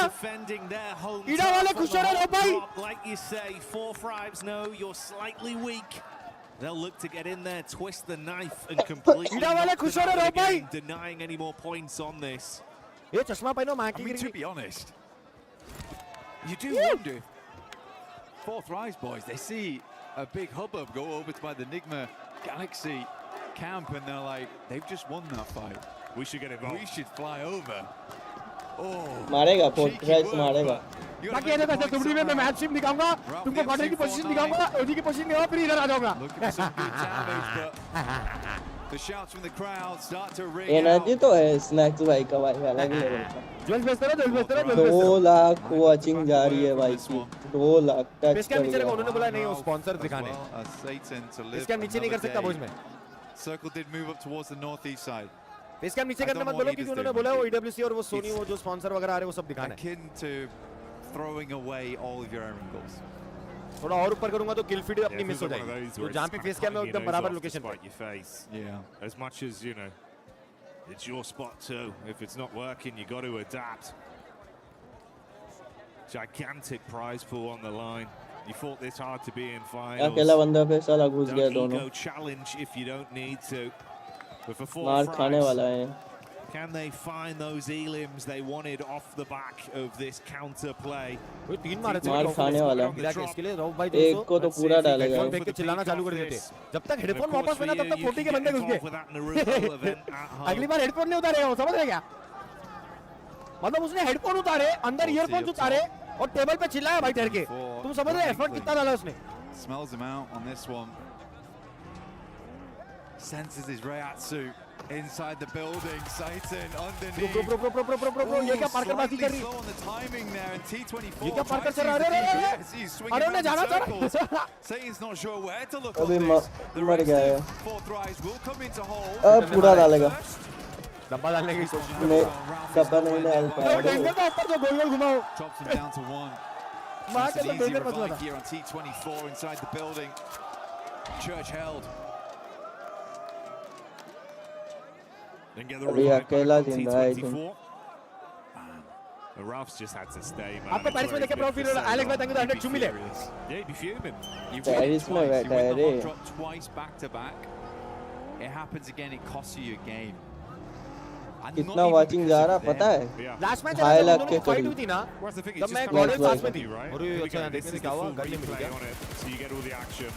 ईडा वाले खुश हो रहे रोक भाई. Like you say, Fourth Rise know you're slightly weak. They'll look to get in there, twist the knife, and completely denying any more points on this. ये चश्मा पहनो मां की. I mean, to be honest, you do wonder. Fourth Rise boys, they see a big hubbub go over by the Enigma Galaxy camp, and they're like, they've just won that fight. We should get involved. We should fly over. Oh, मारेगा Fourth Rise मारेगा. बाकी ये देखो टुकड़ी में मैं match ship दिखाऊंगा, तुमको कॉर्नर की पोजीशन दिखाऊंगा, ओजी की पोजीशन दिखाऊंगा, फिर इधर आ जाऊंगा. The shouts from the crowd start to ring energy तो है स्नैक्स भाई का भाई अलग लेवल का. ज्वेल्स बेचते रहो. 2 लाख वॉचिंग जा रही है भाई की. 2 लाख टच इसके नीचे देखो, उन्होंने बोला नहीं वो स्पॉन्सर दिखाने. इसके नीचे नहीं कर सकता बोझ में. Circle did move up towards the northeast side. इसके नीचे करने मत बोलो, क्योंकि उन्होंने बोला वो EWC और वो सोनी वो जो स्पॉन्सर वगैरह आ रहे हैं वो सब दिखाना है. Akin to throwing away all of your angles. थोड़ा और ऊपर करूंगा तो किल फीड अपनी मिस हो जाएगी. तो जहां पे फेस कैम है एकदम बराबर लोकेशन पे. Yeah. As much as you know, it's your spot too. If it's not working, you got to adapt. Gigantic prize pool on the line. You fought this hard to be in finals. अकेला बंदा पे साला घुस गया दोनों. Don't challenge if you don't need to. But for Fourth मार खाने वाला है. Can they find those elims they wanted off the back of this counter play? मार खाने वाला है. एक को तो पूरा डालेगा. हेडफोन फेंक के चिल्लाना चालू कर देते. जब तक हेडफोन वापस लेना तब तक 40 के बंदे घुस गए. अगली बार हेडफोन नहीं उतारेगा वो, समझ रहे क्या? मतलब उसने हेडफोन उतारे, अंदर ईयरफोन्स उतारे और टेबल पे चिल्लाया भाई ठहर के. तुम समझ रहे एफर्ट कितना डाला उसने? Smells him out on this one. Senses his Reiatsu inside the building. Satan underneath. Bro, ये क्या पार्कर बाजी कर रही? Slow on the timing there, and T24. ये क्या पार्कर चल रहा है? He's swinging around in circles. Satan's not sure where to look on अभी this. The मर गया है. Fourth Rise will come into hole. अब पूरा डालेगा. डब्बा डालने की कोशिश कर नहीं, डब्बा नहीं डाल पाया. डेंजर का ऊपर जो गोल घुमाओ. Drops him down to 1. मार के तो Easy डेंजर मत revive here on T24 inside the building. Church held. and get the अभी revive back अकेला on जिंदा है I think. T24. The Ralphs just had to stay, man. आपको Paris में देखे प्रो फील एलेक्स भाई thank you 100 चुमी ले Yeah, he'd be fuming. You Paris में बैठा है रे. drop twice back to back. It happens again, it costs you your game. कितना वाचिंग जा रहा पता है? लास्ट मैच ढाई लाख के फाइट करीब. हुई थी ना तब मैं Next गॉर्डन one. पास में थी और ये अच्छा देखने से क्या हुआ गन नहीं मिल गया So you get all the action.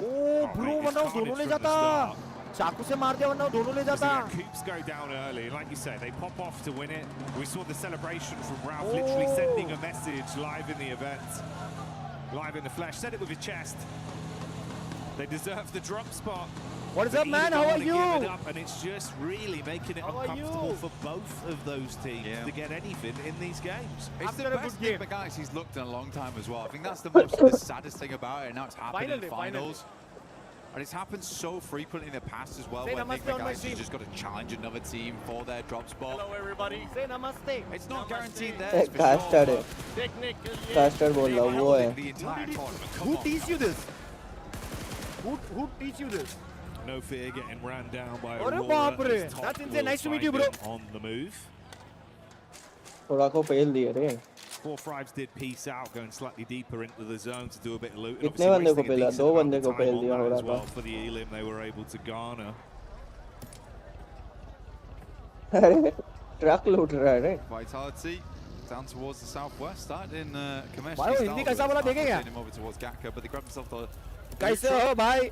Oh bro वरना वो दोनों ले जाता चाकू से मार दिया वरना वो दोनों ले जाता Coops go down early, like you say, they pop off to win it. We saw the celebration from Ralph, literally sending a message live in the event, live in the flesh. Said it with his chest. They deserve the drop spot. What is up, man? How are you? And it's just really making it uncomfortable for both of those teams to get anything in these games. It's the best Nick McGuinness he's looked in a long time as well. I think that's the saddest thing about it. Now it's happening in finals. And it's happened so frequently in the past as well, where Nick McGuinness has just got to challenge another team for their drop spot. Hello, everybody. Say namaste. It's not guaranteed there. Caster है. Caster बोल रहा हूँ वो है. The entire tournament. Who teach you this? Who teach you this? No fear getting ran down by Aure Aurora. baap re. That's insane. Nice to meet you, bro. On the move. थोड़ा को पेल दिए रे. 4-5s did piece out, going slightly deeper into the zone to do a bit of loot. कितने बंदे को पेला? 2 बंदे को पेल दिया हो रहा था. For the elim they were able to garner. अरे ट्रक लूट रहा है रे. Vitality down towards the southwest, started in Kamesh. भाई वो हिंदी कैसा बोला देखेगा? Over towards Gakka, but they grabbed themselves the. कैसे हो भाई?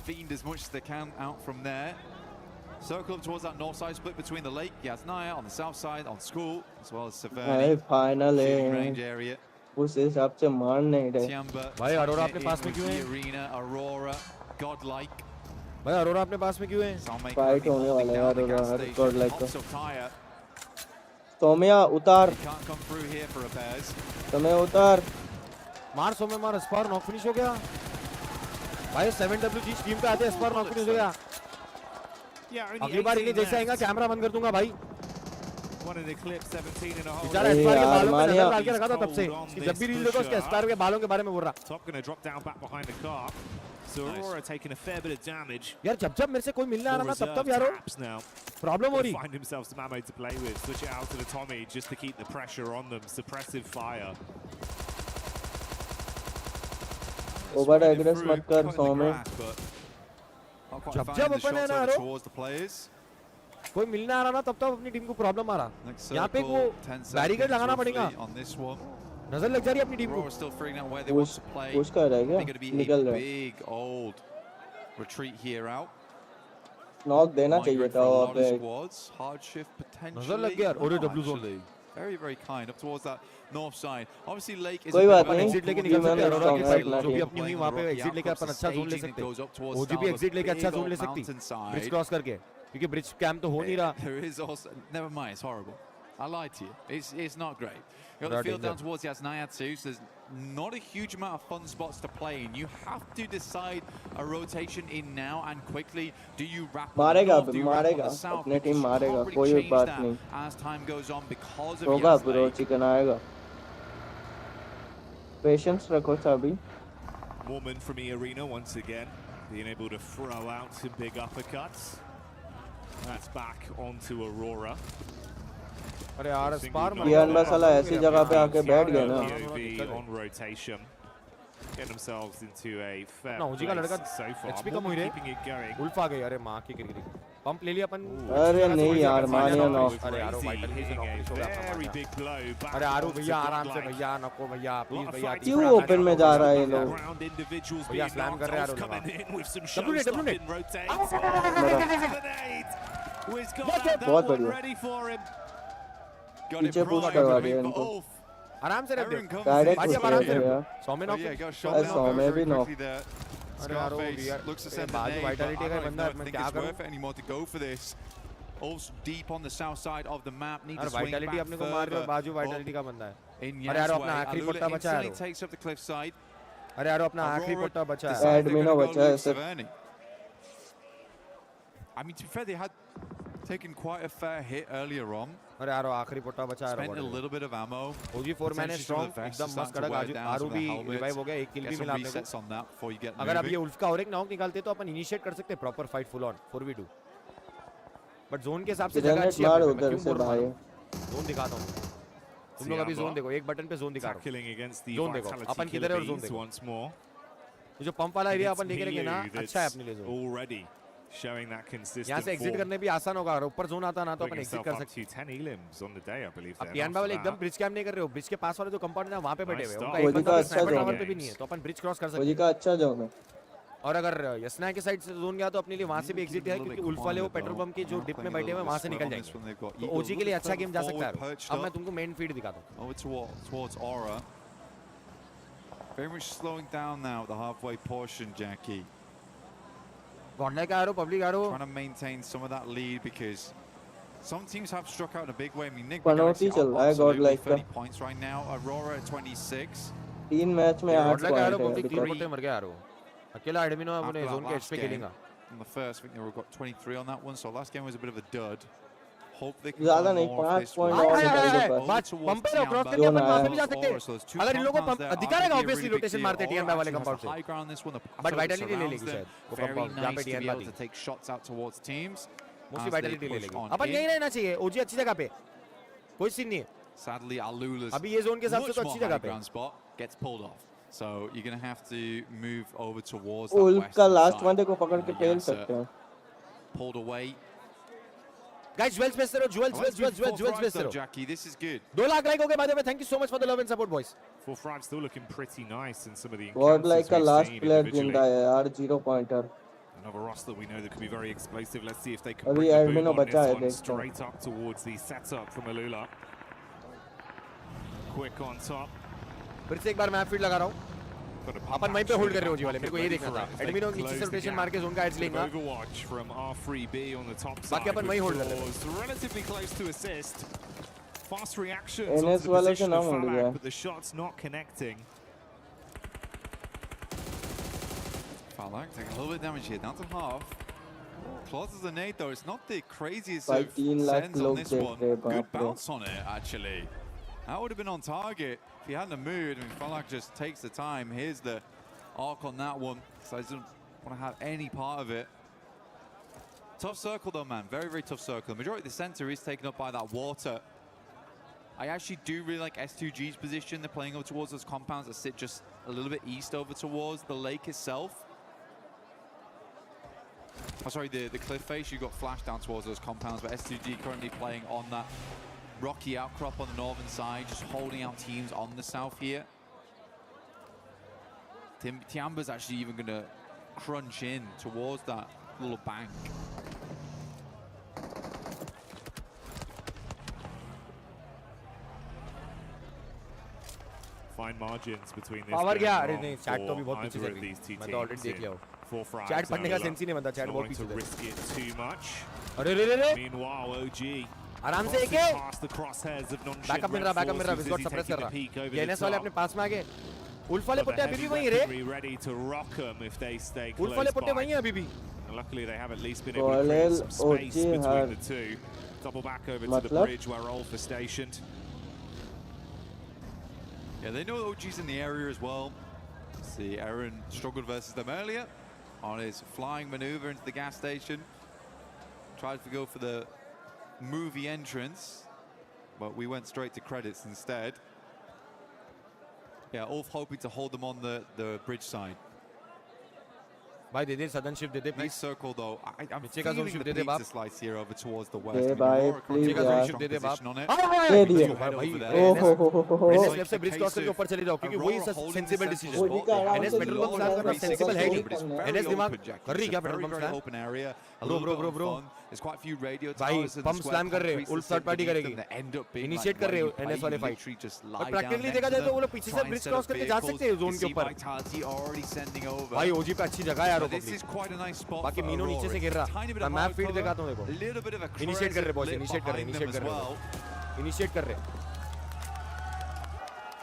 Fiend as much as they can out from there. Circle up towards that north side, split between the lake, Yasnaya on the south side, on school, as well as Severny. Finally. Range area. उस हिसाब से मार नहीं रहे. Tiamba. भाई अरोरा अपने पास में क्यों है? Arena, Aurora, godlike. भाई अरोरा अपने पास में क्यों है? फाइट होने वाला है अरोरा godlike का. सोम्या उतार. Can't come through here for repairs. Saumya उतार. मार सोम्या मार स्पार नॉक फिनिश हो गया. भाई 7WG टीम पे आते हैं स्पार नॉक फिनिश हो गया. अगली बार इन्हें जैसे आएगा कैमरा बंद कर दूंगा भाई. बेचारा स्पार के बालों में नजर डाल के रखा था तब से. जब भी रील देखो उसके स्पार के बालों के बारे में बोल रहा. So Aurora taking a fair bit of damage. यार जब मेरे से कोई मिलने आ रहा ना तब यारो प्रॉब्लम हो रही. Find himself some ammo to play with. Switch it out to the Tommy just to keep the pressure on them. Suppressive fire. Over एग्रेस मत कर सोमे. जब अपन है ना यारो कोई मिलने आ रहा ना तब अपनी टीम को प्रॉब्लम आ रहा. यहाँ पे वो बैरिकेड लगाना पड़ेगा. नजर लग जा रही है अपनी टीम को. पुश कर रहा है क्या? निकल रहा है. Big old retreat here out. Knock देना चाहिए था वहाँ पे. Hardship potentially. नजर लग गया और W zone. Very, very kind up towards that north side. Obviously, Lake is. कोई बात नहीं. एग्जिट लेके निकल सकते हैं. अरोरा की फाइट जो भी अपनी हुई वहाँ पे एग्जिट लेके अपन अच्छा जोन ले सकते हैं. ओजी भी एग्जिट लेके अच्छा जोन ले सकती. ब्रिज क्रॉस करके क्योंकि ब्रिज कैंप तो हो नहीं रहा. There is also. Never mind. It's horrible. I lied to you. It's not great. You got the field down towards Yasnaya too, so there's not a huge amount of fun spots to play in. You have to decide a rotation in now and quickly. Do you wrap up मारेगा the north? Do you wrap up the south? अपने team Because मारेगा. you कोई can't बात change नहीं. that as time goes on because of होगा Yasnaya. Bro chicken आएगा. Patience रखो सभी. Mormon from E Arena once again being able to throw out some big uppercuts. That's back onto Aurora. अरे यार spar कियान बस साला ऐसी जगह पे आके बैठ गए ना. On rotation. Get themselves into a fair ना ओजी का लड़का so far. एचपी कम हुई रे. उल्फ आ गई. अरे मां की गिरगिरी. पंप ले लिया अपन. अरे नहीं यार मानिया नॉक. अरे यारो वाइटल से नॉक हो गया. अरे आरू भैया आराम से भैया नको भैया प्लीज भैया. क्यों ओपन में जा रहा है ये लोग? भैया स्लैम कर रहे हैं आरू. डब्ल्यू ने बहुत बढ़िया. पीछे पुश करवा दिया इनको. आराम से रख दे. डायरेक्ट पुश कर दिया. 100 में नॉक. 100 में भी नॉक. अरे यार वो यार बाजू वाइटलिटी का बंदा मैं क्या करूं. Also deep on the south side of the map. Need अरे to swing वाइटलिटी back अपने को मार रहे हो. बाजू वाइटलिटी का बंदा है. अरे यार अपना आखिरी पट्टा बचा है. takes up the cliffside. अरे यार अपना आखिरी पट्टा बचा है. एडमिनो बचा है सिर्फ. I mean, to be fair, they had taken quite a fair hit earlier on. अरे यार आखिरी पट्टा बचा है. Spent a little bit of ammo. OG 4 man है स्ट्रांग एकदम मस्त कड़क. आरू भी रिवाइव हो गया. एक किल भी मिला अपने को. अगर अब ये उल्फ का और एक नॉक निकालते तो अपन इनिशिएट कर सकते हैं proper fight full on 4v2. But zone के हिसाब से जगह अच्छी है, मैं क्यों बोल रहा हूं? जोन दिखाता हूं तुम लोग, अभी जोन देखो, एक बटन पे जोन दिखा रहा हूं, जोन देखो अपन किधर है और जोन देखो, ये जो पंप वाला एरिया अपन देख रहे हैं ना, अच्छा है अपने लिए जोन, showing that consistent यहाँ से एग्जिट करने भी आसान होगा, और ऊपर जोन आता ना तो अपन एग्जिट कर सकते हैं। 10 elims on the day, I believe. अब पियान वाले एकदम ब्रिज कैम नहीं कर रहे हो, ब्रिज के पास वाले जो कंपाउंड है वहां पे बैठे हुए हैं, उनका एक बंदा स्नाइपर टावर पे भी नहीं है, तो अपन ब्रिज क्रॉस कर सकते हैं। का अच्छा जोन है। और अगर यसना के साइड से जोन गया तो अपने लिए वहां से भी एग्जिट है, क्योंकि उल्फ वाले वो पेट्रोल पंप की जो डिप में बैठे हुए हैं वहां से निकल जाएंगे, तो ओजी के लिए अच्छा गेम जा सकता है। अब मैं तुमको मेन फीड दिखाता हूं। Towards Aura. Very much slowing down now at the halfway portion, Jackie. Godlike arrow, public arrow. Trying to maintain some of that lead because some teams have struck out in a big way. I mean, Nick, Penalty चल रहा है Godlike का। 30 points right now. Aurora at 26. 3 match में 8 Godlike arrow point public 3 पट्टे मर गया arrow। अकेला एडमिनो अपने जोन के एज पे खेलेगा। In the first, I think they got 23 on that one. So last game was a bit of a dud. Hope they can ज़्यादा नहीं, 5 पॉइंट और पंप पे क्रॉस करके अपन वहां पे भी जा सकते हैं, अगर इन लोगों को दिखा रहेगा ऑब्वियसली रोटेशन मारते हैं टीएन वाले कंपाउंड से, बट वाइटलिटी ले लेगी शायद वो कंपाउंड जहां पे टीएन बाती मोस्टली वाइटलिटी ले लेगी। अपन यही रहना चाहिए, ओजी अच्छी जगह पे, कोई सीन नहीं है। Sadly, Alula's अभी ये जोन के हिसाब से तो अच्छी जगह पे gets pulled off. So you're going to have to move over towards Wolf का लास्ट वन को पकड़ के फेल सकते हैं। Pulled away. Guys, jewels बेच रहे हो, jewels बेच रहे हो। Jackie, this is good. 2 lakh like हो गए, by the way, thank you so much for the love and support, boys. 4 Fried still looking pretty nice in some of the God like का last player जिंदा है यार, 0 pointer. Another roster we know that could be very explosive. Let's see if they can अभी bring the एडमिनो boom on बचा है, this one देखते हैं। straight up towards the setup from Alula. Quick on top. फिर से एक बार map feed लगा रहा हूं, अपन वहीं पे होल्ड कर रहे हो जी वाले, मेरे को ये देखना था। एडमिनो नीचे से रोटेशन मार के जोन का एज लेगा, Overwatch from R3B on the top side. बाकी अपन वहीं होल्ड कर रहे हैं। Relatively close to assist. Fast reactions NS on the वाले से position ना of होल्ड Falak, गया। but the shots not connecting. Falak taking a little bit of damage here, down to half. Closes the nade though, it's not the craziest भाई of 3 lakh sends on लोग this देख one. रहे हैं, Good बाप रे। bounce on it actually. That would have been on target if he hadn't moved. I mean, Falak just takes the time. Here's the arc on that one, so he doesn't want to have any part of it. Tough circle though, man. Very, very tough circle. The majority of the center is taken up by that water. I actually do really like S2G's position. They're playing over towards those compounds that sit just a little bit east over towards the lake itself. Oh, sorry, the cliff face. You got flash down towards those compounds, but S2G currently playing on that rocky outcrop on the northern side, just holding out teams on the south here. Tiamba's actually even going to crunch in towards that little bank. Fine margins between this power game गया, and अरे नहीं, chat तो अभी बहुत पीछे either चल of रही these two है, मैं तो ऑलरेडी teams देख लिया हूँ। for Fried चैट पढ़ने का Alula. सेंस ही नहीं बनता, चैट Not बहुत wanting पीछे to थे। risk it too much. अरे रे रे रे, Meanwhile, OG आराम से एक crossing है, past the crosshairs of non-shed backup mill red रहा, forces Wiskott as he's suppress कर taking रहा। a peek over ये the एनएस वाले top. अपने पास में आ गए, उल्फ वाले But पुट्टे the अभी भी heavy वहीं रे, weaponry ready to rock them if they stay Wolf वाले close पुट्टे by. वहीं हैं अभी भी। And luckily they have at least been able to create some space between OG the two. Double back over to the मतलब? bridge where Rolf is stationed. Yeah, they know OG's in the area as well. See, Aaron struggled versus them earlier on his flying maneuver into the gas station. Tried to go for the movie entrance, but we went straight to credits instead. Yeah, Ulf hoping to hold them on the bridge side. भाई दे दे sudden shift दे दे Next please, circle though, I'm नीचे का zone feeling shift the दे दे बाप, pizza slice here over towards the west. दे I mean, भाई Aurora प्लीज नीचे का यार, जोन शिफ्ट दे दे बाप, position on it. दे दिया। भाई ओहो एनएस लेफ्ट से ब्रिज क्रॉस करके ऊपर चले जाओ, क्योंकि वही सेंसिबल डिसीजन ओजी का है। आराम एनएस से पेट्रोल पंप स्लैम करना सेंसिबल है नहीं, एनएस दिमाग कर रही क्या petrol pump Very slam, open area. A bro little bro bit bro of bro, fun. There's quite a few radio भाई towers and the pump square slam कर रहे हो, concretes Wolf that third sit party beneath करेगी, them that end up being initiate like कर रहे हो where you एनएस play, वाले you फाइट, literally just और lie प्रैक्टिकली down देखा next जाए to तो वो them, लोग पीछे से try and bridge set cross up करके जा vehicles. सकते हैं जोन You के see ऊपर। Vitality already sending over. भाई ओजी पे अच्छी जगह है यार, But this is quite a nice spot बाकी for मीनो नीचे Aurora. से गिर It's a रहा, tiny bit मैं of map hard feed cover, दिखाता हूँ देखो, a little bit of a initiate कर रहे बॉस, crescent इनिशिएट कर रहे, behind them इनिशिएट कर as रहे, well. इनिशिएट कर रहे,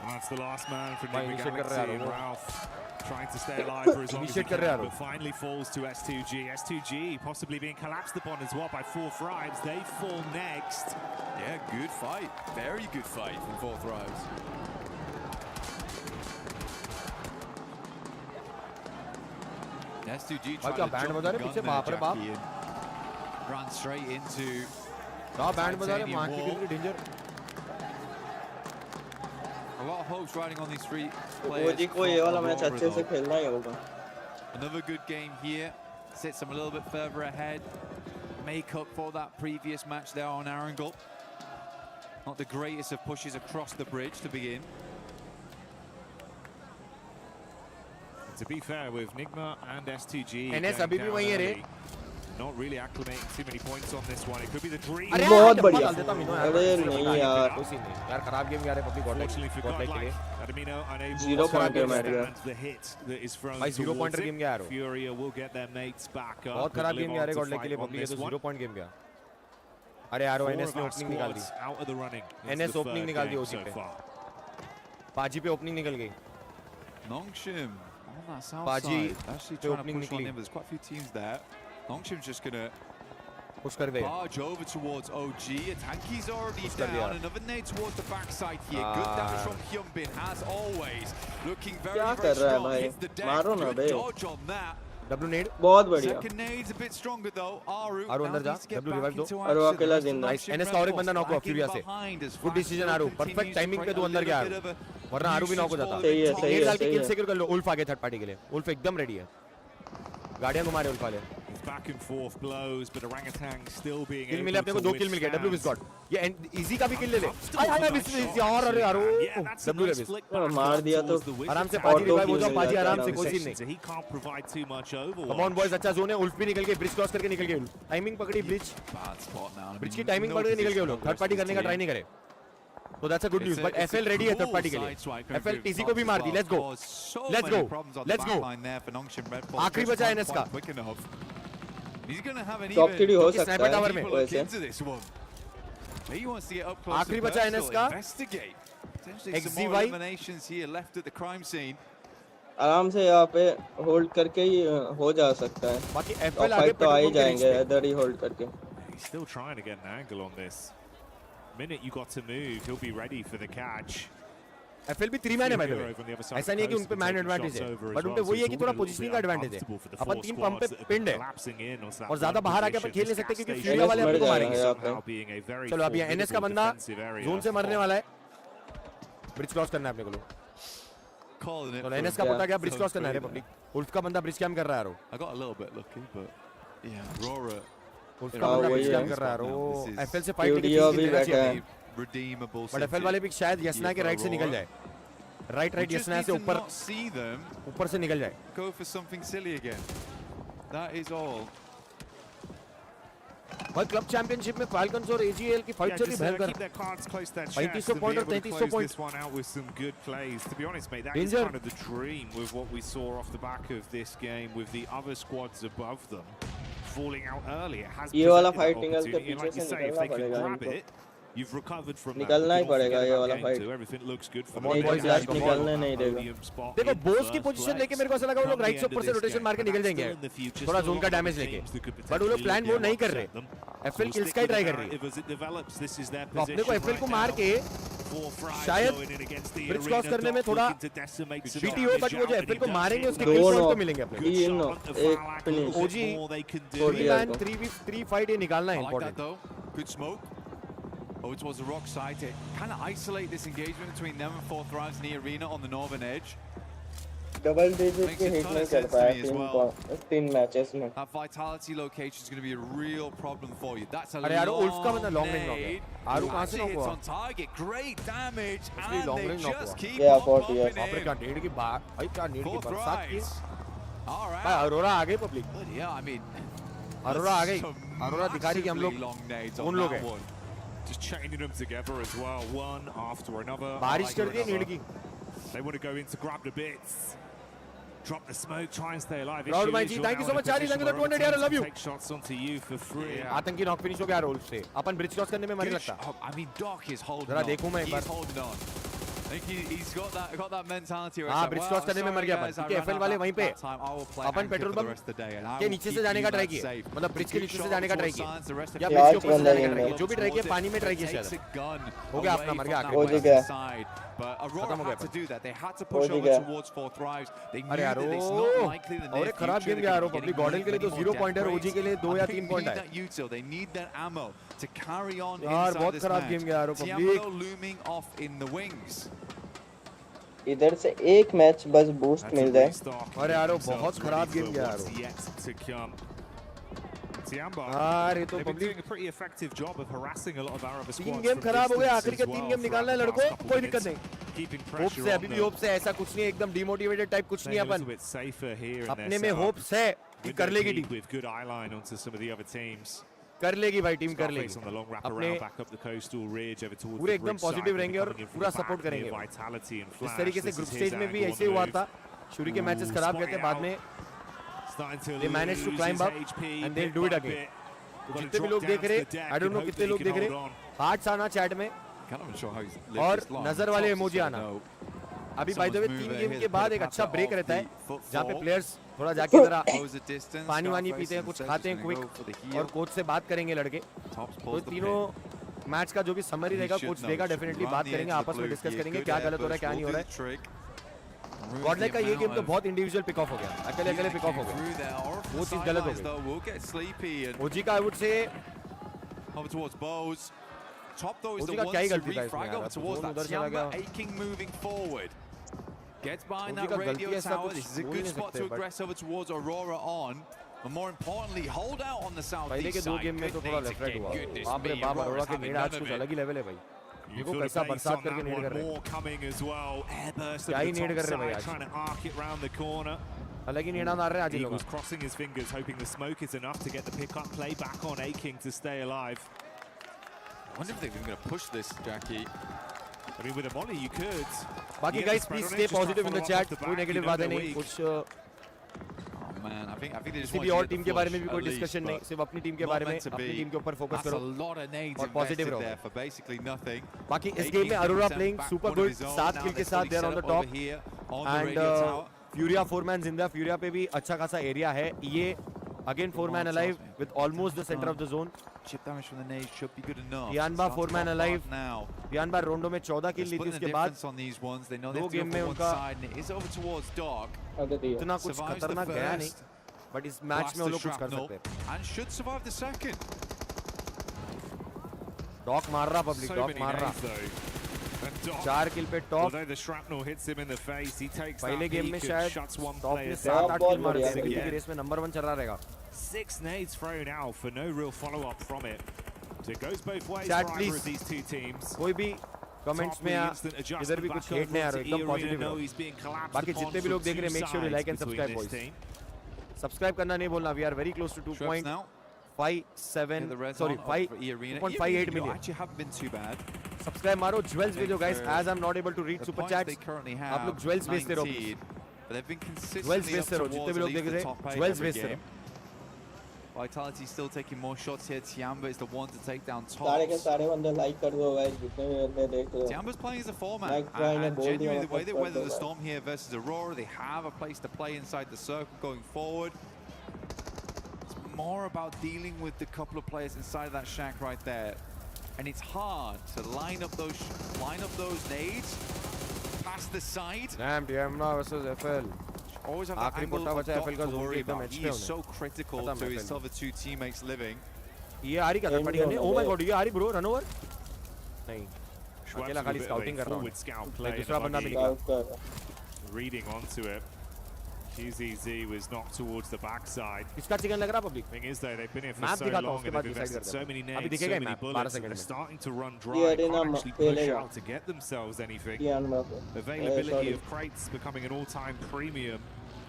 That's the last man from भाई Nick इनिशिएट कर Galaxy. रहे हैं Ralph trying to stay alive for as long as he initiate कर रहे can, हैं but finally falls to S2G. S2G possibly being collapsed upon as well by 4 Thrives. They fall next. Yeah, good fight. Very good fight from 4 Thrives. S2G भाई trying क्या to band jump बजा the रहे gun पीछे, there, बाप रे बाप, Jackie, ran straight into band बजा रहे मां की गिर danger a lot of hopes riding on these three ओजी को ये वाला मैच अच्छे से खेलना ही होगा. Another good game here, sets them a little bit further ahead, make up for that previous match there on Arundel. Not the greatest of pushes across the bridge to begin. To be fair, with Nigma and STG NS अभी भी वही है रे. Not really acclimating too many points on this one. It could be the dream. बहुत बढ़िया. अरे नहीं यार. कोई नहीं यार खराब गेम जा रहे पब्लिक गॉड लाइक के लिए. Adamino unable 0 point to मार दिया. the hit that is thrown. भाई 0 पॉइंटर गेम गया यार. Furia will get their mates back up. बहुत खराब गेम जा रहे गॉड लाइक के लिए पब्लिक ये तो 0 पॉइंट गेम गया. अरे यार NS ने ओपनिंग निकाल दी. Out of the running. NS opening निकाल दी ओसी पे. पाजी पे ओपनिंग निकल गई. Nongshim on that south Paji side, actually trying to push on him. There's quite a few teams there. Nongshim's just gonna push कर दे. Barge over towards OG. Tanky's already down. Another nade towards the backside here. Good damage from Hyunbin as always. Looking very, very strong. Hits the deck. Good dodge on that. W nade बहुत बढ़िया. Second nade's a bit stronger though. Aru अंदर जा. W revive दो. Aru अकेला जिंदा. Nice. NS का और एक बंदा नॉक हुआ फ्यूरिया से. Good decision Aru. Perfect timing पे तू अंदर गया Aru. वरना Aru भी नॉक हो जाता. सही है. नेड डाल के किल सिक्योर कर लो. उल्फ आगे थर्ड पार्टी के लिए. उल्फ एकदम रेडी है. गाड़ियां घुमा रहे उल्फ वाले. Back and forth blows, but orangutan still being kill able मिले अपने को to 2 किल मिल गए. W is got. ये इजी का भी किल ले ले. यार अरे यार W ले बस. मार दिया तो आराम से पाजी रिवाइव हो जाओ. पाजी आराम से कोई सीन नहीं. he can't provide too much over. Come on boys अच्छा जोन है. उल्फ भी निकल गए. ब्रिज क्रॉस करके निकल गए. टाइमिंग पकड़ी ब्रिज. ब्रिज की टाइमिंग पकड़ के निकल गए वो लोग. थर्ड पार्टी करने का ट्राई नहीं करे. So that's a good news. But FL ready है थर्ड पार्टी के लिए. FL TC को भी मार दी. Let's go. Let's go. Let's go. आखिरी बचा NS का. He's going to have an top 3 हो सकता स्नाइपर टावर में है वैसे. He wants to get up close आखिरी and बचा NS का. investigate. Potentially some more eliminations here left at the crime scene. आराम से यहाँ पे होल्ड करके ही हो जा सकता है. बाकी FL आगे तो आ ही जाएंगे इधर ही होल्ड करके. He's still trying to get an angle on this. Minute you got to move, he'll be ready for the catch. FL भी 3 मैन है भाई. ऐसा नहीं है कि उन पे मैन एडवांटेज है. बट उन पे वही है कि थोड़ा पोजीशनिंग का एडवांटेज है. अपन 3 पंप पे पिंड है. और ज्यादा बाहर आके अपन खेल नहीं सकते क्योंकि फ्यूरिया वाले अपने को मारेंगे. चलो अभी NS का बंदा जोन से मरने वाला है. ब्रिज क्रॉस करना है अपने को. तो NS का पता क्या ब्रिज क्रॉस करना है पब्लिक. उल्फ का बंदा ब्रिज कैम कर रहा है यारो. I got a little bit lucky, but yeah, Aurora. Wolf का बंदा ब्रिज कैम कर रहा है यारो. FL से फाइट के भी बैठा है. Redeemable. बट FL वाले भी शायद यसना के राइट से निकल जाए. राइट यसना से ऊपर से निकल जाए. Go for something silly again. That is all. World club championship में फाल्कन्स और AGL की फाइट चल रही भयंकर. 3500 पॉइंट और 3300 point. To be honest, mate, that is kind of the dream with what we saw off the back of this game with the other squads above them falling out early. It has ये वाला fight निकल के opportunity, and पीछे like you से say, if निकलना they can पड़ेगा grab इनको. it, you've recovered from that. निकलना ही पड़ेगा ये वाला fight. Everything looks good for नहीं तो क्लास निकलने नहीं देगा. देखो बोस की पोजीशन लेके मेरे को ऐसा लगा वो लोग राइट से ऊपर से रोटेशन मार के निकल जाएंगे थोड़ा जोन का डैमेज लेके. बट वो लोग प्लान वो नहीं कर रहे. FL किल्स का ही ट्राई कर रही है. तो अपने को FL को मार के शायद ब्रिज क्रॉस करने में थोड़ा बीटी हो. बट वो जो FL को मारेंगे उसके किल पॉइंट तो मिलेंगे अपने को. OG 3 फाइट ये निकालना है important. Good smoke. Over towards the rock side to kind of isolate this engagement between them and 4th rounds in the arena on the northern edge. Double digit के hit नहीं कर पाया 3 matches में. That vitality location is going to be a real problem for you. That's a अरे यार Ulf का बंदा long range knock है. आरू कहां से नॉक हुआ? on target. Great damage and they just keep Yeah, on 40 popping बाप रे in. क्या नीड की बात. भाई क्या नीड की बरसात की. All right. भाई अरोरा आ गई public. Yeah, I mean Aurora आ गई. अरोरा दिखा रही कि हम लोग उन लोग हैं. Just chaining them together as well, one after another. बारिश कर दी नीड की. They want to go in to grab the bits. Drop the smoke, try and stay alive. Proud my G, thank you so much Charlie, thank you for 200 यार, I love you. Take shots onto you for free. आतंकी knock finish हो गया role से. अपन bridge cross करने में मरे लगता. I mean Doc is holding जरा on. देखूं मैं एक बार. He's holding on. I think he's got that mentality. हाँ ब्रिज क्रॉस करने में मर गया अपन क्योंकि एफएल वाले वहीं पे अपन पेट्रोल पंप के नीचे से जाने का ट्राई किया मतलब ब्रिज के नीचे से जाने का ट्राई किया या ब्रिज के ऊपर से जाने का ट्राई किया जो भी ट्राई किया पानी में ट्राई किया शायद हो गया अपना मर गया आखिर But Aurora खत्म हो had गया to do that. They had to push over towards 4 Thrives. They knew that it's not likely that और खराब गेम गया यार पब्लिक गॉडल के लिए तो 0 पॉइंट है ओजी के लिए 2 या 3 पॉइंट है They need that ammo to carry on यार inside बहुत this खराब match. गेम गया यार public Tiamolo looming off in the wings. इधर से एक मैच बस बूस्ट मिल जाए अरे यार बहुत खराब गेम गया यार They've been doing a pretty effective job of harassing a lot of Arab squads. 3 game खराब हो गए आखिर के 3 गेम निकालना है लड़कों कोई दिक्कत नहीं होप से अभी भी होप से ऐसा कुछ नहीं एकदम डिमोटिवेटेड टाइप कुछ नहीं अपन अपने में होप्स है कि कर लेगी टीम कर लेगी भाई टीम कर लेगी अपने पूरे एकदम पॉजिटिव रहेंगे और पूरा सपोर्ट करेंगे इस तरीके से ग्रुप स्टेज में भी ऐसे हुआ था शुरू के मैचेस खराब गए थे बाद में they managed to climb up and they'll do it again तो जितने भी लोग देख रहे I don't know कितने लोग देख रहे हार्ट्स आना चैट में और नजर वाले इमोजी आना अभी बाय द वे 3 गेम के बाद एक अच्छा ब्रेक रहता है जहाँ पे प्लेयर्स थोड़ा जाके जरा पानी वानी पीते हैं कुछ खाते हैं क्विक और कोच से बात करेंगे लड़के तो तीनों मैच का जो भी समरी रहेगा कोच देगा डेफिनेटली बात करेंगे आपस में डिस्कस करेंगे क्या गलत हो रहा है क्या नहीं हो रहा है गॉडलाइक का ये गेम तो बहुत इंडिविजुअल पिक ऑफ हो गया अकेले पिक ऑफ हो गया वो चीज गलत हो गई ओजी का आई वुड से ओजी का क्या ही गलती था इसमें यार उधर चला गया Gets behind that radio tower. This is a good spot to aggress over towards Aurora on. But more importantly, hold out on the southeast पहले के 2 गेम में तो थोड़ा लेफ्ट राइट हुआ बाप रे बाप अरोरा के नेड आज कुछ अलग ही लेवल है भाई देखो कैसा बरसात करके नेड कर रहे हैं क्या ही नेड कर रहे हैं भाई आज अलग ही नेड आ रहे हैं आज लोग crossing his fingers hoping the smoke is enough to get the pick up play back on A-King to stay alive. I wonder if they're going to push this, Jackie. I mean, with a molly you could. बाकी guys please stay positive in the chat कोई negative बातें नहीं कुछ Man, I think they just किसी भी और team के बारे में भी कोई डिस्कशन नहीं सिर्फ अपनी टीम के बारे में अपनी टीम के ऊपर फोकस करो और पॉजिटिव रहो बाकी इस गेम में Aurora playing super good 7 kill के साथ they are on the top and Furia 4 man जिंदा फ्यूरिया पे भी अच्छा खासा एरिया है ये again 4 man alive with almost the centre of the zone chip damage from the nade should be good enough. Yanba 4 man alive Yanba रोंडो में 14 किल ली थी उसके बाद on these ones. They know they 2 game में उनका is over towards Dark. इतना कुछ खतरनाक गया नहीं बट इस मैच में वो लोग कुछ कर सकते हैं and should survive the second. डॉक मार रहा पब्लिक डॉक मार रहा 4 किल पे टॉप पहले गेम में शायद टॉप ने 7-8 किल मार दिए की रेस में नंबर 1 चल रहा रहेगा 6 nades thrown out for no real follow-up from it. So it goes both ways Chat, for either of these two teams. कोई भी कमेंट्स में इधर भी कुछ हेट नहीं आ रहा एकदम पॉजिटिव रहो बाकी जितने भी लोग देख रहे हैं make sure you like and subscribe boys subscribe करना नहीं बोलना we are very close to 2.57 sorry 2.58 million Actually haven't been too bad. Subscribe मारो ज्वेल्स भेजो guys as I am not able to read super chats आप लोग jewels भेजते रहो jewels भेजते रहो जितने भी लोग देख रहे हैं ज्वेल्स भेजते रहो Vitality still taking more shots here. Tiamba is the one to take down top. सारे के सारे बंदे लाइक कर दो गाइस जितने भी बंदे देख रहे हो Tiamba's playing as a four-man. And genuinely the way they weather the storm here versus Aurora, they have a place to play inside the circle going forward. It's more about dealing with the couple of players inside that shack right there. And it's hard to line up those nades past the side. Damn, Tiamba versus FL. Always have that angle of Doc to worry about. He is so critical to his other two teammates living. ये आ रही क्या पड़ी करने? Oh my God, ये आ रही bro, run over? नहीं. अकेला खाली स्काउटिंग कर रहा हूँ. दूसरा बंदा भी निकला. Reading onto it. QZZ was knocked towards the backside. किसका चिकन लग रहा public? Thing is though, they've been here for so long and they've invested so many nades, so many bullets, and they're starting to run dry. Can't actually push out to get themselves anything. Availability of crates becoming an all-time premium.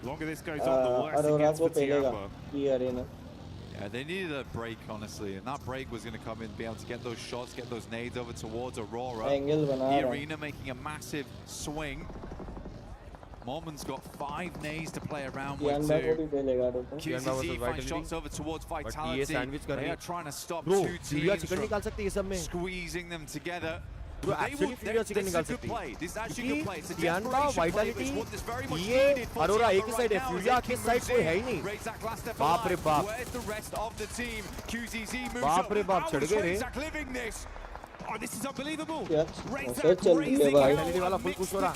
The longer this goes on, the worse it gets for Tiamba. Yeah, they needed a break, honestly, and that break was going to come in, be able to get those shots, get those nades over towards Aurora. The arena making a massive swing. Mormon's got 5 nades to play around with too. QZZ 5 shots over towards Vitality. They are trying to stop two teams from squeezing them together. वो actually फ्यूरिया chicken निकाल सकती है क्योंकि डियानबा Vitality ये अरोरा एक ही side है, फ्यूरिया के side कोई है ही नहीं। बाप रे बाप, बाप रे बाप, चढ़ गए रे। Oh, this is unbelievable. Vitality वाला फुल खुश हो रहा,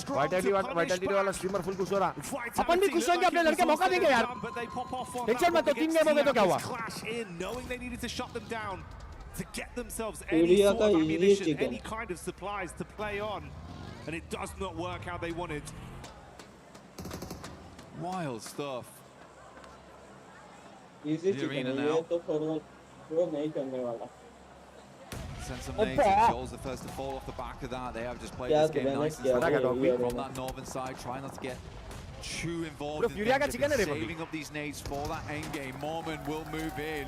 वाइटलिटी वाला स्ट्रीमर फुल खुश हो रहा। अपन भी खुश होंगे, अपने लड़के मौका देंगे यार। टेंशन मत लो, 3 गेम हो गए तो क्या हुआ। To get themselves any sort of ammunition, any kind of supplies to play on, and it does not work how they wanted. Wild stuff. Easy chicken है ये तो वो नहीं करने वाला। Send some nades in. Joel's the first to fall off the back of that. They have just played this game nice and slow from that northern side, trying not to get too involved in things, saving up these nades for that end game. Mormon will move in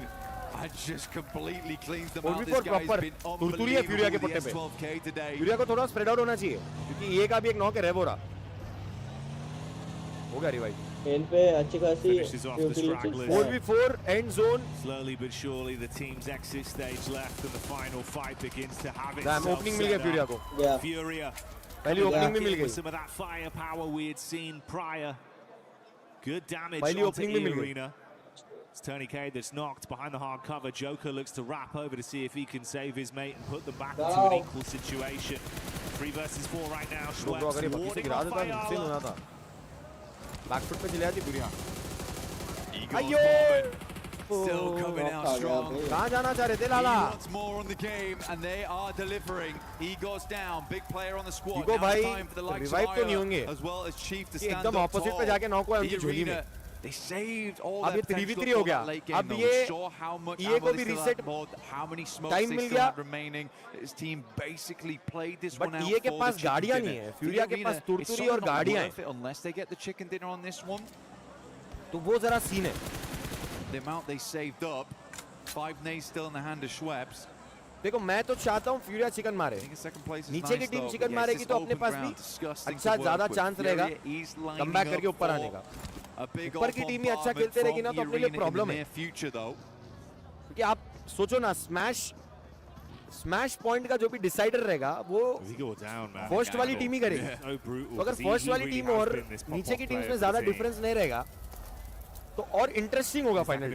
and just completely cleans them out. This guy's been unbelievable with the S12K today. फ्यूरिया को थोड़ा spread out होना चाहिए क्योंकि ये का भी एक knock है रेवोरा। हो गया रिवाइव। इन पे अच्छी खासी 4v4 end zone. Slowly but surely the team's exit stage left and the final fight begins to have its opening मिल गया फ्यूरिया को। Furia पहली ओपनिंग में मिल गई। some of that firepower we had seen prior. Good damage पहली onto opening में मिल Arena. It's Tony K that's knocked behind the hard cover. Joker looks to wrap over to see if he can save his mate and put them back into an equal situation. 3 versus 4 right now. Schweppes warding off Ayala. Back foot पे चले जाती फ्यूरिया। Still coming out strong. कहाँ जाना चाह रहे थे लाला? He wants more on the game, and they are delivering. He goes down, big player on the squad. Ego now भाई, time for the likes revive तो नहीं of होंगे। as well as Chief to stand एकदम up opposite पे tall. जाके knock हुआ उनकी झोली में। They saved all अब ये their 3v3 हो गया। अब ये ये को भी reset how many smokes time they mill still गया। had remaining. His team basically played this But one out ये के for पास the chicken गाड़ियाँ dinner. नहीं है। फ्यूरिया के पास तुरतुरी और गाड़ियाँ हैं। Unless they get the chicken dinner on this one. तो वो जरा सीन है। The amount they saved up, 5 nades still in the hand of Schweppes. देखो मैं तो चाहता हूँ फ्यूरिया चिकन मारे। नीचे की टीम चिकन मारेगी तो अपने पास भी अच्छा ज्यादा चांस रहेगा कमबैक करके ऊपर आने का। ऊपर की टीम ही अच्छा खेलते रहेगी ना तो अपने लिए प्रॉब्लम है। क्योंकि आप सोचो ना, स्मैश पॉइंट का जो भी डिसाइडर रहेगा वो फर्स्ट वाली टीम ही करेगी। तो अगर फर्स्ट वाली टीम और नीचे की टीम्स में ज्यादा डिफरेंस नहीं रहेगा तो और इंटरेस्टिंग होगा फाइनल।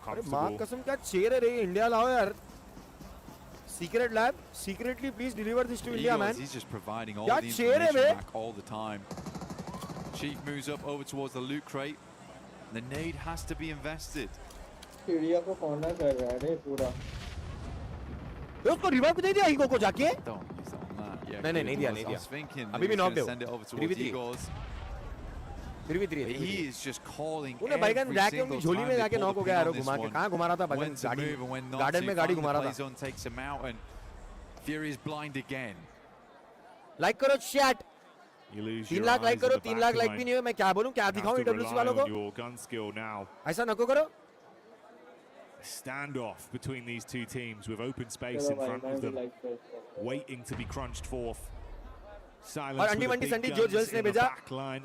अरे मां कसम क्या चेयर है रे, इंडिया लाओ यार। Secret lab, secretly please deliver this to India man. He's just providing all क्या the चेयर है information बे? back all the time. Chief moves up over towards the loot crate. The nade has to be invested. फ्यूरिया को corner कर रहा है रे पूरा। उसको रिवाइव दे दिया ईगो को जाके। Don't use that on that. Yeah, नहीं दिया, नहीं दिया। अभी भी नॉक दो। Send it over towards Eagles. He is just calling उन्हें बैगन जाके उनकी झोली में जाके नॉक हो गया यार, घुमा के। कहाँ घुमा रहा था बैगन? गाड़ी, गार्डन में गाड़ी घुमा रहा था। takes him out and Fury is blind again. Like करो चैट। 3 लाख लाइक करो, 3 लाख लाइक भी नहीं हुए। मैं क्या बोलूं, क्या दिखाऊं ईडब्ल्यूसी वालों को? ऐसा नको करो। Standoff between these two teams with open space in front of them, waiting to be crunched forth. और अंडी मंडी संडी जो ज्वेल्स ने भेजा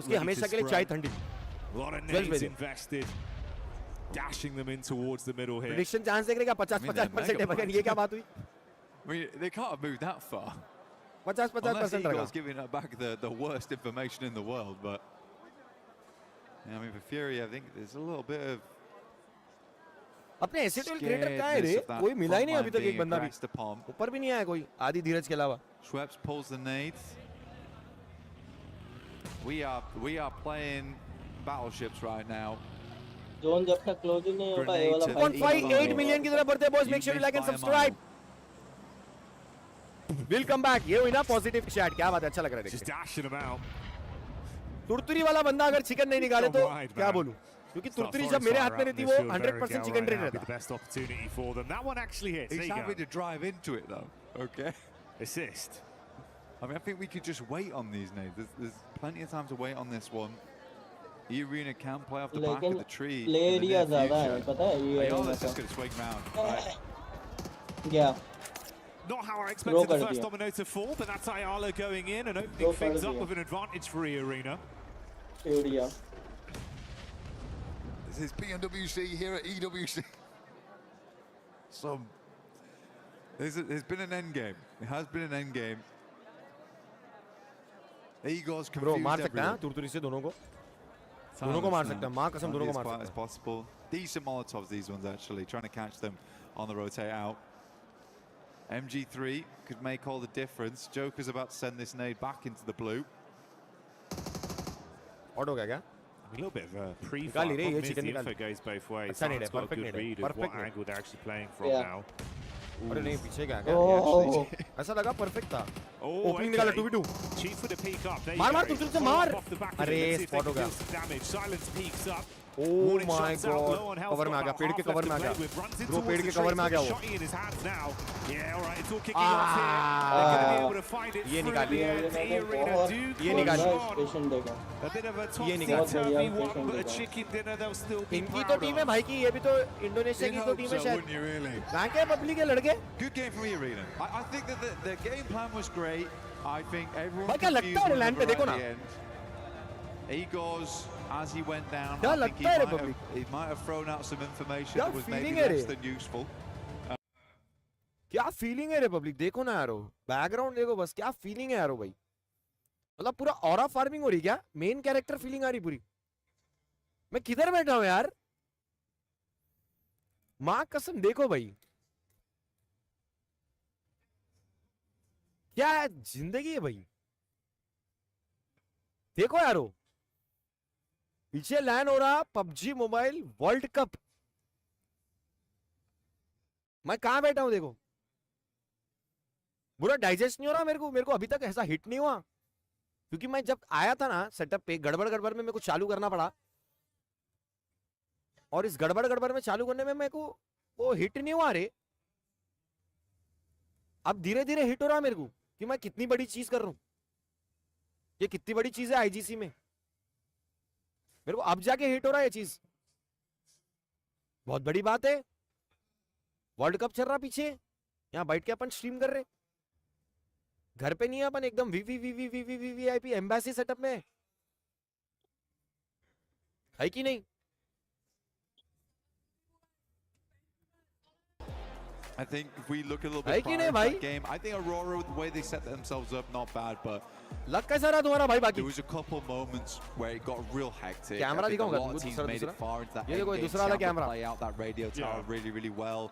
उसकी हमेशा के लिए चाय ठंडी। Nades invested, dashing them in towards the middle here. Prediction chance देख रहे 50-50% है बगैर। ये क्या बात हुई? I mean, they can't have moved that far. 50-50% रहेगा। Eagles giving back the worst information in the world, but yeah, I mean for Fury, I think there's a little bit of अपने एसिड क्रिएटर कहाँ है रे? कोई मिला ही नहीं अभी तक एक बंदा भी। ऊपर भी नहीं आया कोई, आदि धीरज के अलावा। Schweppes pulls the nades. We are playing battleships right now. Zone जब तक क्लोज ही नहीं होगा ये वाला 1.58 मिलियन की तरफ बढ़ते हैं boys. Make sure you like and subscribe. Will come back. ये हुई ना पॉजिटिव चैट, क्या बात है, अच्छा लग रहा है। तुरतुरी वाला बंदा अगर चिकन नहीं निकाले तो क्या बोलूं, क्योंकि तुरतुरी जब मेरे हाथ में रहती वो 100% चिकन ट्रेन रहता। He's happy to drive into it though. Okay. Assist. I mean, I think we could just wait on these nades. There's plenty of time to wait on this one. Arena can play off the back of the tree. Play area ज़्यादा है, पता है ये। Ayala's just going to swing round. Right. Yeah. Not how I expected the first domino to fall, but that's Ayala going in and opening things up with an advantage for Arena. Area. This is PMWC here at EWC. Some There's been an end game. It has been an end game. Igor's confused Bro, मार सकते हैं everyone. तुरतुरी से दोनों को मार सकते हैं माँ कसम दोनों को मार सकते as हैं possible. Decent Molotovs, these ones actually, trying to catch them on the rotate out. MG3 could make all the difference. Joker's about to send this nade back into the blue. Out हो गया क्या? A little bit of a pre-fire. निकाल ही रही है, Problem is chicken the निकाल. info goes both ways. अच्छा नहीं है, He's got a perfect good नहीं है, read of what perfect नहीं. angle they're actually playing from Yeah. now. अरे नहीं पीछे क्या क्या? Oh. ऐसा लगा परफेक्ट था. Oh, Opening निकाला okay. 2v2. Chief with a peek up. There मार you मार go. तुरतुरी से Follow मार. up off the back of it. अरे Let's see if they spot can हो गया. deal some damage. Silence peeks up. Oh Warning my shots out, god. low on health, cover में आ got गया about पेड़ के half cover left में आ to गया. play with. Runs in Bro towards पेड़ the के कवर में आ tracer, गया वो. shotty in his hands now. Yeah, all right, it's all kicking off here. They're going to be able to find it ये through निकाली. the end. E-Arena do ये निकाली. Station देखा a bit of a ये निकाल. topsy-turvy one, but a chicken dinner they'll still be इनकी तो proud team है of. भाई की ये भी तो इंडोनेशिया You'd की तो hope टीम so, है शायद. wouldn't you, really? कहाँ के पब्लिक के लड़के? Good game from E-Arena. I think that the game plan was great. I think everyone भाई क्या लगता है लैंड पे देखो ना. Igor's, as he went down, क्या I think लगता है रे public? he might have thrown out some information क्या that was maybe feeling है रे? less than useful. क्या फीलिंग है रे पब्लिक देखो ना यारो. बैकग्राउंड देखो बस क्या फीलिंग है यारो भाई. मतलब पूरा ऑरा फार्मिंग हो रही क्या? मेन कैरेक्टर फीलिंग आ रही पूरी. मैं किधर बैठा हूँ यार? माँ कसम देखो भाई. क्या जिंदगी है भाई. देखो यारो. पीछे लैंड हो रहा पबजी मोबाइल वर्ल्ड कप. मैं कहां बैठा हूं देखो. बुरा डाइजेस्ट नहीं हो रहा मेरे को अभी तक ऐसा हिट नहीं हुआ क्योंकि मैं जब आया था ना सेटअप पे गड़बड़ में मेरे को चालू करना पड़ा और इस गड़बड़ में चालू करने में मेरे को वो हिट नहीं हुआ रे. अब धीरे धीरे हिट हो रहा मेरे को कि मैं कितनी बड़ी चीज कर रहा हूं. ये कितनी बड़ी चीज है आईजीसी में. मेरे को अब जाके हिट हो रहा है ये चीज. बहुत बड़ी बात है. वर्ल्ड कप चल रहा पीछे यहां बैठ के अपन स्ट्रीम कर रहे. घर पे नहीं है अपन एकदम वीवीआईपी एम्बेसी सेटअप में है कि नहीं. I think if we look a little bit prior to that game, I think Aurora, the way they set themselves up, not bad, but लग कैसा रहा तुम्हारा भाई बाकी? there was a couple moments where it got real hectic. Camera I think a दिखाऊंगा lot of तुमको teams made it far into that ये देखो end game. दूसरा वाला Tiamba camera. play out that radio tower really well.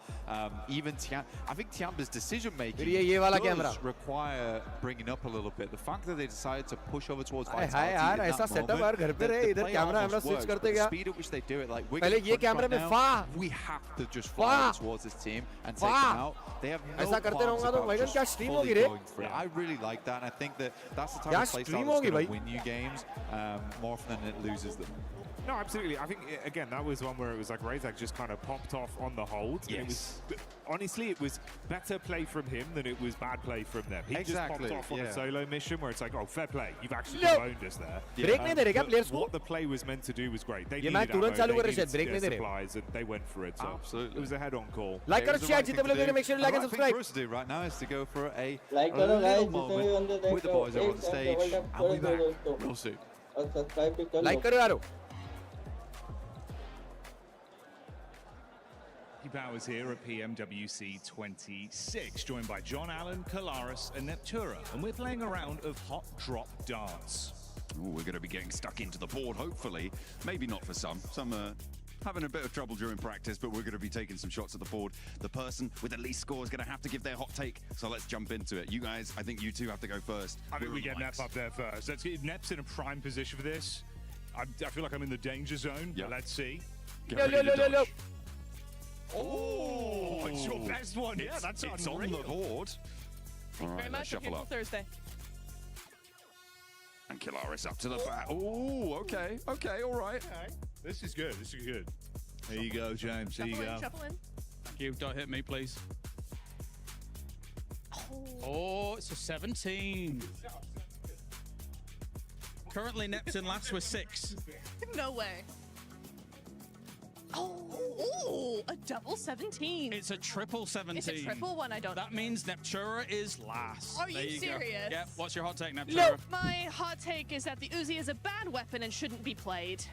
Even I think Tiamba's decision making ये वाला does camera. require bringing up a little bit. The fact that they decided to push over towards hi Vitality यार in ऐसा that setup moment, यार घर पे the रहे इधर play camera almost switch works, करते but the गया. speed at which they do it, like we're पहले getting ये punched कैमरे right में now, फा we have to just fly towards this team and take them out. They have no ऐसा करते qualms रहूंगा तो about भाई just क्या स्ट्रीम fully होगी रे? going for it. I really like that, and I think that that's the type क्या of play style stream that's होगी going भाई? to win you games more often than it loses them. No, absolutely. I think, again, that was one where it was like Razak just kind of popped off on the hold. Yes. It was, honestly, it was better play from him than it was bad play from them. He just popped off on a solo mission where it's like, oh, fair play. You've actually owned us there. Break नहीं दे रहे क्या players को? What the play was meant to do was great. They ये needed match तुरंत ammo, चालू they कर रहे needed शायद ब्रेक नहीं दे रहे. supplies, and they went for it. So Absolutely. it was a head-on call. Like करो शेयर जितने भी लोग हैं make sure you like and The right thing subscribe. for us to do right now is to go for a Like a करो guys, little जितने भी बंदे moment देख with the रहे हो, boys over on एक the साथ stage, double tap and we'll be कर दो back दोस्तों. real soon. और सब्सक्राइब भी कर लो. लाइक करो यारो. Bowers here at PMWC 26, joined by John Allen, Kalaris and Neptura, and we're playing a round of Hot Drop Dance. Ooh, we're going to be getting stuck into the board, hopefully. Maybe not for some. Some are having a bit of trouble during practice, but we're going to be taking some shots at the board. The person with the least score is going to have to give their hot take, so let's jump into it. You guys, I think you two have to go first. I think we get Nep up there first. Let's get Nep's in a prime position for this. I feel like I'm in the danger zone, but let's see. Get ready to dodge. Oh, it's your best one. Yeah, that's it's on the board. All right, let's shuffle up. Thursday. And Kilaris up to the back. Oh, okay, all right. Okay. This is good. This is good. There you go, James. There you go. Shuffle in. Thank you. Don't hit me, please. Oh, it's a 17. Currently, Neptune last with 6. No way. Oh, a double 17. It's a triple 17. It's a triple one, I don't know. That means Neptura is last. Are There you go. serious? Yep. What's your hot take, Neptura? No, my hot take is that the Uzi is a bad weapon and shouldn't be played.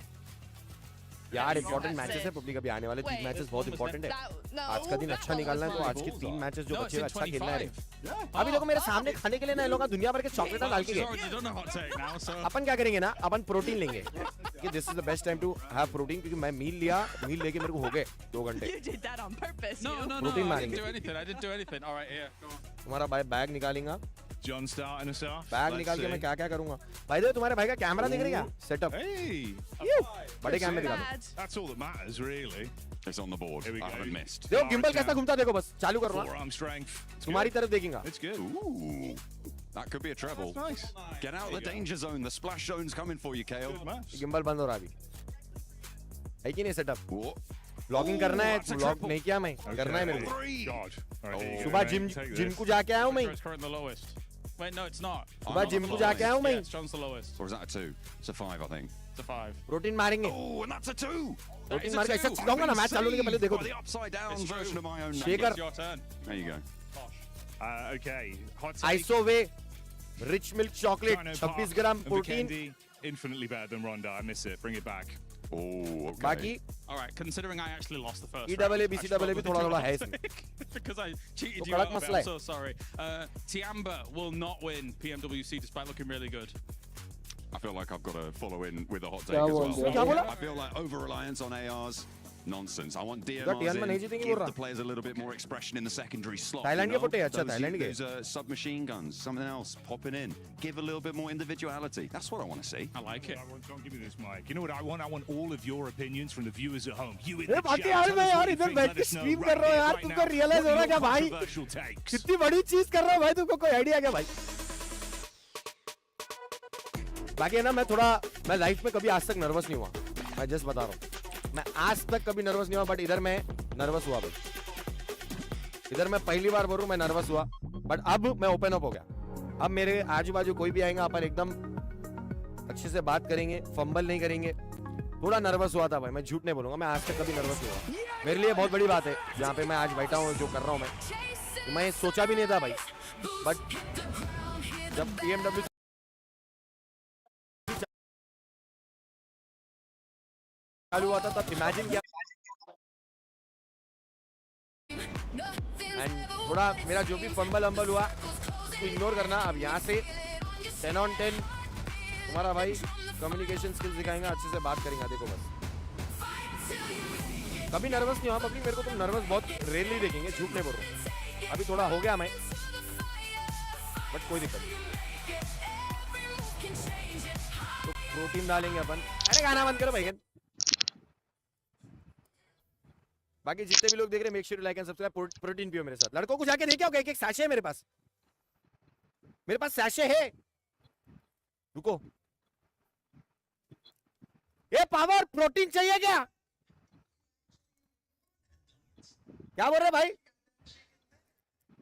यार important matches है public अभी आने वाले 3 matches बहुत important है आज का दिन अच्छा निकालना है तो आज के 3 मैचेस जो बचे अच्छा खेलना है अभी देखो मेरे सामने खाने के लिए ना ये लोग दुनिया भर के चॉकलेट डाल के गए अपन क्या करेंगे ना अपन प्रोटीन लेंगे कि this is the best time to have protein क्योंकि मैं मील लेके मेरे को हो गए 2 घंटे प्रोटीन मारेंगे तुम्हारा भाई बैग निकालेगा John starting us off. Bag निकाल के मैं क्या क्या करूंगा भाई देखो तुम्हारे भाई का कैमरा दिख रहा है क्या सेटअप बड़े कैमरे दिखा दो That's all that matters, really. It's on the board. I haven't missed. देखो गिम्बल कैसा घूमता देखो बस चालू कर रहा Forearm strength. It's तुम्हारी good. तरफ देखेंगा It's good. Ooh. That could be a treble. That's nice. Get out of the danger zone. The splash zone's coming for you, Kale. Gimbal बंद हो रहा अभी है कि नहीं सेटअप व्लॉगिंग करना है व्लॉग नहीं किया मैं करना है मेरे को सुबह जिम को जाके आया हूं मैं Wait, no, it's not. सुबह जिम को जाके आया हूं मैं Yes, John's the lowest. Or is that a 2? It's a 5, I think. It's a 5. Protein मारेंगे Oh, and that's a 2. Protein मार के ऐसा चिल्लाऊंगा ना मैच चालू होने के पहले देखो The upside down version of my own shaker It's your turn. There you go. Okay. Hot take. Iso way rich milk chocolate 26 gram protein Infinitely better than Ronda. I miss it. Bring it back. Oh, okay. बाकी All right, considering I actually lost the first EAA, round, I BCAA struggled भी to थोड़ा-थोड़ा do है anything because I cheated तो you कड़क out of it. मसला I'm है। so sorry. Tiamba will not win PMWC despite looking really good. I feel like I've got to follow in with a hot take क्या as बोल well. क्या बोला? I feel like over-reliance on ARs. Nonsense. I want TN DMRs में नहीं in, जीतेंगे give बोल रहा। the players a little bit more expression in the secondary slot. Thailand के फुटे अच्छा Those Thailand के submachine guns, something else popping in. Give a little bit more individuality. That's what I want to see. I like it. Don't give me this mic. You know what I want? I want all of your opinions from the viewers at home. You in A the बाकी chat. यार Tell मैं us यार what you इधर think. बैठ Let के us know stream right कर रहा हूँ here, यार right तुमको now. रियलाइज What हो are रहा है your क्या भाई controversial takes? कितनी बड़ी चीज कर रहा हूँ भाई तुमको कोई आइडिया क्या भाई बाकी है ना मैं लाइफ में कभी आज तक नर्वस नहीं हुआ मैं जस्ट बता रहा हूँ मैं आज तक कभी नर्वस नहीं हुआ बट इधर मैं नर्वस हुआ भाई इधर मैं पहली बार बोल रहा हूँ मैं नर्वस हुआ बट अब मैं ओपन अप हो गया अब मेरे आजू बाजू कोई भी आएगा अपन एकदम अच्छे से बात करेंगे फंबल नहीं करेंगे थोड़ा नर्वस हुआ था भाई मैं झूठ नहीं बोलूंगा मैं आज तक कभी नर्वस नहीं हुआ मेरे लिए बहुत बड़ी बात है जहाँ पे मैं आज बैठा हूँ जो कर रहा हूँ मैं सोचा भी नहीं था भाई बट जब BMW चालू हुआ था तब इमेजिन किया एंड थोड़ा मेरा जो भी फंबल अम्बल हुआ उसको इग्नोर करना अब यहाँ से 10 on 10 तुम्हारा भाई कम्युनिकेशन स्किल्स दिखाएंगा अच्छे से बात करेंगे देखो बस कभी नर्वस नहीं हुआ पब्लिक मेरे को तुम नर्वस बहुत रेयरली देखेंगे झूठ नहीं बोल रहा हूँ अभी थोड़ा हो गया मैं बट कोई दिक्कत नहीं तो प्रोटीन डालेंगे अपन अरे गाना बंद करो भाई बाकी जितने भी लोग देख रहे हैं make sure like and subscribe protein पियो मेरे साथ लड़कों को जाके देखिए क्या एक सैशे है मेरे पास सैशे है रुको ये पावर प्रोटीन चाहिए क्या बोल रहे भाई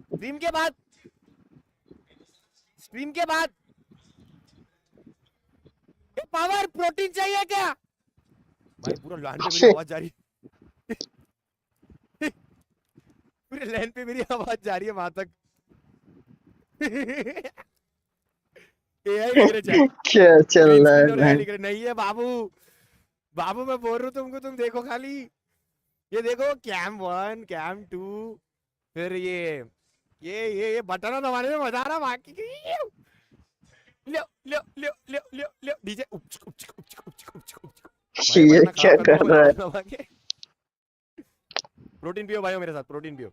स्ट्रीम के बाद ये पावर प्रोटीन चाहिए क्या भाई पूरा लाइन पे मेरी आवाज जा रही पूरे लाइन पे मेरी आवाज जा रही है वहां तक क्या चल रहा है भाई नहीं है बाबू मैं बोल रहा हूँ तुमको तुम देखो खाली ये देखो कैम 1 कैम 2 फिर ये बटन दबाने में मजा आ रहा बाकी ले डीजे ये क्या कर रहा है प्रोटीन पियो भाई मेरे साथ प्रोटीन पियो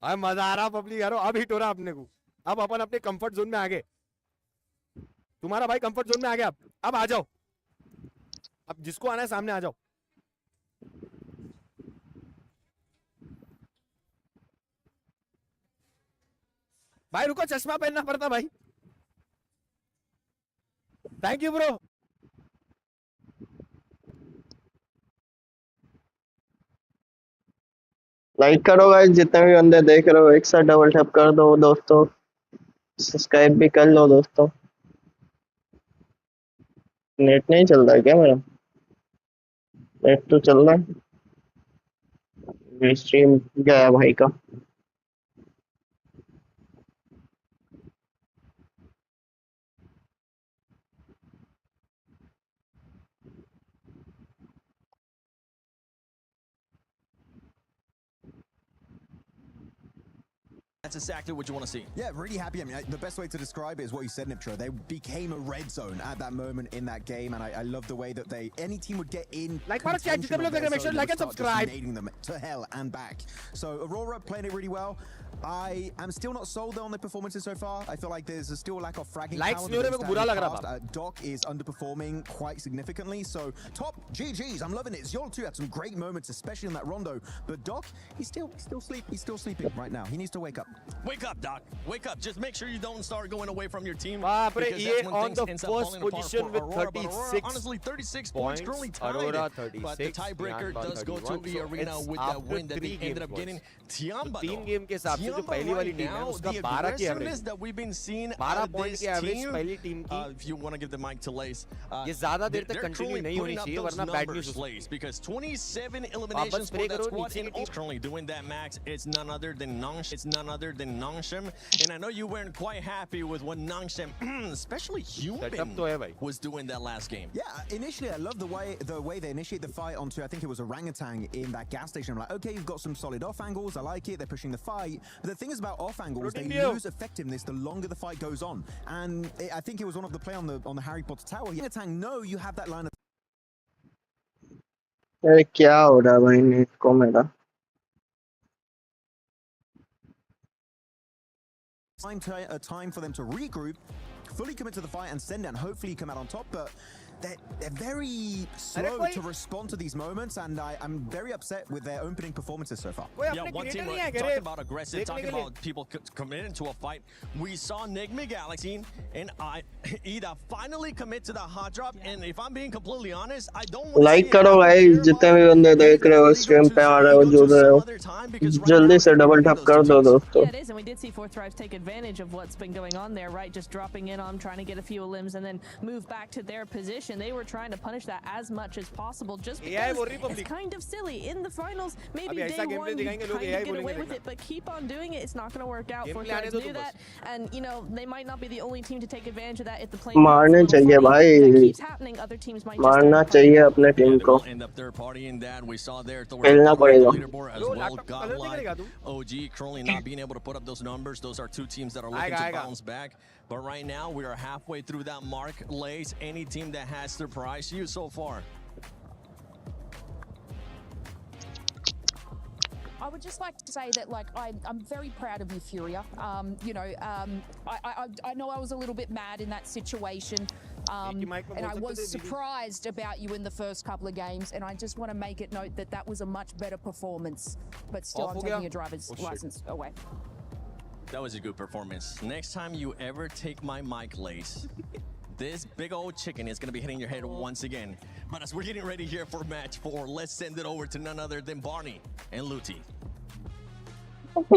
अब मजा आ रहा पब्लिक यारो अब हिट हो रहा अपने को अब अपन अपने कंफर्ट जोन में आ गए तुम्हारा भाई कंफर्ट जोन में आ गया अब आ जाओ अब जिसको आना है सामने आ जाओ भाई रुको चश्मा पहनना पड़ता भाई थैंक यू ब्रो लाइक करो गाइस जितने भी बंदे देख रहे हो एक साथ डबल टैप कर दो दोस्तों सब्सक्राइब भी कर लो दोस्तों नेट नहीं चल रहा है क्या मेरा नेट तो चल रहा है स्ट्रीम गया भाई का that's exactly what you want to see. Yeah, really happy. I mean, the best way to describe it is what you said, Niptra. They became a red zone at that moment in that game, and I love the way that any team would get in. Like and subscribe. Dominating them to hell and back. So Aurora playing it really well. I am still not sold on their performances so far. I feel like there's still a lack of fragging power. Doc is underperforming quite significantly. So top GGs, I'm loving it. Zol2 had some great moments, especially in that rondo. But Doc, he's still sleeping right now. He needs to wake up. Wake up, Doc. Wake up. Just make sure you don't start going away from your team. Because that's when on the first position with 36. Honestly, 36 points currently tied. Aurora 36. But the tiebreaker does go to the arena with that win that they ended up getting. Tiamba, जो पहली वाली team है उसका 12 की average that we've been seeing 12 point की average पहली team की if you want to give the mic to Lace ये ज्यादा देर तक कंटिन्यू नहीं होनी चाहिए वरना bad news Lace because 27 eliminations for that squad and currently doing that max it's none other than Nongshim and I know you weren't quite happy with what Nongshim especially Human was doing that last game. Yeah, initially I love the way they initiate the fight onto I think it was Orangutan in that gas station. I'm like, okay, you've got some solid off angles, I like it, they're pushing the fight. But the thing is about off angles, they lose effectiveness the longer the fight goes on. And I think it was one of the play on the Harry Potter tower. Orangutan, no, you have that line of क्या हो रहा है भाई net को मेरा time for them to regroup, fully commit to the fight and send it and hopefully come out on top, but they're very slow to respond to these moments, and I'm very upset with their opening performances so far. Yeah, one team talking about aggressive, talking about people committing to a fight. We saw Nigma Galaxy and Ida finally commit to the hot drop, and if I'm being completely honest, I don't want like करो guys, जितने भी बंदे देख रहे हो stream पे आ रहे हो जुड़ रहे हो जल्दी से डबल टैप कर दो दोस्तों. Yeah, it is, and we did see 4 Thrives take advantage of what's been going on there, right? Just dropping in on trying to get a few limbs and then move back to their position. They were trying to punish that as much as possible just because it's kind of silly. In the finals, maybe day one you kind of get away with it, but keep on doing it. It's not going to work out. 4 Thrives do that, and you know they might not be the only team to take advantage of that if the play मारने चाहिए भाई keeps happening. Other teams might मारना चाहिए अपने team को end up third party in that. We saw there खेलना पड़ेगा. as well. Godlike OG currently not being able to put up those numbers. Those are two teams that are looking to bounce back. But right now we are halfway through that mark. Lace, any team that has surprised you so far? I would just like to say that, like, I'm very proud of you, Furia. You know, I know I was a little bit mad in that situation, and I was surprised about you in the first couple of games, and I just want to make it note that that was a much better performance. But still, I'm taking your driver's license away. That was a good performance. Next time you ever take my mic, Lace, this big old chicken is going to be hitting your head once again. But as we're getting ready here for match 4, let's send it over to none other than Barney and Luti. Last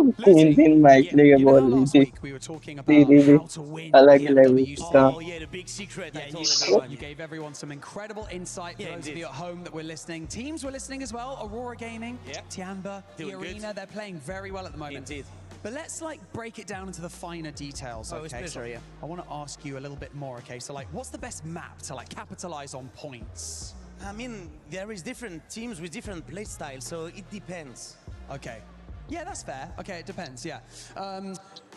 week we were talking about how to win PMWC. Oh yeah, the big secret. Yeah, you gave everyone some incredible insight. For those of you at home that were listening, teams were listening as well. Aurora Gaming, Tiamba, the Arena, they're playing very well at the moment. Indeed. But let's like break it down into the finer details. Okay, so I want to ask you a little bit more. Okay, so like, what's the best map to like capitalize on points? I mean, there is different teams with different play styles, so it depends. Okay. Yeah, that's fair. Okay, it depends, yeah.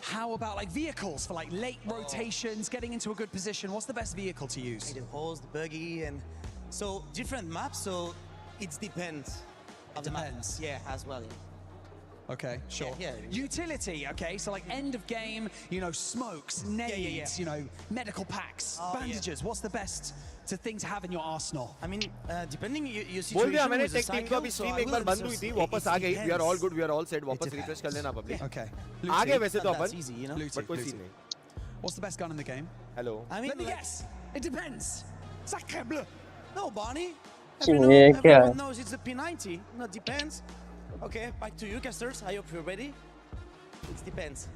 How about like vehicles for like late rotations, getting into a good position? What's the best vehicle to use? The horse, the buggy, and so different maps, so it depends. It depends. Yeah, as well. Okay, sure. Yeah. Utility, okay, so like end of game, you know, smokes, nades, you know, medical packs, bandages. What's the best thing to have in your arsenal? I mean, depending your बोल दिया situation मैंने with the tech team को cycle, अभी so stream I एक बार will बंद हुई थी वापस आ गई we are all good we are all set वापस रिफ्रेश कर लेना पब्लिक Okay. आ गए वैसे तो That's अपन easy, you know. बट कोई सीन नहीं What's the best gun in the game? Hello I mean, Let me like, guess. It depends. Sacre bleu. no, Barney. ये क्या Everyone है knows it's a P90. No, it depends. Okay, back to you, casters. I hope you're ready. It depends.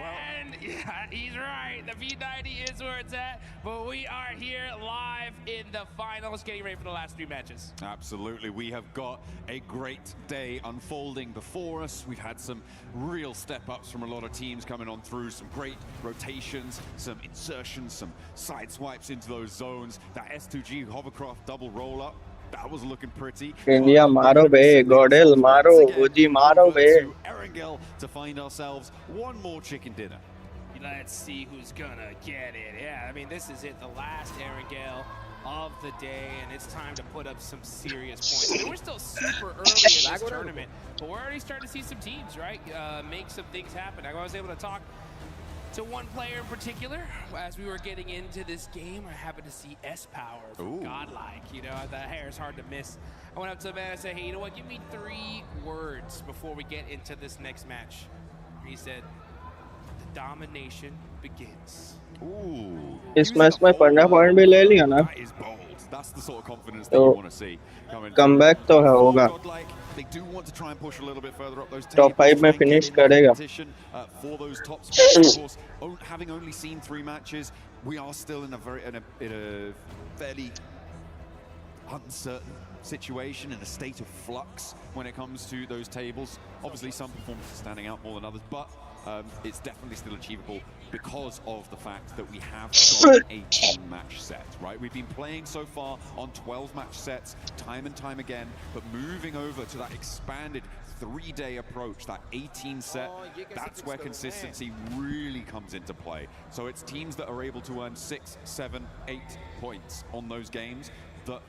And yeah, he's right. The V90 is where it's at. But we are here live in the finals, getting ready for the last 3 matches. Absolutely. We have got a great day unfolding before us. We've had some real step-ups from a lot of teams coming on through, some great rotations, some insertions, some side swipes into those zones. That S2G hovercraft double roll-up. That was looking pretty. India मारो बे, Gödel मारो, ओजी मारो बे. Erangel to find ourselves one more chicken dinner. Let's see who's gonna get it. Yeah, I mean, this is it, the last Erangel of the day, and it's time to put up some serious points. I mean, we're still super early in this tournament, but we're already starting to see some teams, right, make some things happen. I was able to talk to one player in particular as we were getting into this game. I happened to see S-Power from Godlike. You know, the hair is hard to miss. I went up to the man and said, hey, you know what, give me 3 words before we get into this next match. And he said, the domination begins. इस match में 15 point भी ले लिया ना. That's the sort of confidence that you want to see. Comeback तो है होगा. They do want to try and push a little bit further up those Top 5 में finish करेगा. For those top spots, of course, having only seen 3 matches, we are still in a fairly uncertain situation, in a state of flux when it comes to those tables. Obviously, some performances standing out more than others, but it's definitely still achievable because of the fact that we have got an 18-match set, right? We've been playing so far on 12-match sets time and time again, but moving over to that expanded 3-day approach, that 18 set, that's where consistency really comes into play. So it's teams that are able to earn 6, 7, 8 points on those games that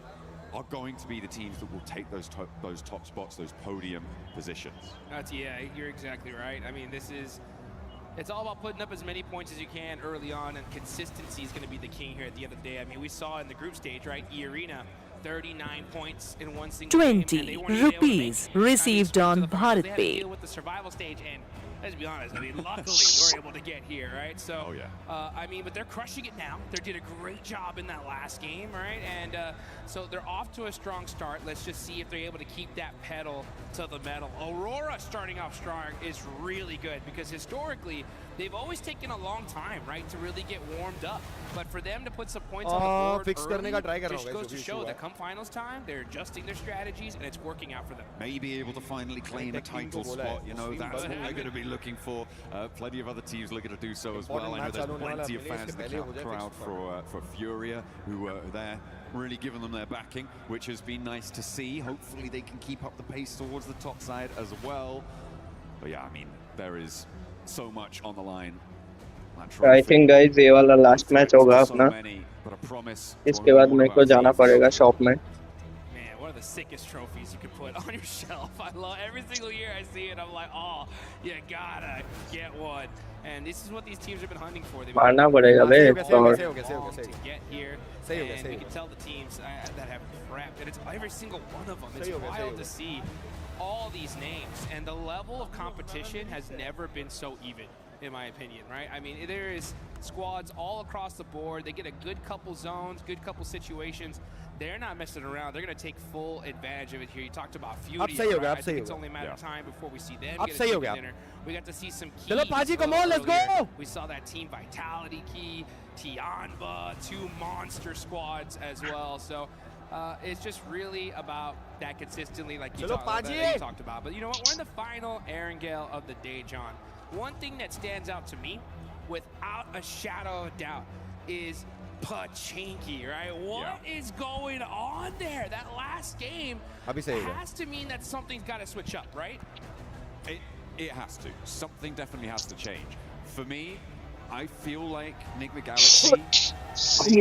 are going to be the teams that will take those top spots, those podium positions. Yeah, you're exactly right. I mean, it's all about putting up as many points as you can early on, and consistency is going to be the king here at the end of the day. I mean, we saw in the group stage, right, E-Arena, 39 points in one single 20 game, rupees received on Bharat Pay. With the survival stage, and let's be honest, I mean, luckily we're able to get here, right? So, I mean, but they're crushing it now. They did a great job in that last game, right? And so they're off to a strong start. Let's just see if they're able to keep that pedal to the metal. Aurora starting off strong is really good because historically, they've always taken a long time, right, to really get warmed up. But for them to put some points on the board fix early, try just goes to show that come finals time, they're adjusting their strategies, and it's working out for them. Maybe able to finally claim a title spot, you know, that's what they're going to be looking for. Plenty of other teams looking to do so as well. I know there's plenty of fans in the crowd for Furia who are there, really giving them their backing, which has been nice to see. Hopefully they can keep up the pace towards the top side as well. But yeah, I mean, there is so much on the line. I think guys ये वाला last match होगा अपना. इसके बाद मेरे को जाना पड़ेगा shop में. Man, one of the sickest trophies you could put on your shelf. I love every single year I see it. I'm like, oh, you gotta get one. And this is what these teams have been hunting for. They've मारना पड़ेगा बे. to get here. And we can tell the teams that have prepped, and it's every single one of them. It's wild to see all these names, and the level of competition has never been so even, in my opinion, right? I mean, there is squads all across the board. They get a good couple zones, good couple situations. They're not messing around. They're going to take full advantage of it here. You talked about Fury. Right? I think it's only a matter of time before we see them get a chicken dinner. We got to see some keys. Come on, let's go. We saw that Team Vitality key, Tianba, 2 monster squads as well. So it's just really about that consistently, like you talked about. But you know what? We're in the final Erangel of the day, John. One thing that stands out to me, without a shadow of doubt, is Pachinki, right? What is going on there? That last game has to mean that something's got to switch up, right? It has to. Something definitely has to change. For me, I feel like Enigma Galaxy,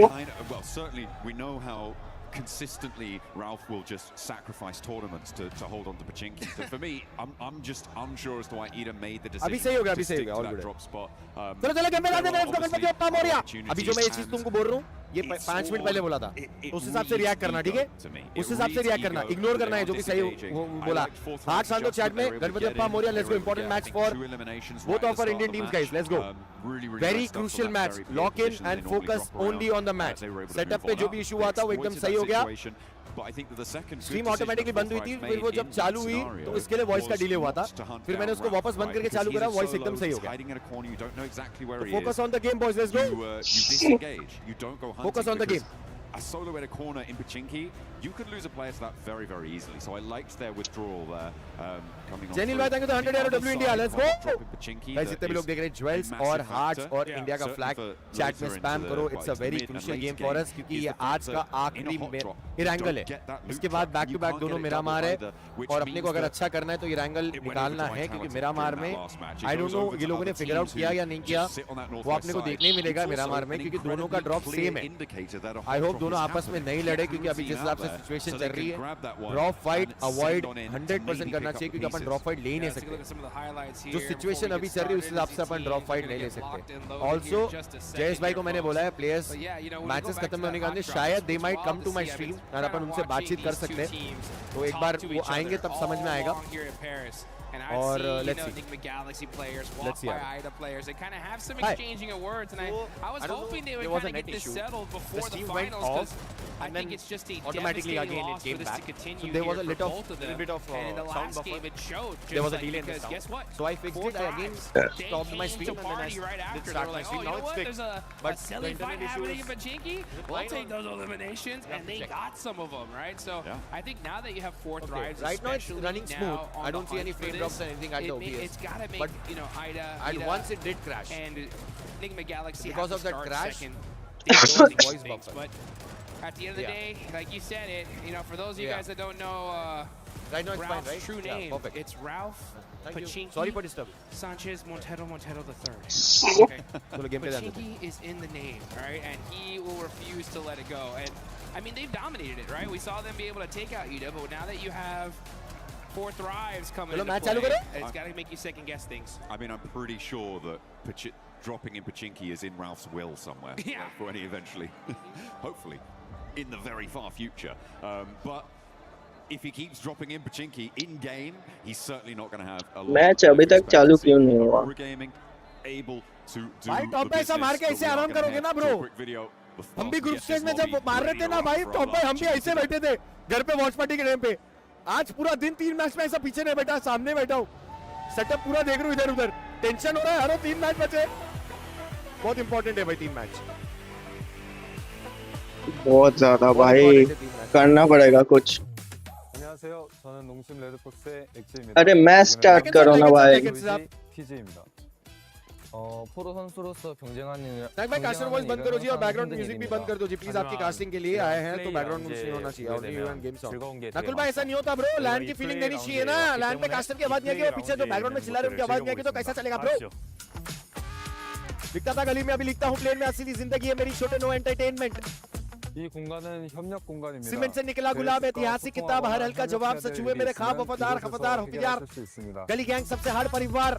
well, certainly we know how consistently Ralph will just sacrifice tournaments to hold on to Pachinki. So for me, I'm just unsure as to why Ida made the decision to stick to that drop spot. अभी जो मैं ये चीज तुमको बोल रहा हूँ, ये 5 मिनट पहले बोला था, तो उस हिसाब से रिएक्ट करना, ठीक है? उस हिसाब से रिएक्ट करना, इग्नोर करना है जो भी सही बोला. हाथ शांत हो चैट में. गणपति अप्पा Maurya, let's go. Important match for both of our Indian teams, guys. Let's go. Very crucial match. Lock in and focus only on the match. Setup पे जो भी issue हुआ था वो एकदम सही हो गया. स्ट्रीम ऑटोमेटिकली बंद हुई थी, फिर वो जब चालू हुई तो इसके लिए वॉइस का डिले हुआ था, फिर मैंने उसको वापस बंद करके चालू करा, वॉइस एकदम सही हो गया. Focus on the game boys, let's go. Focus on the game. a solo in a corner in Pachinki, you could lose a player to that very, very easily. So I liked their withdrawal there. Coming on Jenil भाई, thank you to 100 euro W India. Let's go. Guys, जितने भी लोग देख रहे हैं jewels और hearts और India का फ्लैग चैट में स्पैम करो. It's a very crucial game for us क्योंकि ये आज का आखिरी इरांगल है. इसके बाद बैक टू बैक दोनों मिरामार है और अपने को अगर अच्छा करना है तो इरांगल निकालना है क्योंकि मिरामार में आई डोंट नो ये लोगों ने फिगर आउट किया या नहीं किया, वो अपने को देखने मिलेगा मिरामार में क्योंकि दोनों का ड्रॉप सेम है. आई होप दोनों आपस में नहीं लड़े क्योंकि अभी जिस हिसाब से सिचुएशन चल रही है ड्रॉप फाइट अवॉइड 100% करना चाहिए क्योंकि अपन ड्रॉप फाइट ले ही नहीं सकते. जो सिचुएशन अभी चल रही है उस हिसाब से अपन ड्रॉप फाइट नहीं ले सकते. ऑल्सो जयेश भाई को मैंने बोला है प्लेयर्स मैचेस खत्म होने के बाद शायद they might come to my stream और अपन उनसे बातचीत कर सकते हैं. तो एक बार वो आएंगे तब समझ में आएगा. And I've or seen, let's Enigma Galaxy players walk by Ida players. They kind of have some exchanging of words, and I was hoping they would kind of get this settled before the finals, because I think it's just a automatically devastating again loss it came for this back. to continue So there was a here for little both of them. bit of and in the sound last buffer. game it showed. There was a like, delay in the because sound. guess what? So I fixed it. I again stopped my stream and then I right did after. start They were my like, stream. oh, you Now know it's what? fixed. There's a But silly the fight internet happening in issue Pachinki. We'll take those eliminations, and they got some of them, right? So I think now that you have 4 thrives, right now it's running smooth. I don't see any frame drops or anything at the OBS. It's gotta make, you know, Ida once it did crash. And Enigma Galaxy because of that crash. Voice bumper. But at the end of the day, like you said it, you know, for those of you guys that don't know right now it's Ralph's fine, right? true name, perfect. it's Ralph Pachinki. Sorry for disturbing. Sanchez Montero III. Okay. Pachinki is in the name, all right, and he will refuse to let it go. And I mean, they've dominated it, right? We saw them be able to take out Ida, but now that you have 4 thrives coming into play, it's got to make you second guess things. I mean, I'm pretty sure that dropping in Pachinki is in Ralph's will somewhere. Yeah. For when he eventually, hopefully, in the very far future. But if he keeps dropping in Pachinki in game, he's certainly not going to have a lot match अभी तक चालू क्यों नहीं हुआ? Gaming able to do भाई top पे ऐसा मार के ऐसे आराम करोगे ना ब्रो. हम भी ग्रुप स्टेज में जब मार रहे थे ना भाई टॉप पे हम भी ऐसे बैठे थे घर पे वॉच पार्टी के टाइम पे. आज पूरा दिन 3 मैच में ऐसा पीछे नहीं बैठा, सामने बैठा हूँ. सेटअप पूरा देख रहा हूँ इधर उधर. टेंशन हो रहा है. हरो 3 मैच बचे. बहुत इंपॉर्टेंट है भाई 3 मैच. बहुत ज्यादा भाई करना पड़ेगा कुछ. 안녕하세요. 저는 농심 레드폭스의 엑지입니다. अरे मैच स्टार्ट करो ना भाई. TJ입니다. 프로 선수로서 경쟁하는 भाई कास्टर वॉइस बंद करो जी और बैकग्राउंड म्यूजिक भी बंद कर दो जी प्लीज. आपकी कास्टिंग के लिए आए हैं तो बैकग्राउंड म्यूजिक नहीं होना चाहिए. Only one game song. Nakul भाई ऐसा नहीं होता ब्रो. लैंड की फीलिंग देनी चाहिए ना. लैंड पे कास्टर की आवाज नहीं आएगी, वो पीछे जो बैकग्राउंड में चिल्ला रहे उनकी आवाज नहीं आएगी तो कैसा चलेगा ब्रो. लिखता था गली में, अभी लिखता हूँ प्लेन में. असली जिंदगी है मेरी छोटे नो एंटरटेनमेंट. 이 공간은 협력 공간입니다. सीमेंट से निकला गुलाब ऐतिहासिक किताब हर हल का जवाब सच हुए मेरे ख्वाब वफादार खफादार होफियार गली गैंग सबसे हर परिवार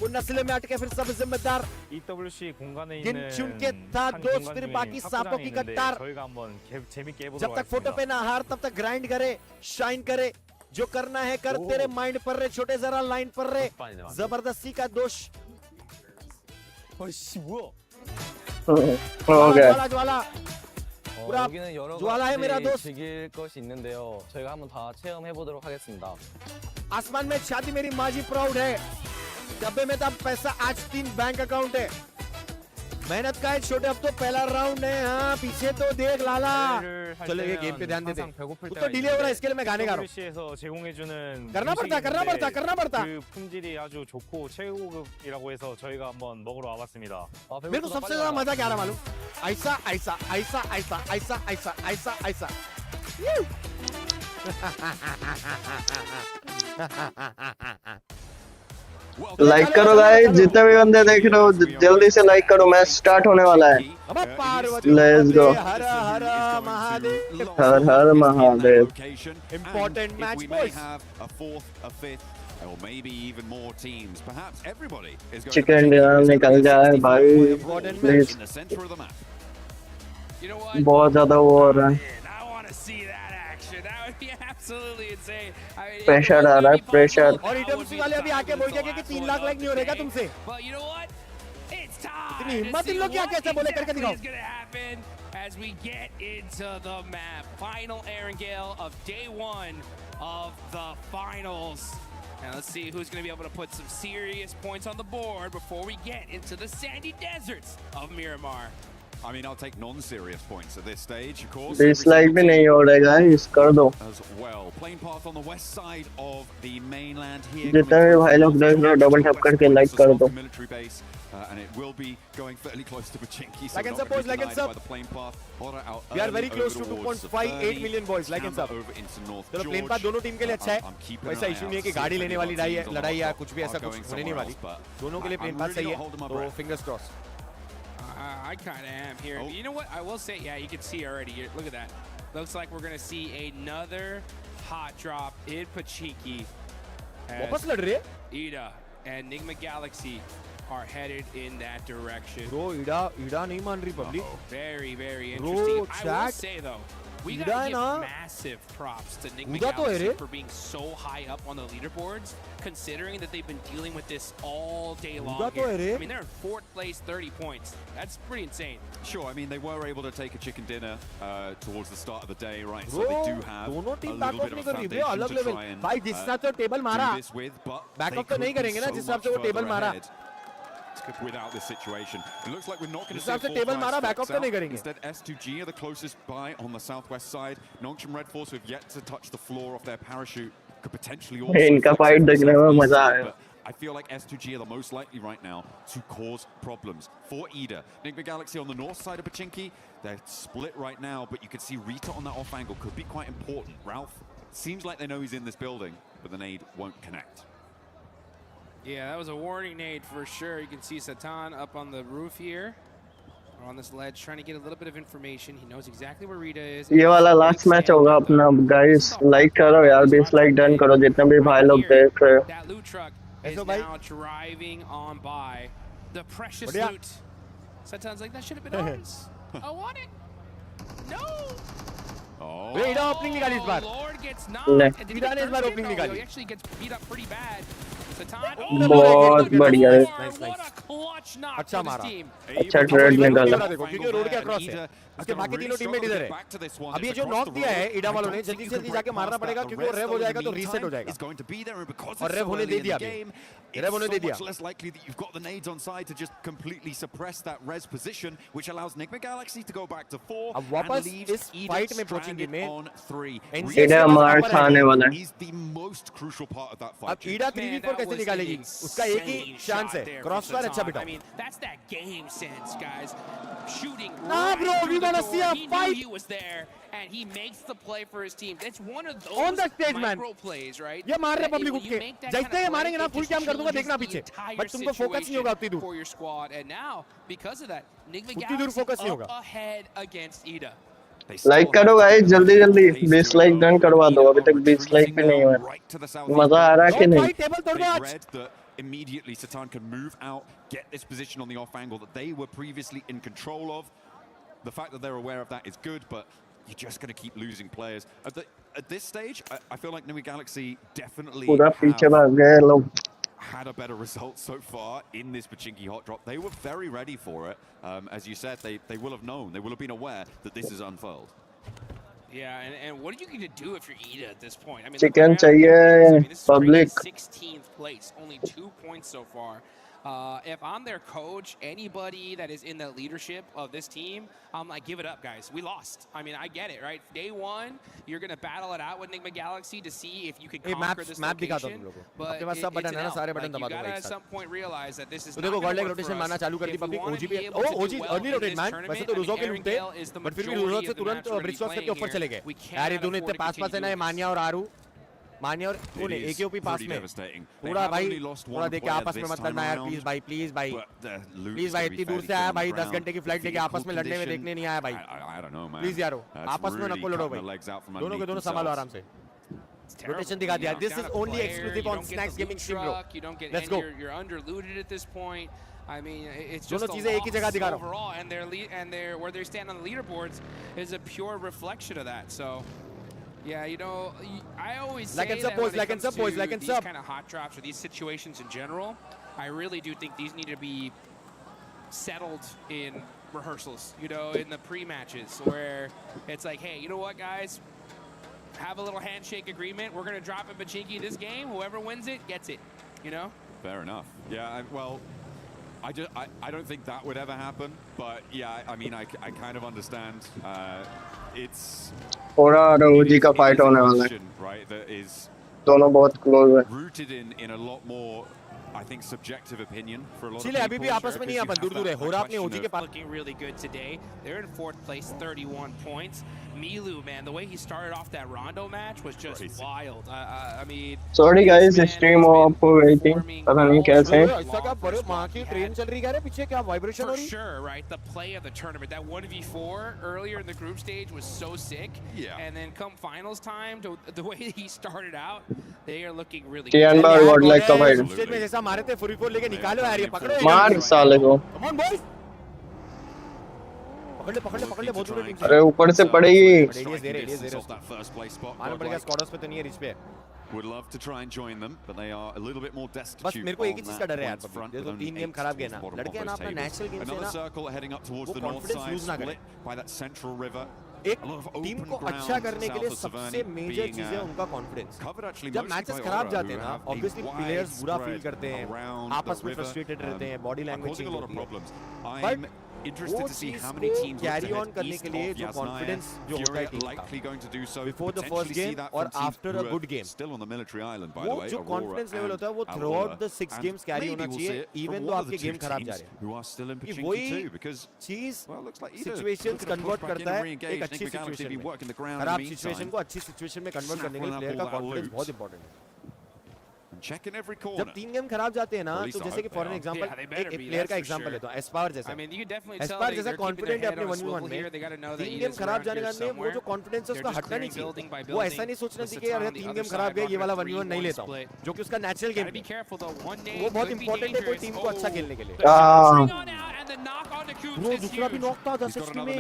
उन नस्ल में अटके फिर सब जिम्मेदार EWC 공간에 गिन 있는 चुन के था दोस्त फिर बाकी सांपों की कतार. 저희가 한번 재밌게 해보도록 जब तक फोटो पे ना हार तब तक ग्राइंड करे शाइन करे. जो करना है कर तेरे माइंड पर रे छोटे जरा लाइन पर रे. जबरदस्ती का दोष. ज्वाला ज्वाला 여기는 여러 가지 즐길 것이 있는데요. 저희가 한번 다 체험해 보도록 하겠습니다. आसमान में शादी मेरी माँ जी प्राउड है. डब्बे में तब पैसा आज 3 बैंक अकाउंट है. मेहनत का है छोटे. अब तो पहला राउंड है. हाँ पीछे तो देख लाला. चलो ये गेम पे ध्यान देते. तो डिले हो रहा है इसके लिए मैं गाने गा रहा हूँ. करना पड़ता. 그 품질이 아주 좋고 최고급이라고 해서 저희가 한번 먹으러 와봤습니다. मेरे को सबसे ज्यादा मजा क्या आ रहा मालूम. ऐसा ऐसा ऐसा ऐसा ऐसा ऐसा ऐसा ऐसा. लाइक करो गाइस. जितने भी बंदे देख रहे हो जल्दी से लाइक करो. मैच स्टार्ट होने वाला है. लेट्स गो. हर हर महादेव. हर हर Mahadev. Important match boys. Or maybe even more teams. Perhaps everybody is going chicken dinner निकल जाए भाई please. in the center of the map. You know what? बहुत ज्यादा वो हो रहा है. I want to see that action. That would be absolutely insane. I mean, pressure आ रहा है प्रेशर. और ईडब्ल्यूसी वाले अभी आके बोल गए कि 3 लाख लाइक नहीं हो रहेगा तुमसे. But you know what? It's time. इतनी हिम्मत इन लोग क्या कैसे बोले करके दिखाओ. What's going to happen as we get into the map? Final Erangel of day 1 of the finals. Now let's see who's going to be able to put some serious points on the board before we get into the sandy deserts of Miramar. I mean, I'll take non-serious points at this stage, of course. Dislike भी नहीं हो रहा है guys, कर दो. As well, plane path on the west side of the mainland here. जितने भी भाई लोग देख रहे हो डबल टैप करके लाइक कर दो. Military base, and it will be going fairly close to Pachinki. So like and sub, boys, like and sub. We are very close to 2.58 million boys. Like and sub. चलो plane path दोनों team के लिए अच्छा है. वैसा issue नहीं है कि गाड़ी लेने वाली लड़ाई या कुछ भी ऐसा कुछ होने नहीं वाली. दोनों के लिए प्लेन पाथ सही है. तो fingers crossed. I kind of am here. You know what? I will say, yeah, you can see already. Look at that. Looks like we're going to see another hot drop in Pachinki. वापस लड़ रहे हैं? Ida and Enigma Galaxy are headed in that direction. Bro, Ida नहीं मान रही public. Very, very interesting. Bro, I will say though, we gotta give massive props to Enigma Galaxy for being so high up on the leaderboards, considering that they've been dealing with this all day long here. I mean, they're in 4th place, 30 points. That's pretty insane. Sure, I mean, they were able to take a chicken dinner towards the start of the day, right? So they do have a little bit of a foundation to try and do this with, but they could be so much further ahead without this situation. It looks like we're not going to see a full Instead, S2G are the closest by on the southwest side. Nongshim Red Force, who have yet to touch the floor off their parachute, could potentially also इनका fight देखने में मजा आया. I feel like S2G are the most likely right now to cause problems for Ida. Enigma Galaxy on the north side of Pachinki, they're split right now, but you can see Rita on that off angle could be quite important. Ralph seems like they know he's in this building, but the nade won't connect. Yeah, that was a warning nade for sure. You can see Satan up on the roof here, or on this ledge, trying to get a little bit of information. He knows exactly where Rita is. ये वाला last match होगा अपना guys. Like करो यार, 20 like done करो जितने भी भाई लोग देख रहे हो. That loot truck is now driving on by. The precious loot. Satan's like, that should have been ours. I want it. No. Oh. Ida opening निकाली इस बार. Lord gets knocked. Ida ने इस बार opening निकाली. He actually gets beat up pretty bad. बहुत बढ़िया है. अच्छा मारा. अच्छा ट्रेड निकाला. क्योंकि रोड के अक्रॉस है. उसके बाकी तीनों टीममेट इधर है. अब ये जो नॉक दिया है इडा वालों ने जल्दी जल्दी जाके मारना पड़ेगा क्योंकि वो रेव हो जाएगा तो रीसेट हो जाएगा. और रेव होने दे दिया अभी. रेव होने दे दिया. It's less likely that you've got the nades on side to just completely suppress that res position, which allows Enigma Galaxy to go back to 4 अब वापस इस फाइट में पहुंचेंगे में on 3. इडा मार खाने वाला है. He's the most crucial part of that fight. अब इडा 3v4 कैसे निकालेगी? उसका एक ही चांस है. क्रॉसफायर अच्छा बिठाओ. I mean, that's that game sense, guys. Shooting. Nah, bro, we wanna see a fight. He was there, and he makes the play for his team. It's one of those on the stage, micro plays, right? ये मार रहे public उठ के. जैसे ये मारेंगे ना full cam कर दूंगा देखना पीछे. बट तुमको फोकस नहीं होगा उतनी दूर. For your squad, and now because of that, Enigma उतनी दूर फोकस नहीं Galaxy होगा. up ahead against Ida. Like करो गाइस जल्दी जल्दी 20 लाइक डन करवा दो. अभी तक 20 लाइक भी नहीं हुआ. मजा आ रहा है कि नहीं? टेबल तोड़ दो आज. Immediately Satan can move out, get this position on the off angle that they were previously in control of. The fact that they're aware of that is good, but you're just going to keep losing players. At this stage, I feel like Enigma Galaxy definitely had a better result so far in this Pachinki hot drop. They were very ready for it. As you said, they will have known, they will have been aware that this is unfurled. Yeah, and what are you going to do if you're Ida at this point? I mean, chicken चाहिए public. 16th place, only 2 points so far. If I'm their coach, anybody that is in the leadership of this team, I'm like, give it up, guys. We lost. I mean, I get it, right? Day one, you're going to battle it out with Enigma Galaxy to see if you can conquer this location. But it's an L. Like, you got to at some point realize that this is not going to work for us. If we want to be able to do well in this tournament, I mean, Aaron Gale is the majority of the match we're going to be playing here. We cannot afford to continue doing this. मान्य और कौन है एकेओपी पास में थोड़ा भाई थोड़ा देख के आपस में मत लड़ना यार प्लीज भाई प्लीज भाई प्लीज भाई इतनी दूर से आया भाई 10 घंटे की फ्लाइट लेके आपस में लड़ने में देखने नहीं आया भाई प्लीज यारो आपस में नको लड़ो भाई दोनों के दोनों संभालो आराम से रोटेशन दिखा दिया this is only exclusive on snacks gaming stream bro let's go you're underlooted at this point. I mean, it's just दोनों चीजें एक ही जगह दिखा रहा हूं overall, and their where they stand on the leaderboards is a pure reflection of that. So yeah, you know, I always say that when it comes to these kind of hot drops or these situations in general, I really do think these need to be settled in rehearsals, you know, in the pre-matches where it's like, hey, you know what, guys? Have a little handshake agreement. We're going to drop in Pachinki this game. Whoever wins it, gets it, you know? Fair enough. Yeah, well, I don't think that would ever happen, but yeah, I mean, I kind of understand. It's Hora और OG का fight होने वाला है. right, that is दोनों बहुत close है. rooted in a lot more, I think, subjective opinion for a lot of चलिए people. अभी भी आपस में नहीं है, अपन दूर-दूर है. हो रहा अपने OG के पास. Looking really good today. They're in 4th place, 31 points. Milu, man, the way he started off that Rondo match was just wild. I mean, Sorry guys, stream off हो गई थी. पता नहीं कैसे. ऐसा क्या बड़े माँ की ट्रेन चल रही है पीछे, क्या वाइब्रेशन हो for रही? sure, right? The play of the tournament, that 1v4 earlier in the group stage was so sick. Yeah. And then come finals time, the way he started out, they are looking really Tian good. bar got like covered. Stage में जैसा मारे थे फुरी को लेके निकालो यार, ये पकड़ो. मार साले को. Come on boys. पकड़ ले बहुत दूर है. अरे ऊपर से पड़ेगी. रेडियस दे रहे. That first place spot. मालूम पड़ेगा स्क्वाडर्स पे तो नहीं है, रिच पे है. Would love to try and join them, but they are a little bit more destitute. बस मेरे को एक ही on चीज that का डर है यार. points front ये तो with 3 only गेम 8 खराब गए towards ना. the bottom लड़के of ना those अपना tables. नेचुरल गेम से Another ना circle heading up towards वो the north confidence side, lose ना split करें. by that central river. एक टीम को अच्छा करने के लिए सबसे मेजर चीज है उनका कॉन्फिडेंस. जब मैचेस खराब जाते हैं ना, ऑब्वियसली प्लेयर्स बुरा फील करते हैं, आपस में फ्रस्ट्रेटेड रहते हैं, बॉडी लैंग्वेज चेंज होती है. But interested to see how many teams carry on करने के लिए जो कॉन्फिडेंस जो होता है टीम का बिफोर द फर्स्ट गेम और after a good game, still on the military island by the वो way, जो कॉन्फिडेंस लेवल होता है वो through out the 6 games carry होना चाहिए, इवन दो आपके गेम खराब जा रहे हैं. who are still in कि Pachinki वही too, because चीज well, looks like situations convert करता है एक अच्छी सिचुएशन में. खराब सिचुएशन को अच्छी सिचुएशन में कन्वर्ट करने के लिए प्लेयर का कॉन्फिडेंस बहुत इंपॉर्टेंट है. checking every corner. जब 3 गेम खराब जाते हैं ना, तो जैसे कि फॉर एन एग्जांपल एक प्लेयर का एग्जांपल लेता हूं, एस्पार जैसा. एस्पार जैसा कॉन्फिडेंट है अपने 1v1 में. 3 गेम खराब जाने का नहीं, वो जो कॉन्फिडेंस है उसका हटना नहीं चाहिए. वो ऐसा नहीं सोचना चाहिए कि यार 3 गेम खराब गए, ये वाला 1v1 नहीं लेता हूं, जो कि उसका नेचुरल गेम है. वो बहुत इंपॉर्टेंट है कोई टीम को अच्छा खेलने के लिए. ब्रो दूसरा भी नॉक था 10 एचपी में.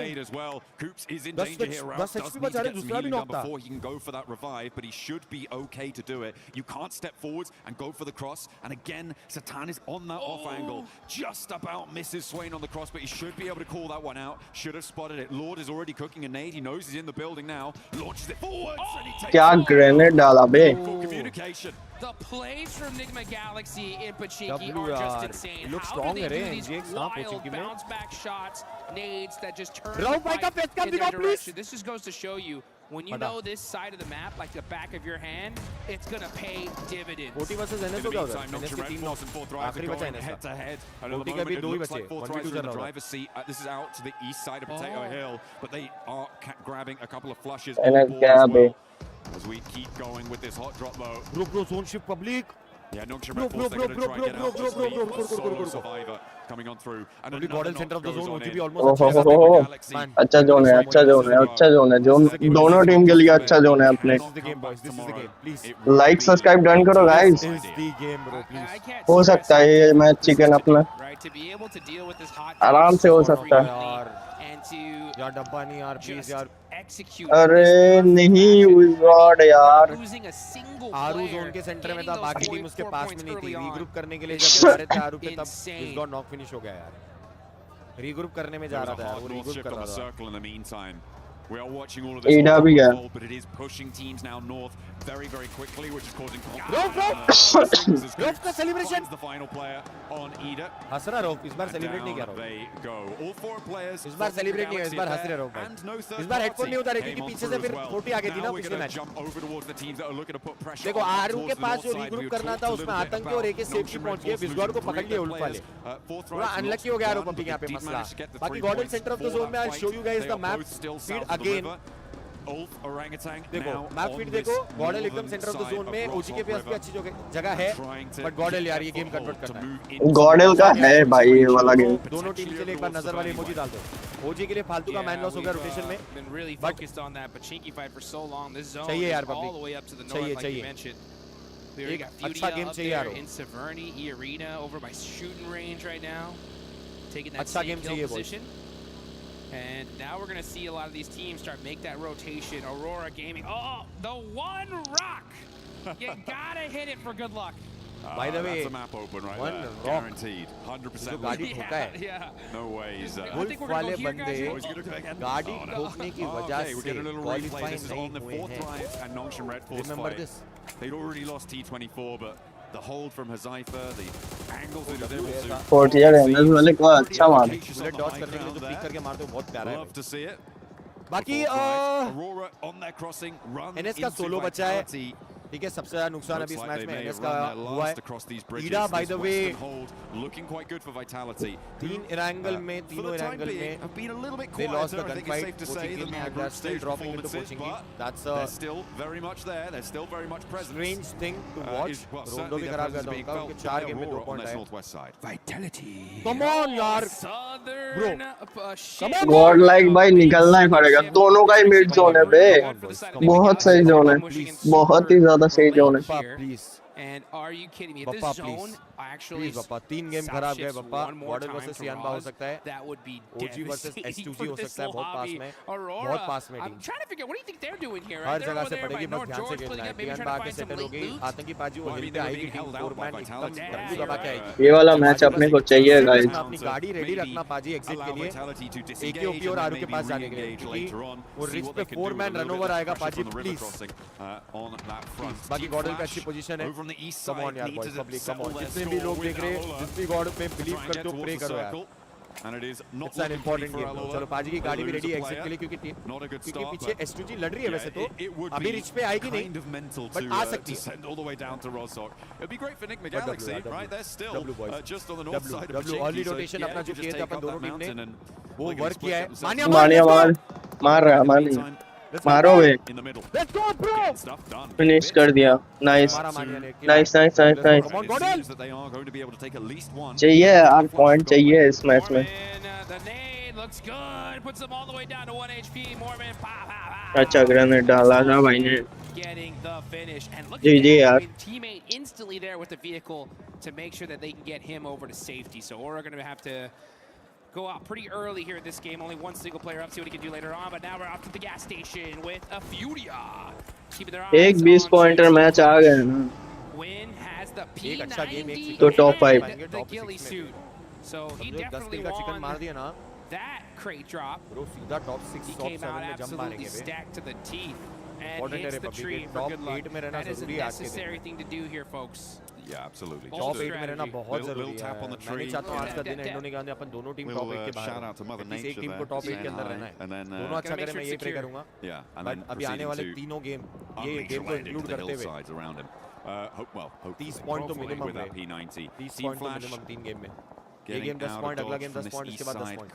10 एचपी बचा रहे, दूसरा भी नॉक था. Before he can go for that revive, but he should be okay to do it. You can't step forwards and go for the cross. And again, Satan is on that off angle. Just about misses Swain on the cross, but he should be able to call that one out. Should have spotted it. Lord is already cooking a nade. He knows he's in the building now. Launches it forwards. And he takes क्या grenade डाला बे. communication. The plays from Nigma Galaxy in Pachinki are just insane. Look How strong do they है do these रे, wild bounce back shots, nades that just turn Rauf the bhai ka fight face cam in their दिखाओ, please. direction? This just goes to show you, when you know this side of the map, like the back of your hand, it's gonna pay dividends. 40 versus NS हो गया उधर. NS की team आखिरी बचा NS head to head. 40 के भी 2 ही बचे. 1v2 चल रहा है. Driver's seat. This is out to the east side of Potato Hill, but they are grabbing a couple of flushes. NS क्या बे. As we keep going with this hot drop though. Bro zone shift public. Yeah, Nongshim Red Bulls, they're going to try and get out of the speed. Survivor coming on through. And only God in center of the zone, OGB almost अच्छा zone है, अच्छा zone है, अच्छा zone है. Zone दोनों team के लिए अच्छा जोन है अपने. This is the game boys, this is the game. Please. Like subscribe done करो guys. This is the game bro, please. हो सकता है ये मैच चिकन अपना आराम से हो सकता है. यार डब्बा नहीं यार, प्लीज यार. अरे नहीं गॉड यार. आरू जोन के सेंटर में था, बाकी टीम उसके पास में नहीं थी. रीग्रुप करने के लिए जब जा रहे थे आरू पे, तब इस गॉड नॉक फिनिश हो गया यार. रीग्रुप करने में जा रहा था यार, वो रीग्रुप कर रहा था. We are watching all of this, but it is pushing teams now north very, very quickly, which is causing conflict. Rof का celebration. The final player on Ida. हंस रहा रोफ, इस बार सेलिब्रेट नहीं किया रोफ. They go. All 4 players. इस बार celebrate नहीं है, इस बार हंस रहे रोफ. इस बार हेडफोन नहीं उतारे क्योंकि पीछे से फिर 40 आगे थी ना पिछले मैच. देखो आरू के पास जो रीग्रुप करना था उसमें आतंकी और एके सेफ की पहुंच गए. बिस्गॉड को पकड़ लिए उल्ट वाले. थोड़ा अनलकी हो गया रोफ अभी यहाँ पे मसला. बाकी god in centre of the zone में I show you guys the map feed again. देखो मैप फीड देखो, गॉडल एकदम सेंटर ऑफ द जोन में. ओजी के पास भी अच्छी जगह है, बट गॉडल यार ये गेम कन्वर्ट करना है. गॉडल का है भाई ये वाला गेम. दोनों टीम के लिए एक बार नजर वाले इमोजी डाल दो. ओजी के लिए फालतू का मैन लॉस हो गया रोटेशन में, बट चाहिए यार पब्लिक, चाहिए एक अच्छा गेम चाहिए यार. अच्छा गेम चाहिए boys. And now we're going to see a lot of these teams start make that rotation. Aurora Gaming. Oh, the one rock. You got to hit it for good luck. By the way, that's a map open right one there. rock. Guaranteed. 100%. गाड़ी ठोका है. Yeah. No ways. Wolf वाले बंदे गाड़ी ठोकने की वजह से qualify नहीं हुए हैं. Remember this. They'd already lost T24, but the hold from Hazaifa, the फोर्टियर एंगल वाले को अच्छा मार बुलेट डॉज करने के लिए जो पीक करके मारते हो बहुत प्यारा है बाकी एनएस का सोलो बचा है ठीक है सबसे ज्यादा नुकसान अभी इस मैच में एनएस का हुआ है ईडा बाय द वे तीन एंगल में तीनों एंगल में they lost the gunfight Poching and they're still dropping into Poching that's a strange thing to watch रोंडो भी खराब कर उनका उनके 4 गेम में 2 पॉइंट आए Vitality come on यार bro come on God like भाई निकलना ही पड़ेगा दोनों का ही मिड जोन है बे बहुत सही जोन है बहुत ही ज्यादा सही जोन है please And are you kidding me? This zone actually Bappa 3 game खराब गए बप्पा मॉडल वर्सेस सियानबा हो सकता है that would be OG versus एस2जी हो सकता है बहुत पास में Aurora, बहुत पास में I'm trying to figure what do you think they're doing here? हर जगह से पड़ेगी बस ध्यान से खेलना है सियानबा आके सेटल हो गई आतंकी बाजी वो हिल पे आएगी टीम 4 मैन एकदम तंबू दबा के आएगी ये वाला मैच अपने को चाहिए गाइस अपनी गाड़ी रेडी रखना पाजी एग्जिट के लिए एके ओपी और आरू के पास जाने के लिए क्योंकि वो रिच पे 4 मैन रनओवर आएगा पाजी प्लीज बाकी गॉडल का अच्छी पोजीशन है कम ऑन यार बॉयज पब्लिक कम ऑन जितने भी लोग देख रहे हैं जिस भी गॉड पे बिलीव करते हो प्रे करो यार इट्स एन इंपॉर्टेंट गेम चलो पाजी की गाड़ी भी रेडी एग्जिट के लिए क्योंकि पीछे एस2जी लड़ रही है वैसे तो अभी रिच पे आएगी नहीं बट आ सकती है डब्ल्यू अर्ली रोटेशन अपना जो किया था अपन दोनों टीम ने वो वर्क किया है मानिया मार रहा मानी मारो वे फिनिश कर दिया nice nice nice nice nice चाहिए 8 पॉइंट चाहिए इस मैच में अच्छा ग्रेनेड डाला था भाई ने जी जी यार teammate instantly there with the vehicle to make sure that they can get him over to safety. So Aura going to have to go out pretty early here in this game. Only one single player up. See what he can do later on. But now we're off to the gas station with a Furia. Keeping their eyes एक 20 pointer match आ गए ना Win has the P90 तो top 5 the ghillie suit. So he definitely chicken मार दिया ना that crate drop. Bro सीधा top 6 He top came 7 out में jump मारेंगे absolutely बे stacked to the teeth and Important hits है the tree public for top good luck. 8 में रहना That is a जरूरी है आज के दिन necessary thing to do here, folks. Yeah, absolutely. Top 8 में रहना बहुत जरूरी है मैं चाहता हूं आज का दिन एंड होने के बाद अपन दोनों टीम टॉप 8 के बाहर एक टीम को टॉप 8 के अंदर रहना है दोनों अच्छा करें मैं ये प्रे करूंगा बट अभी आने वाले तीनों गेम ये गेम को इंक्लूड करते हुए 30 पॉइंट तो मिनिमम है 30 पॉइंट तो मिनिमम 3 गेम में ये गेम 10 पॉइंट अगला गेम 10 पॉइंट इसके बाद 10 पॉइंट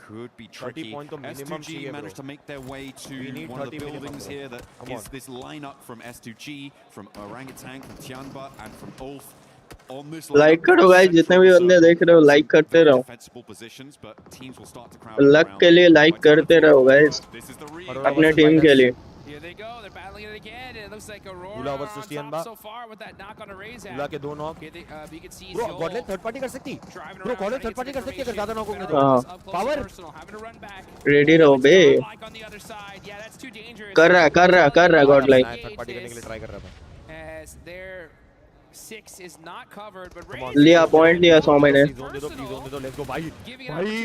30 पॉइंट तो मिनिमम चाहिए managed to make their way to one of the buildings here that is this lineup from S2G, from Orangutan, from Tianba, and from Ulf. Like करो guys जितने भी बंदे देख रहे हो लाइक करते रहो लक के लिए लाइक करते रहो गाइस अपने टीम के लिए Here they go. They're battling it again. And it looks like Aurora Ula on versus top Tianba. so far with that knock on a raise out. Ula के दो knock You can see bro Zol गॉडलेन third party कर सकती bro गॉडलेन third party कर सकती अगर ज्यादा knock होंगे तो हां पावर रेडी रहो बे कर रहा गॉडलाइन थर्ड पार्टी करने के लिए ट्राई कर रहा था as their 6 is not covered but लिया पॉइंट लिया 100 मैंने जोन दे दो लेट्स गो भाई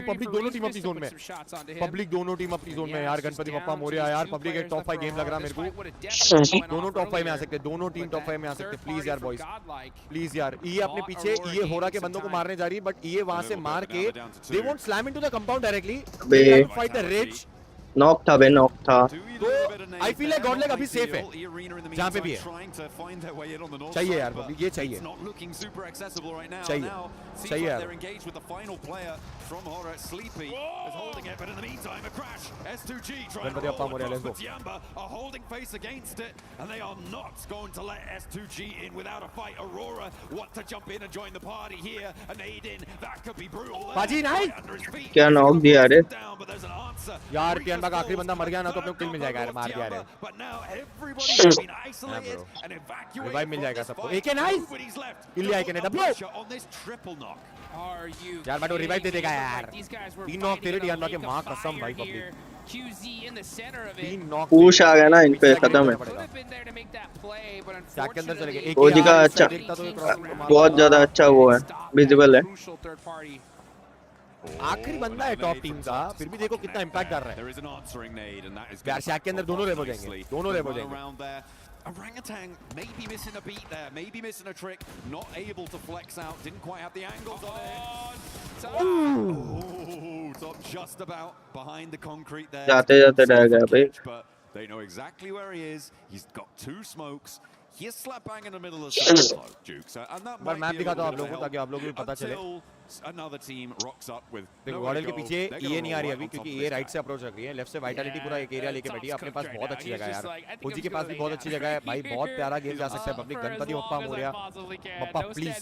पब्लिक दोनों टीम अपनी जोन में पब्लिक दोनों टीम अपनी जोन में यार गणपति बप्पा मोरिया यार पब्लिक एक टॉप 5 गेम लग रहा मेरे को दोनों टॉप 5 में आ सकते हैं दोनों टीम टॉप 5 में आ सकते हैं प्लीज यार बॉयज प्लीज यार ये अपने पीछे ये होरा के बंदों को मारने जा रही है बट ये वहां से मार के they won't slam into the compound directly fight the rich knock था बे नॉक था तो आई फील लाइक गॉडलेग अभी सेफ है जहां पे भी है चाहिए यार ये चाहिए चाहिए यार from Horror, Sleepy is holding it, but in the meantime, a crash. S2G trying to roll away with Tianba, a holding face against it, and they are not going to let S2G in without a fight. Aurora want to jump in and join the party here, and aid in, that could be brutal. बाजी नहीं क्या knock दिया रे यार टियानबा का आखिरी बंदा मर गया ना तो अपने को किल मिल जाएगा यार मार दिया रे रिवाइव मिल जाएगा सबको एके नाइस किल लिया एके ने डब्ल्यू यार बट वो रिवाइव दे देगा यार 3 नॉक तेरे टियानबा के मां कसम भाई पब्लिक 3 नॉक पुश आ गया ना इन पे खत्म है के अंदर चले गए ओजी का अच्छा बहुत ज्यादा अच्छा वो है विजिबल है आखिरी बंदा है टॉप टीम का फिर भी देखो कितना इंपैक्ट कर रहा है यार शैक के अंदर दोनों रेब हो जाएंगे Orangutan maybe missing a beat there, maybe missing a trick, not able to flex out, didn't quite have the angles on it. Oh, Top just about behind the concrete there. जाते जाते रह गया भाई. But they know exactly where he is. He's got 2 smokes. He's slap bang in the middle of the circle, Jukes, and that might map be a दिखाता हूं little आप bit लोगों को ताकि आप लोगों को भी पता चले. until another team rocks up with देखो nowhere गॉडल to के go. पीछे They're ये gonna नहीं आ रही roll अभी right on top क्योंकि of ये this राइट guy. से अप्रोच कर रही है. लेफ्ट से वाइटलिटी पूरा एक एरिया लेके बैठी है. अपने पास बहुत अच्छी जगह है यार. ओजी के पास भी बहुत अच्छी जगह है भाई. बहुत प्यारा गेम जा सकता है. Public Ganpati Bappa Morya. Bappa please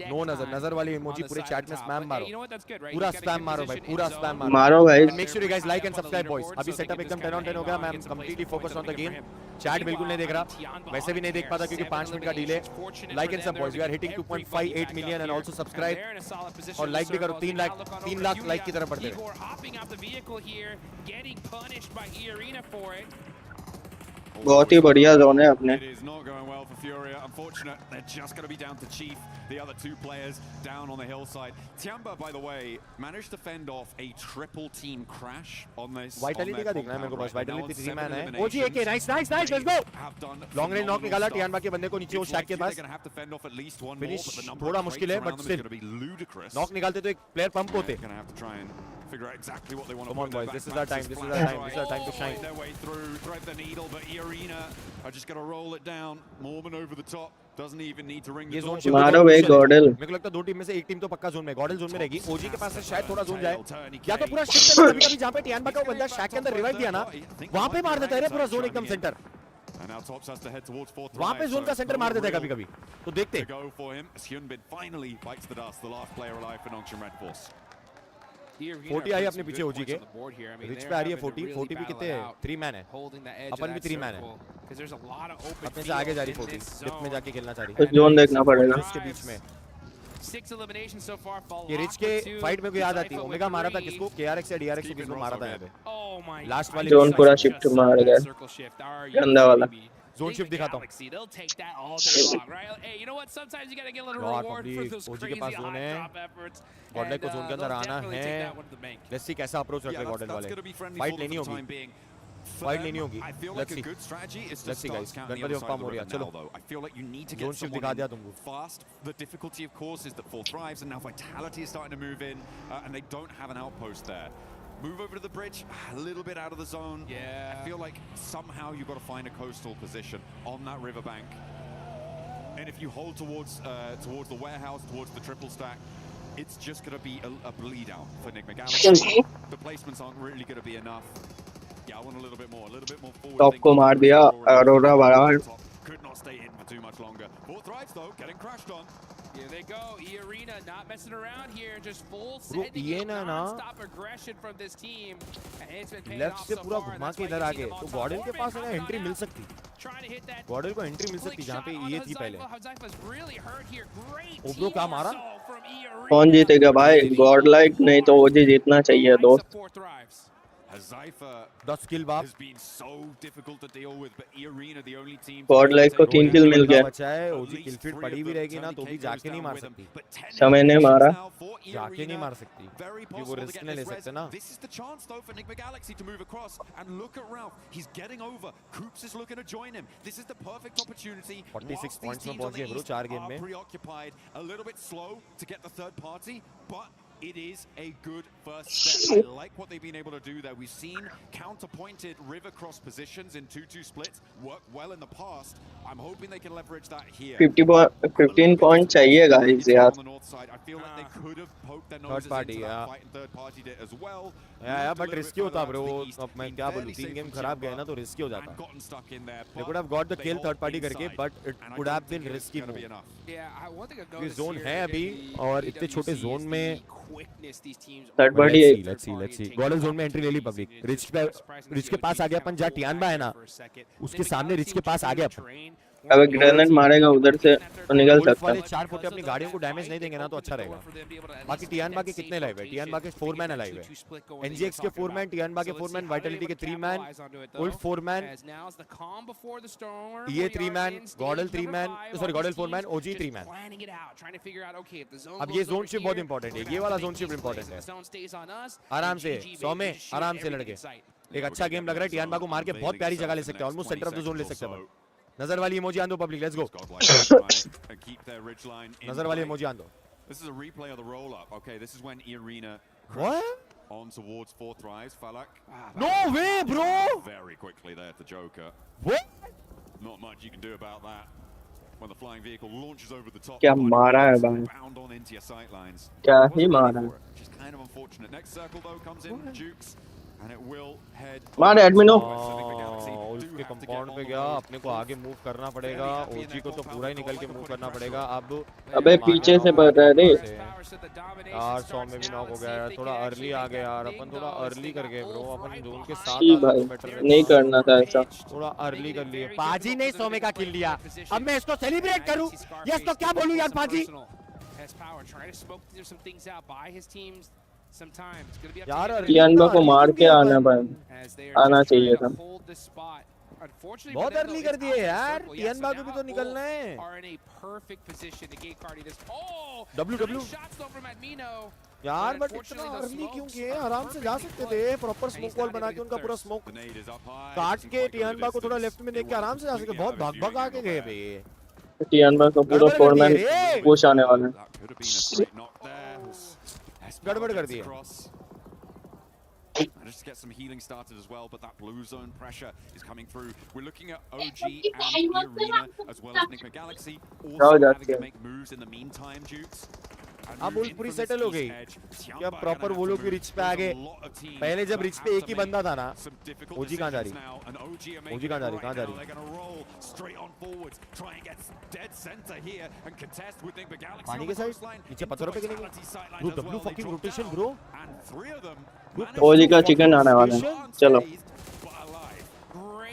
no नजर नजर वाली इमोजी पूरे चैट में स्पैम मारो. पूरा स्पैम मारो भाई. पूरा स्पैम मारो. मारो भाई. Make sure you guys like and subscribe boys. अभी सेटअप एकदम 10 on 10 हो गया. मैं completely focused on the game. Chat बिल्कुल नहीं देख रहा. वैसे भी नहीं देख पाता क्योंकि 5 मिनट का delay. Like and sub boys. We are hitting 2.58 million and also subscribe. और लाइक भी करो. 3 लाख लाइक की तरफ बढ़ते हैं. बहुत ही बढ़िया जोन है अपने. It is not going well for Furia. Unfortunate, they're just going to be down to Chief, the other 2 players down on the hillside. Tiamba, by the way, managed to fend off a triple team crash on this. Vitality का देखना है मेरे को बस. Vitality 3 man है. OG AK nice let's go. Long range knock निकाला Tianba के बंदे को नीचे वो शैक के पास. फिनिश थोड़ा मुश्किल है बट स्टिल नॉक निकालते तो एक प्लेयर पंप होते. Figure out exactly what they want Come to on, put boys. in the This is back our time. match. This is our time. This is our time to shine. Their way through, thread the needle, but Arena are just going to roll it down. Mormon over the top. Doesn't even need to ring the door. मारो भाई गॉडल. मेरे को लगता है 2 team में से एक team तो पक्का जोन में. गॉडल जोन में रहेगी. ओजी के पास से शायद थोड़ा जोन जाए या तो पूरा शिफ्ट करना. कभी-कभी जहां पे टियानबा का वो बंदा शैक के अंदर रिवाइव दिया ना वहां पे मार देता है पूरा जोन एकदम centre. And now Tops has to head towards 4th. वहां पे जोन का सेंटर मार देता है कभी-कभी. तो देखते. Go for him. Hyunbin finally bites the dust, the last player alive for Nongshim Red Force. 40 आई अपने पीछे ओजी के. रिच पे आ रही है 40 भी कितने 3 मैन है. अपन भी 3 मैन है. अपने से आगे जा रही 40. डिप में जाके खेलना चाह रही है. जोन देखना पड़ेगा. इसके बीच में ये रिच के फाइट में भी याद आती है. ओमेगा मारा था किसको? केआरएक्स या डीआरएक्स को किसको मारा था यहाँ पे. लास्ट वाले जोन पूरा शिफ्ट मार गया. गंदा वाला. जोन शिफ्ट दिखाता हूँ. ओजी के पास जोन है. गॉडल को जोन के अंदर आना है. लेट्स सी कैसा अप्रोच रख रहे गॉडल वाले. फाइट लेनी होगी. फाइट लेनी होगी. Let's see guys. Ganpati Bappa Morya. चलो जोन शिफ्ट दिखा दिया तुमको. Fast. The difficulty of course is that 4 thrives and now Vitality is starting to move in and they don't have an outpost there. Move over to the bridge, a little bit out of the zone. Yeah. I feel like somehow you've got to find a coastal position on that riverbank. And if you hold towards the warehouse, towards the triple stack, it's just going to be a bleed out for Enigma Galaxy. The placements aren't really going to be enough. Yeah, I want a little bit more forward. Top को मार दिया. अरोरा बाहर. Could not stay in for too much longer. 4 thrives though, getting crashed on. Here they go. Arena not messing around here, just full Bro, sending ये in ना non-stop aggression from this team. And it's been paying left off से so पूरा far. And घुमा that's के why इधर you uh see गए them on तो top. गॉडल के Mormon पास है ना coming entry on mill out, सकती. trying to hit that गॉडल को एंट्री मिल सकती जहाँ पे ये थी पहले. Huzaifa's really hurt here. Great ओब्रो क्या मारा? कौन जीतेगा भाई? गॉड लाइक नहीं तो ओजी जीतना चाहिए दोस्त. Huzaifa 10 किल बाप. has been so difficult to deal with, but Arena the only team. God like को 3 किल मिल गया. बचा है. ओजी किल फीड पड़ी भी रहेगी ना तो भी जाके नहीं मार सकती. समय ने मारा. जाके नहीं मार सकती कि वो रिस्क नहीं ले सकते ना. This is the chance though for Enigma Galaxy to move across and look at Ralph. He's getting over. Coops is looking to join him. This is the perfect opportunity. 46 points में पहुंच गए bro 4 game में. Preoccupied, a little bit slow to get the third party, but it is a good first step. I like what they've been able to do there. We've seen counter-pointed river cross positions in 2-2 splits work well in the past. I'm hoping they can leverage that here. 15 point चाहिए guys यार. On the north side, I feel like they could have poked their noses party, into that yeah. fight and third party did as well. Yeah, but risky होता bro. अब मैं क्या बोलूं 3 game खराब गए ना तो रिस्की हो जाता. Gotten stuck in there. They could have got the kill third party करके but it could have been risky move. ये जोन है अभी और इतने छोटे जोन में third party. Let's see गॉडल zone में एंट्री ले ली पब्लिक. रिच के पास आ गया अपन. जहाँ टियानबा है ना उसके सामने रिच के पास आ गया अपन. अगर ग्रेनेड मारेगा उधर से तो निकल सकता है. 4 फुटे अपनी गाड़ियों को डैमेज नहीं देंगे ना तो अच्छा रहेगा. बाकी टियानबा के कितने लाइव है? टियानबा के 4 मैन लाइव है. एनजीएक्स के 4 मैन, टियानबा के 4 मैन, वाइटलिटी के 3 मैन, उल्फ 4 मैन, ये 3 मैन, गॉडल 3 मैन, सॉरी गॉडल 4 मैन, ओजी 3 मैन. अब ये जोन शिफ्ट बहुत इंपॉर्टेंट है. ये वाला जोन शिफ्ट इंपॉर्टेंट है. आराम से 100 में आराम से लड़के. एक अच्छा गेम लग रहा है, टियानबा को मार के बहुत प्यारी जगह ले सकते हैं, almost centre of the zone ले सकते हैं। नजर वाली इमोजी आन दो पब्लिक, लेट्स गो। नजर वाली इमोजी आन दो। This is a replay of the roll up. Okay, this is when Irina What? on towards fourth rise. Falak. No way, bro. Very quickly there for Joker. What? Not much you can do about that. When the flying vehicle launches over the top. क्या मारा है भाई? Bound on into your sight lines. क्या ही मारा है? Which is kind of unfortunate. Next circle though comes in Jukes. And it will head. मार एडमिनो। उसके compound पे गया, अपने को आगे मूव करना पड़ेगा, ओजी को तो पूरा ही निकल के मूव करना पड़ेगा। अब अबे पीछे से बढ़ रहा है रे यार, 100 में भी नॉक हो गया यार, थोड़ा अर्ली आ गया यार, अपन थोड़ा अर्ली कर गए ब्रो, अपन जोन के साथ भाई नहीं करना था ऐसा, थोड़ा अर्ली कर लिए। पाजी ने 100 में का किल लिया, अब मैं इसको सेलिब्रेट करूं या इसको क्या बोलूं यार? पाजी यार टियानबा को मार के आना चाहिए था। बहुत अर्ली कर दिए यार, टियानबा को भी तो निकलना है। डब्ल्यू यार, बट इतना अर्ली क्यों किए? आराम से जा सकते थे, प्रॉपर स्मोक वॉल बना के उनका पूरा स्मोक काट के टियानबा को थोड़ा लेफ्ट में देख के आराम से जा सकते। बहुत भाग भाग आके गए भाई, टियानबा को पूरा फोरमैन पुश आने वाला है। गड़बड़ कर दिया। Just to get some healing started as well, but that blue zone pressure is coming through. We're looking at OG and Arena as well as Enigma Galaxy also having to make moves in the meantime, Jukes. अब पूरी settle हो गई क्या? Proper वो लोग भी rich पे आ गए। पहले जब रिच पे एक ही बंदा था ना, ओजी कहाँ जा रही? ओजी कहाँ जा रही? कहाँ जा रही? पानी के साइड नीचे पत्थरों पे गिरेंगे bro. W fucking rotation bro. OG का चिकन आने वाला है, चलो।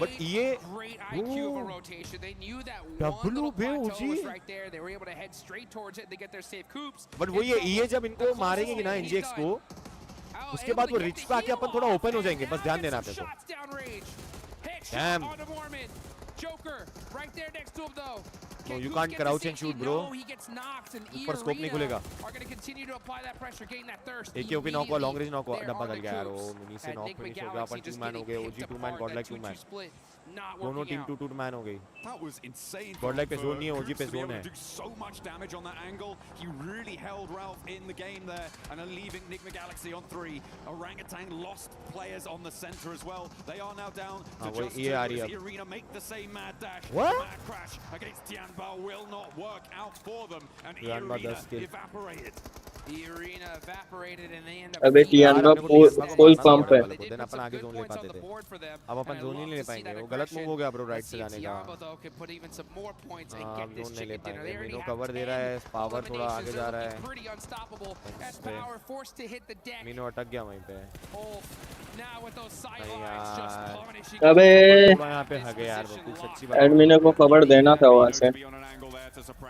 बट ये डब्ल्यू बे ओजी, बट वो ये जब इनको मारेंगे कि ना एनजीएक्स को, उसके बाद वो रिच पे आके अपन थोड़ा ओपन हो जाएंगे, बस ध्यान देना पे तो। Dam, no, you can't crouch and shoot bro, ऊपर स्कोप नहीं खुलेगा। एक ही ओपी नॉक हुआ, लॉन्ग रेंज नॉक हुआ, डब्बा कर गया यार, वो मिनी से नॉक फिनिश हो गया। अपन 2 मैन हो गए, ओजी 2 मैन, गॉड लाइक 2 मैन, दोनों टीम 2 मैन हो गई। गॉड लाइक पे जोन नहीं है, ओजी पे जोन है। So much damage on that angle. He really held Ralph in the game there, and are leaving Enigma Galaxy on 3. Orangutan lost players on the center as well. They are now down to just 2 as Arena make the same mad dash. What? Mad crash against Tianba will not work out for them, and Tianba Arena evaporated. अबे टियानबा full pump है। Then अपन आगे zone ले पाते थे, अब अपन zone ही नहीं ले पाएंगे। वो गलत मूव हो गया ब्रो, राइट से जाने का। जोन नहीं ले पाएंगे। मीनो कवर दे रहा है, पावर थोड़ा आगे जा रहा है, मीनो अटक गया वहीं पे। अबे यहाँ पे हगे यार, वो सच्ची बात, एडमिनो को कवर देना था वहाँ से।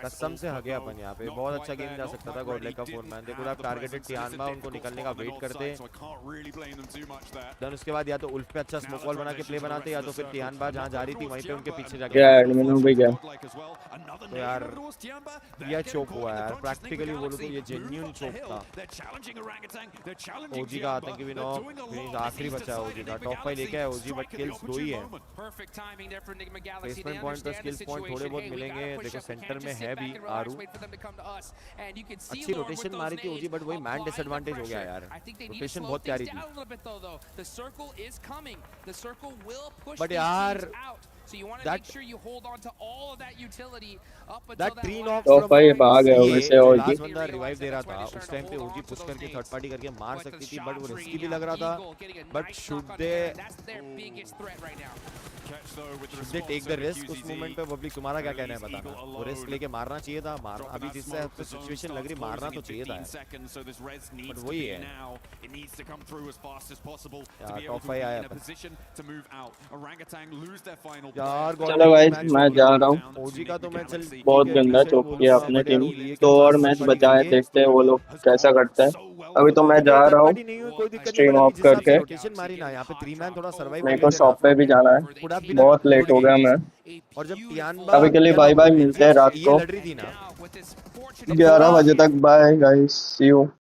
कसम से हगे अपन यहाँ पे। बहुत अच्छा गेम जा सकता था गॉडलाइक का फोरमैन। देखो आप टारगेटेड टियानबा, उनको निकलने का वेट करते, देन उसके बाद या तो उल्फ पे अच्छा स्मोक वॉल बना के प्ले बनाते, या तो फिर टियानबा जहाँ जा रही थी वहीं पे उनके पीछे जाके। एडमिनो भी गया तो यार ये चोक हुआ यार, प्रैक्टिकली बोलो तो ये जेन्युइन चोक था। ओजी का आतंकी भी नॉक, आखिरी बचा है ओजी का। टॉप 5 लेके आया ओजी, बट किल्स 2 ही है। प्लेसमेंट पॉइंट पे स्किल्स पॉइंट थोड़े बहुत मिलेंगे। देखो सेंटर में है भी आरू, अच्छी रोटेशन मारी थी ओजी, बट वही मैन डिसएडवांटेज हो गया यार। रोटेशन बहुत प्यारी थी, बट यार that 3 knocks तो भाई भाग गए वैसे ओजी। लास्ट बंदा रिवाइव दे रहा था उस टाइम पे, ओजी पुश करके थर्ड पार्टी करके मार सकती थी, बट वो रिस्की भी लग रहा था। But should they take the risk उस मोमेंट पे? पब्लिक तुम्हारा क्या कहना है बताना। वो रिस्क लेके मारना चाहिए था, मार अभी जिससे सिचुएशन लग रही मारना तो चाहिए था, बट वही है यार। टॉप 5 आया यार। चलो गाइस मैं जा रहा हूँ, ओजी का तो मैं चल बहुत गंदा चौक किया अपने टीम तो, और मैच बचाए, देखते हैं वो लोग कैसा करते हैं। अभी तो मैं जा रहा हूँ स्ट्रीम ऑफ करके, मेरे को शॉप पे भी जाना है, बहुत लेट हो गया मैं। अभी के लिए बाय बाय, मिलते हैं रात को 11 बजे तक। Bye guys, see you.